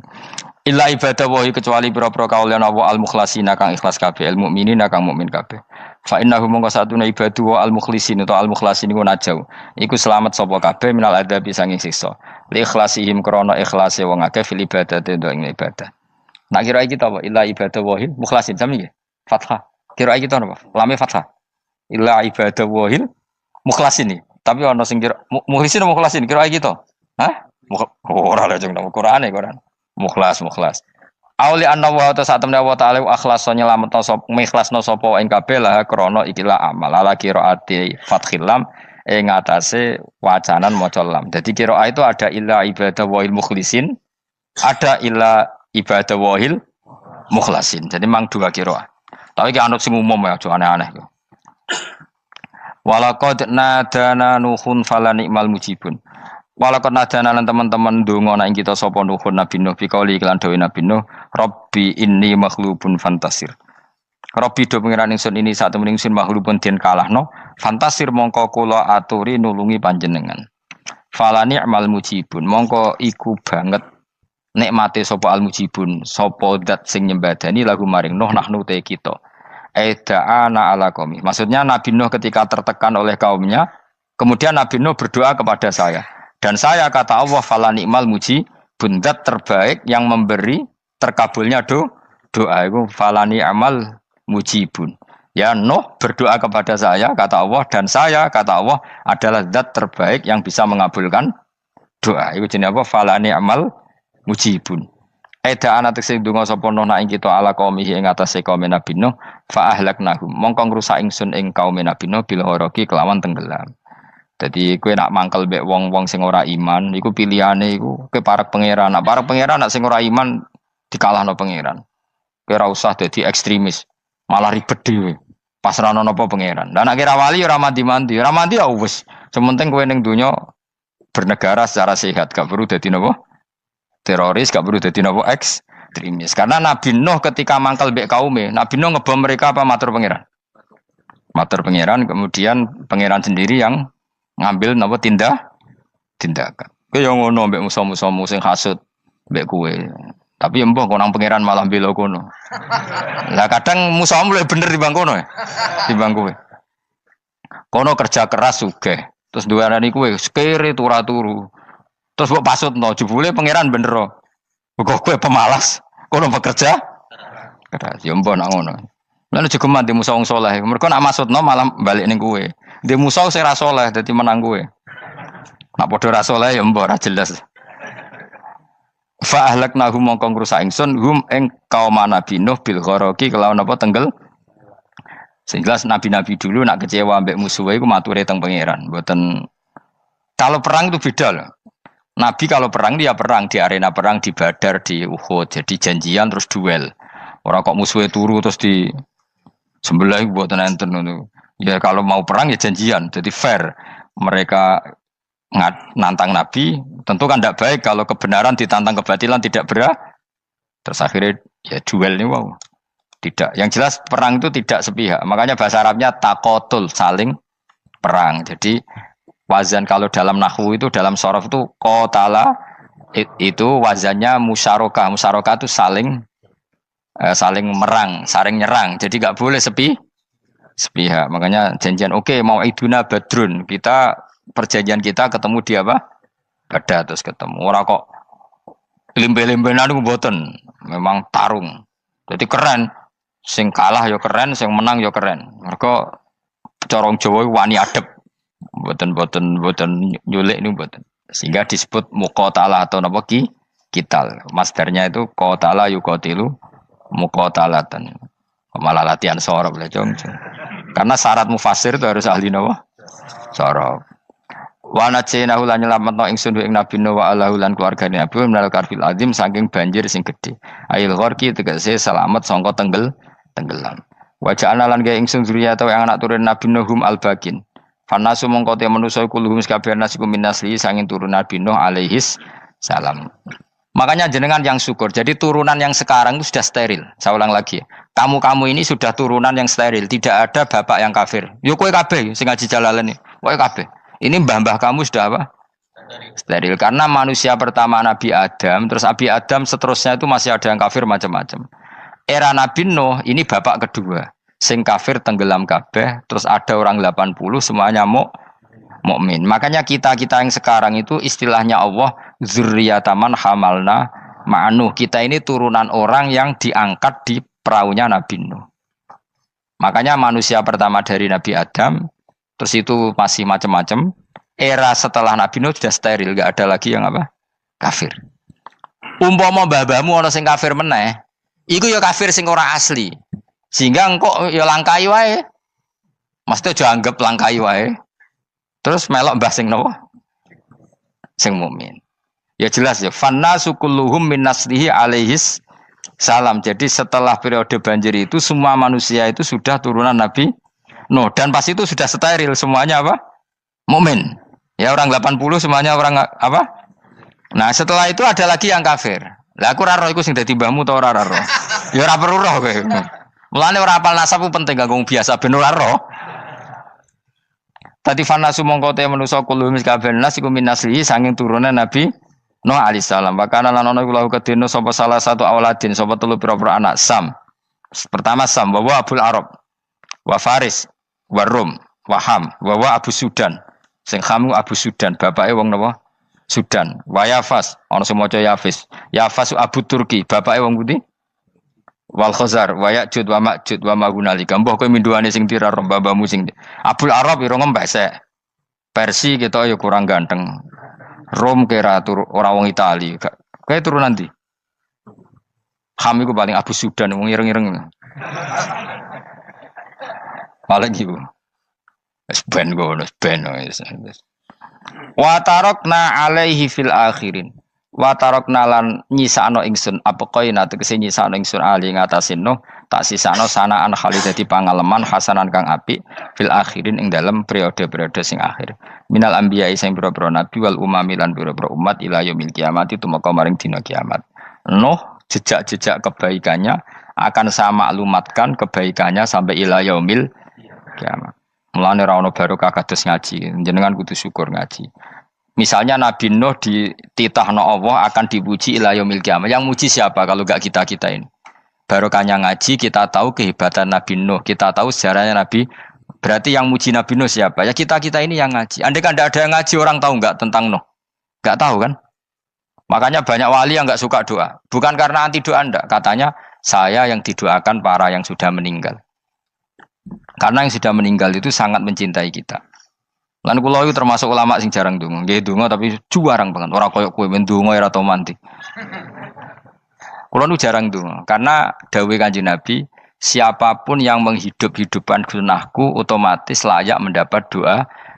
Illa ibadah wahi kecuali pira-pira kaulan Allah al-mukhlasina kang ikhlas kabeh, al mukminina kang mukmin kabeh. Fa innahu mongko satuna ibadu wa al-mukhlisin atau al-mukhlasin iku najau. Iku selamat sapa kabeh minal adabi sanging siksa. Li ikhlasihim krana ikhlase wong akeh fil ibadati ing ibadah. Nak kira iki ta apa? Illa ibadah wahil mukhlasin sami nggih. Fathah. Kira iki ta apa? Lame fathah. Illa ibadah wahil mukhlasin iki. Tapi ana sing kira mukhlisin mukhlasin kira iki to. Hah? Ora lha jeng nang Qur'ane Quran. Mukhlas. Auli anna wa ta satamna wa ta'ala akhlas nyelametno sapa mikhlasno sapa ing kabeh lah krana ikilah amal ala qiraati fathil lam ing atase wacanan maca lam. Dadi qiraah itu ada illa ibadah wahil mukhlisin, ada illa ibadah wahil mukhlasin. Jadi mang dua qiraah. Tapi ki anut sing umum ya, aja aneh-aneh. Walaqad nadana nuhun fala ni'mal mujibun. Walaqad nadana lan teman-teman ndonga nek kita sapa nuhun Nabi Nuh bikauli iklan dawe Nabi Nuh, Rabbi inni maghlubun fantasir. Rabbi do pengiran ingsun ini sak temen ingsun maghlubun den kalahno, fantasir mongko kula aturi nulungi panjenengan. Fala ni'mal mujibun, mongko iku banget nikmate sapa al mujibun, sapa zat sing nyembadani lagu maring Nuh nahnu te kita. Aida'ana ala qaumi. Maksudnya Nabi Nuh ketika tertekan oleh kaumnya, kemudian Nabi Nuh berdoa kepada saya. Dan saya kata Allah fala ni'mal mujibun, zat terbaik yang memberi terkabulnya doa itu fala ni'mal mujibun. Ya Nuh berdoa kepada saya kata Allah, dan saya kata Allah adalah zat terbaik yang bisa mengabulkan doa. Itu jenenge apa? Fala ni'mal mujibun. Eda ana tekse donga sapa Nuh ing kita ala qaumihi ing atase kaum Nabi Nuh fa ahlaknahum mongko ngrusak ingsun ing kaum Nabi Nuh bil ghoroqi kelawan tenggelam. Jadi kowe nak mangkel mbek wong-wong sing ora iman iku pilihane iku kowe parek pangeran. Nak parek pangeran nak sing ora iman dikalahno pangeran. Kowe ora usah dadi ekstremis, malah ribet dhewe. Pasrahno napa pangeran. Lah nek ora wali ora mandi-mandi, ora mandi ya wis. Sementing kowe ning donya bernegara secara sehat, gak perlu dadi napa? Teroris, gak perlu dadi napa ekstremis. Karena Nabi Nuh ketika mangkel mbek kaume, Nabi Nuh ngebom mereka apa matur pangeran? Matur pangeran, kemudian pangeran sendiri yang ngambil napa tindakan. Kowe yo ngono mbek musuh-musuhmu sing hasud mbek kowe. Tapi ya mbah konang pangeran malah bela kono. Lah kadang musuhmu luwih bener timbang kono ya. Timbang kowe. Kono kerja keras sugih. Terus duweni kowe sekere turu. Terus mbok pasutno jebule pangeran bener. Kok kowe pemalas. Kono bekerja keras. Ya mbah nak ngono. Lan jegeman di musuh wong saleh. Mergo nak maksudno malah balik ning kowe. Di musuh sing ra saleh dadi menang kowe. Nak padha ra saleh ya mbok ra jelas. Fa ahlaknahum mongko ngrusak ingsun hum ing kaum Nabi Nuh bil ghoroqi kelawan apa tenggel. Sehingga nabi-nabi dulu nak kecewa mbek musuhe iku mature teng pangeran. Mboten kalau perang itu beda loh. Nabi kalau perang dia perang di arena perang di Badar di Uhud. Jadi janjian terus duel. Ora kok musuhe turu terus di sebelah mboten enten ngono. Ya kalau mau perang ya janjian. Jadi fair. Mereka nantang Nabi, tentu kan tidak baik kalau kebenaran ditantang kebatilan tidak berat. Terus akhirnya ya duel ini wow. Tidak. Yang jelas perang itu tidak sepihak. Makanya bahasa Arabnya takotul, saling perang. Jadi wazan kalau dalam nahwu itu dalam sorof itu qatala itu wazannya musyarakah. Musyarakah itu saling merang, saling nyerang. Jadi enggak boleh sepihak. Makanya janjian oke, mau iduna badrun. Perjanjian kita ketemu di apa? Badar terus ketemu. Ora kok limbe-limbenan ku mboten. Memang tarung. Jadi keren. Sing kalah ya keren, sing menang ya keren. Mergo corong Jawa wani adep. Mboten nyulik niku mboten. Sehingga disebut muqatalah atau napa kital. Masdarnya itu qatala yuqatilu muqatalatan. Malah latihan sorab lah jong. Karena syarat mufassir itu harus ahli napa? Sorab. Wa najainahu lan nyelametno ingsun ing Nabi Nuh wa alahu lan keluargane Nabi minal karfil azim saking banjir sing gedhe. Ail gharqi tegese selamat sangka tenggelam. Wa ja'alna lan gawe ingsun zuriyata yang anak turun Nabi Nuh hum albakin. Fanasu mongko te manusa kulhum kabeh nasikum minasli sanging turun Nabi Nuh alaihis salam. Makanya jenengan yang syukur. Jadi turunan yang sekarang itu sudah steril. Saya ulang lagi. Kamu ini sudah turunan yang steril. Tidak ada bapak yang kafir. Yo kowe kabeh sing ngaji Jalalain. Kowe kabeh. Ini mbah-mbah kamu sudah apa? Steril. Karena manusia pertama Nabi Adam, terus Nabi Adam seterusnya itu masih ada yang kafir macam-macam. Era Nabi Nuh ini bapak kedua. sing kafir tenggelam kabeh, terus ada orang 80 semuanya mukmin. Makanya kita-kita yang sekarang itu istilahnya Allah dzurriyyataman hamalna ma'nuh. Kita ini turunan orang yang diangkat di perahunya Nabi Nuh. Makanya manusia pertama dari Nabi Adam, terus itu masih macam-macam. Era setelah Nabi Nuh sudah steril, gak ada lagi yang apa? Kafir. Umpama babamu ana sing kafir meneh, iku ya kafir sing ora asli. Sehingga engkau ya langkai wae. Mesti aja anggap langkai wae. Terus melok mbah sing nopo? Sing mukmin. Ya jelas ya, fannasu kulluhum min naslihi alaihis salam. Jadi setelah periode banjir itu semua manusia itu sudah turunan Nabi Nuh dan pas itu sudah steril semuanya apa? Mukmin. Ya orang 80 semuanya orang apa? Nah, setelah itu ada lagi yang kafir. Lah aku ora roh iku sing dadi mbahmu ta ora roh. Ya ora perlu roh kowe. Mulane ora apal nasab penting kanggo biasa ben ora roh. Tadi fanasu mongko te manusa kulo mis kabeh nas iku min naslihi saking turunan Nabi Nuh alaihi salam. Bakana lan ana iku lahu kedene sapa salah satu auladin sapa telu pira-pira anak Sam. Pertama Sam wa Abul Arab wa Faris wa Rum wa Ham wa Abu Sudan. Sing Ham Abu Sudan, bapake wong napa? Sudan. Wa Yafas, ana sing maca Yafis. Yafas Abu Turki, bapake wong pundi? Wal Khazar, wa Ya'jud wa Ma'jud wa Magunalika. Mbah kowe minduane sing tira babamu sing Abul Arab ira ngembesek. Persi kita ya kurang ganteng. Rom kira ora wong Itali. Kowe turunan ndi? Ham iku paling Abu Sudan wong ireng-ireng. Paling iku. Wis ben ngono, ben wis. Wa tarakna alaihi fil akhirin. Wa tarakna lan nyisano ingsun apa koina tegese nyisano ingsun ali ngatasin no tak sisano sanaan khalidati pangaleman hasanan kang apik fil akhirin ing dalem periode-periode sing akhir. Minal anbiya sing pira-pira nabi wal umami lan pira-pira umat ila yaumil kiamat itu maka maring dina kiamat. Nuh jejak-jejak kebaikannya akan saya maklumatkan kebaikannya sampai ila yaumil kiamat. Mulane ra ono barokah kados ngaji, jenengan kudu syukur ngaji. Misalnya Nabi Nuh dititahno Allah akan dipuji ila yaumil kiamah. Yang muji siapa kalau enggak kita-kita ini? Barokahnya ngaji, kita tahu kehebatan Nabi Nuh, kita tahu sejarahnya Nabi. Berarti yang muji Nabi Nuh siapa? Ya kita-kita ini yang ngaji. Andai kan tidak ada yang ngaji, orang tahu enggak tentang Nuh? Enggak tahu kan? Makanya banyak wali yang enggak suka doa. Bukan karena anti doa enggak, katanya saya yang didoakan para yang sudah meninggal. Karena yang sudah meninggal itu sangat mencintai kita. Lan kula itu termasuk ulama sing jarang ndonga. Nggih ndonga tapi juarang banget. Ora koyo kowe men ndonga ora tau mandi. Kula nu jarang ndonga karena dawuh Kanjeng Nabi, siapapun yang menghidup-hidupkan sunnahku otomatis layak mendapat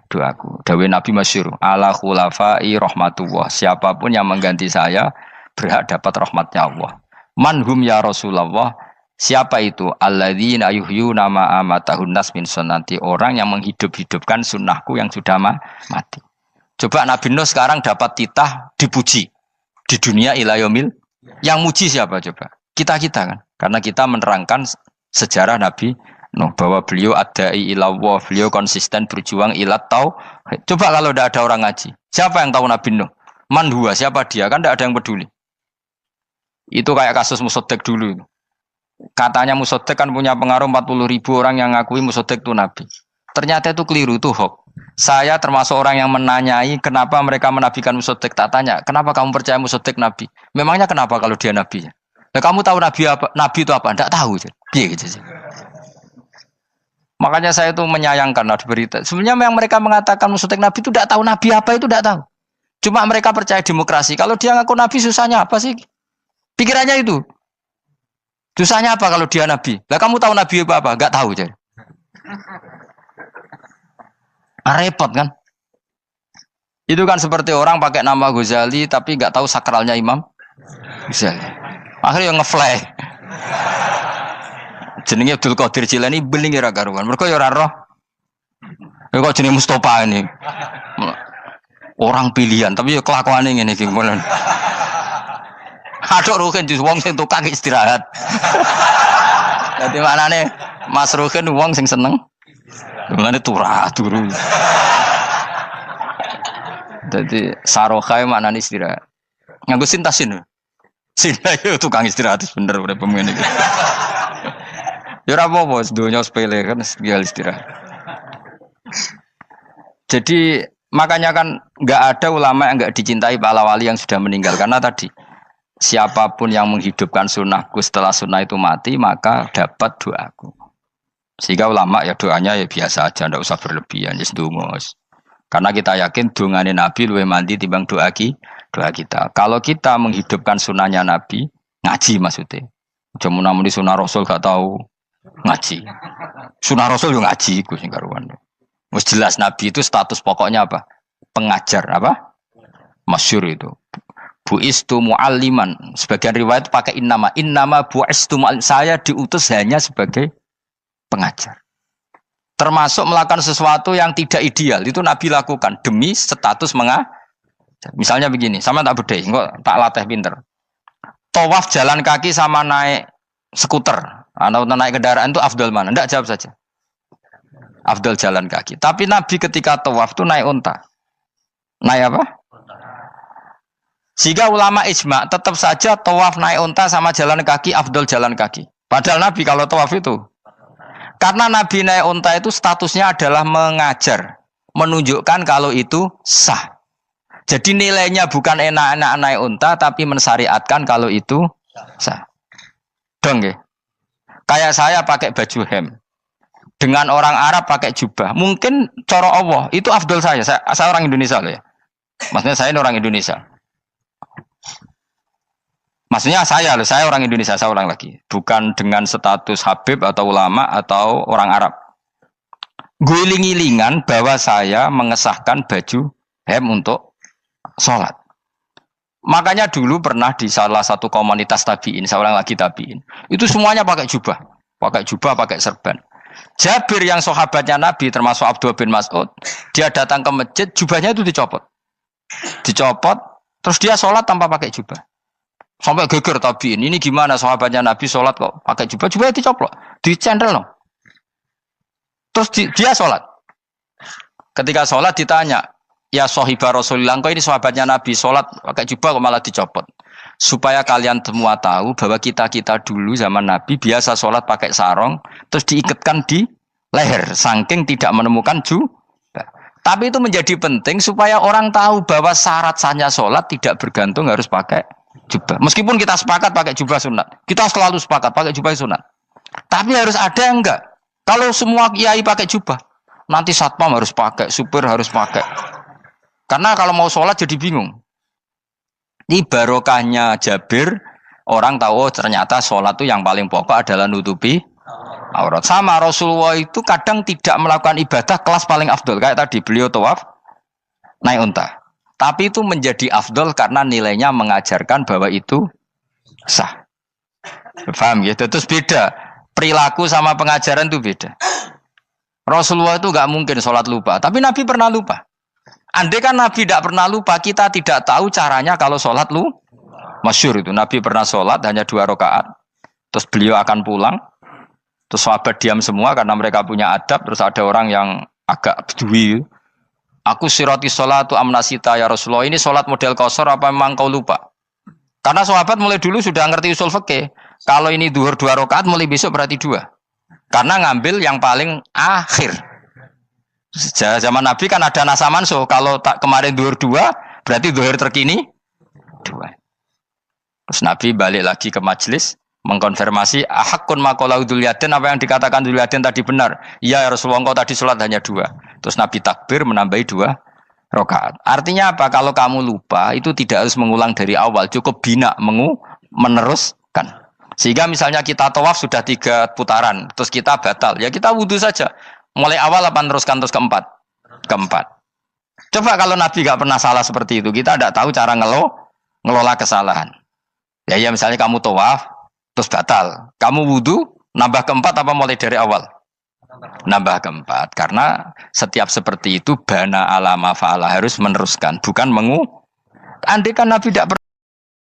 doaku. Dawuh Nabi masyhur, ala khulafai rahmatullah. Siapapun yang mengganti saya berhak dapat rahmatnya Allah. Manhum ya Rasulullah. Siapa itu? Alladzina yuhyuna ma amatahun nas min sunnati, orang yang menghidup-hidupkan sunnahku yang sudah mati. Coba Nabi Nuh sekarang dapat titah dipuji di dunia ila yaumil. Yang muji siapa coba? Kita-kita kan. Karena kita menerangkan sejarah Nabi Nuh bahwa beliau adai ila Allah, beliau konsisten berjuang ila tauhid. Coba kalau tidak ada orang ngaji. Siapa yang tahu Nabi Nuh? Man huwa, siapa dia? Kan tidak ada yang peduli. Itu kayak kasus Musaddiq dulu. Katanya Musaddiq kan punya pengaruh 40.000 orang yang ngakui Musaddiq itu Nabi. Ternyata itu keliru, itu hoax. Saya termasuk orang yang menanyai kenapa mereka menabikan Musaddiq. Tak tanya, kenapa kamu percaya Musaddiq Nabi? Memangnya kenapa kalau dia Nabi? Nah, kamu tahu Nabi apa? Nabi itu apa? Tidak tahu. Iya gitu sih. Makanya saya itu menyayangkan ada berita. Sebenarnya yang mereka mengatakan Musaddiq Nabi itu tidak tahu Nabi apa itu tidak tahu. Cuma mereka percaya demokrasi. Kalau dia ngaku Nabi susahnya apa sih? Pikirannya itu. Susahnya apa kalau dia Nabi? Lah kamu tahu Nabi apa? Enggak tahu jadi. Repot kan? Itu kan seperti orang pakai nama Ghazali tapi enggak tahu sakralnya Imam Ghazali. Akhirnya ngefly. Jenenge Abdul Qadir Jilani beling ora karuan. Mergo ya ora roh. Ya kok jenenge Mustofa ini. Orang pilihan tapi ya kelakuane ngene iki. Aduk Ruhin jus wong sing tukang istirahat. Dadi maknane Mas Ruhin wong sing seneng. Mulane turu. Dadi sarohae maknane istirahat. Nganggo sintasin. Sinta yo tukang istirahat bener urip pemene iki. Ya ora apa-apa, donya sepele kan tinggal istirahat. Jadi makanya kan nggak ada ulama yang nggak dicintai para wali yang sudah meninggal karena tadi siapapun yang menghidupkan sunnahku setelah sunnah itu mati maka dapat doaku. Sehingga ulama ya doanya ya biasa aja, ndak usah berlebihan, just dungos. Karena kita yakin dungane Nabi luwih mandi timbang doa kita. Kalau kita menghidupkan sunnahnya Nabi, ngaji maksudnya. Cuma namun di sunnah Rasul gak tahu ngaji. Sunnah Rasul yo ngaji iku sing karuan. Wis jelas Nabi itu status pokoknya apa? Pengajar apa? Masyhur itu. Buistu mualliman. Sebagian riwayat pakai innama buistu muallim. Saya diutus hanya sebagai pengajar. Termasuk melakukan sesuatu yang tidak ideal itu Nabi lakukan demi status mengajar. Misalnya begini, sama tak bedai, kok tak latih pinter. Tawaf jalan kaki sama naik skuter atau naik kendaraan itu afdal mana? Enggak, jawab saja. Afdal jalan kaki. Tapi Nabi ketika tawaf itu naik unta. Naik apa? Sehingga ulama ijma tetap saja tawaf naik unta sama jalan kaki afdal jalan kaki. Padahal Nabi kalau tawaf itu karena Nabi naik unta itu statusnya adalah mengajar, menunjukkan kalau itu sah. Jadi nilainya bukan enak-enak naik unta tapi mensyariatkan kalau itu sah. Dong ya. Kayak saya pakai baju hem. Dengan orang Arab pakai jubah, mungkin cara Allah itu afdol saya orang Indonesia loh ya. Maksudnya saya ini orang Indonesia. Maksudnya saya orang Indonesia, saya ulang lagi. Bukan dengan status Habib atau ulama atau orang Arab. Guling-gilingan bahwa saya mengesahkan baju hem untuk sholat. Makanya dulu pernah di salah satu komunitas tabiin, saya ulang lagi tabiin. Itu semuanya pakai jubah, pakai serban. Jabir yang sahabatnya Nabi termasuk Abdullah bin Mas'ud, dia datang ke masjid, jubahnya itu dicopot, terus dia sholat tanpa pakai jubah. Sampai geger tabiin, ini gimana sahabatnya Nabi sholat kok pakai jubah, jubahnya dicoplok, dicendel loh. Terus dia sholat. Ketika sholat ditanya, ya sahibah Rasulullah, kok ini sahabatnya Nabi sholat pakai jubah kok malah dicopot. Supaya kalian semua tahu bahwa kita dulu zaman Nabi biasa sholat pakai sarong terus diikatkan di leher saking tidak menemukan jubah. Tapi itu menjadi penting supaya orang tahu bahwa syarat sahnya sholat tidak bergantung harus pakai jubah. Meskipun kita sepakat pakai jubah sunat, kita selalu sepakat pakai jubah sunat. Tapi harus ada enggak? Kalau semua kiai pakai jubah, nanti satpam harus pakai, supir harus pakai. Karena kalau mau sholat jadi bingung. Ini barokahnya Jabir, orang tahu oh, ternyata sholat itu yang paling pokok adalah nutupi aurat. Sama Rasulullah itu kadang tidak melakukan ibadah kelas paling afdol. Kayak tadi beliau tawaf naik unta. Tapi itu menjadi afdol karena nilainya mengajarkan bahwa itu sah. Paham gitu? Terus beda. Perilaku sama pengajaran itu beda. Rasulullah itu gak mungkin sholat lupa. Tapi Nabi pernah lupa. Andai kan Nabi tidak pernah lupa, kita tidak tahu caranya kalau sholat masyhur itu. Nabi pernah sholat hanya 2 rakaat, terus beliau akan pulang, terus sahabat diam semua karena mereka punya adab, terus ada orang yang agak bedui. Aku sirati sholatu amnasita ya Rasulullah, ini sholat model qashar apa memang kau lupa? Karena sahabat mulai dulu sudah ngerti usul fikih. Kalau ini duhur 2 rakaat, mulai besok berarti 2. Karena ngambil yang paling akhir. Zaman Nabi kan ada nasa mansuh. Kalau tak kemarin duhur 2, berarti duhur terkini 2. Terus Nabi balik lagi ke majelis mengkonfirmasi ahakun maqalahu Dzulyaden, apa yang dikatakan Dzulyaden tadi benar. Iya ya Rasulullah, engkau tadi sholat hanya 2. Terus Nabi takbir menambahi 2 rakaat. Artinya apa? Kalau kamu lupa itu tidak harus mengulang dari awal, cukup bina meneruskan. Sehingga misalnya kita tawaf sudah 3 putaran, terus kita batal, ya kita wudu saja. Mulai awal apa teruskan terus keempat? Coba kalau Nabi gak pernah salah seperti itu, kita tidak tahu cara ngelola kesalahan. Ya misalnya kamu tawaf, terus batal. Kamu wudu, nambah keempat apa mulai dari awal? Nambah keempat. Karena setiap seperti itu, bana alama fa'ala harus meneruskan. Bukan andai kan Nabi tidak pernah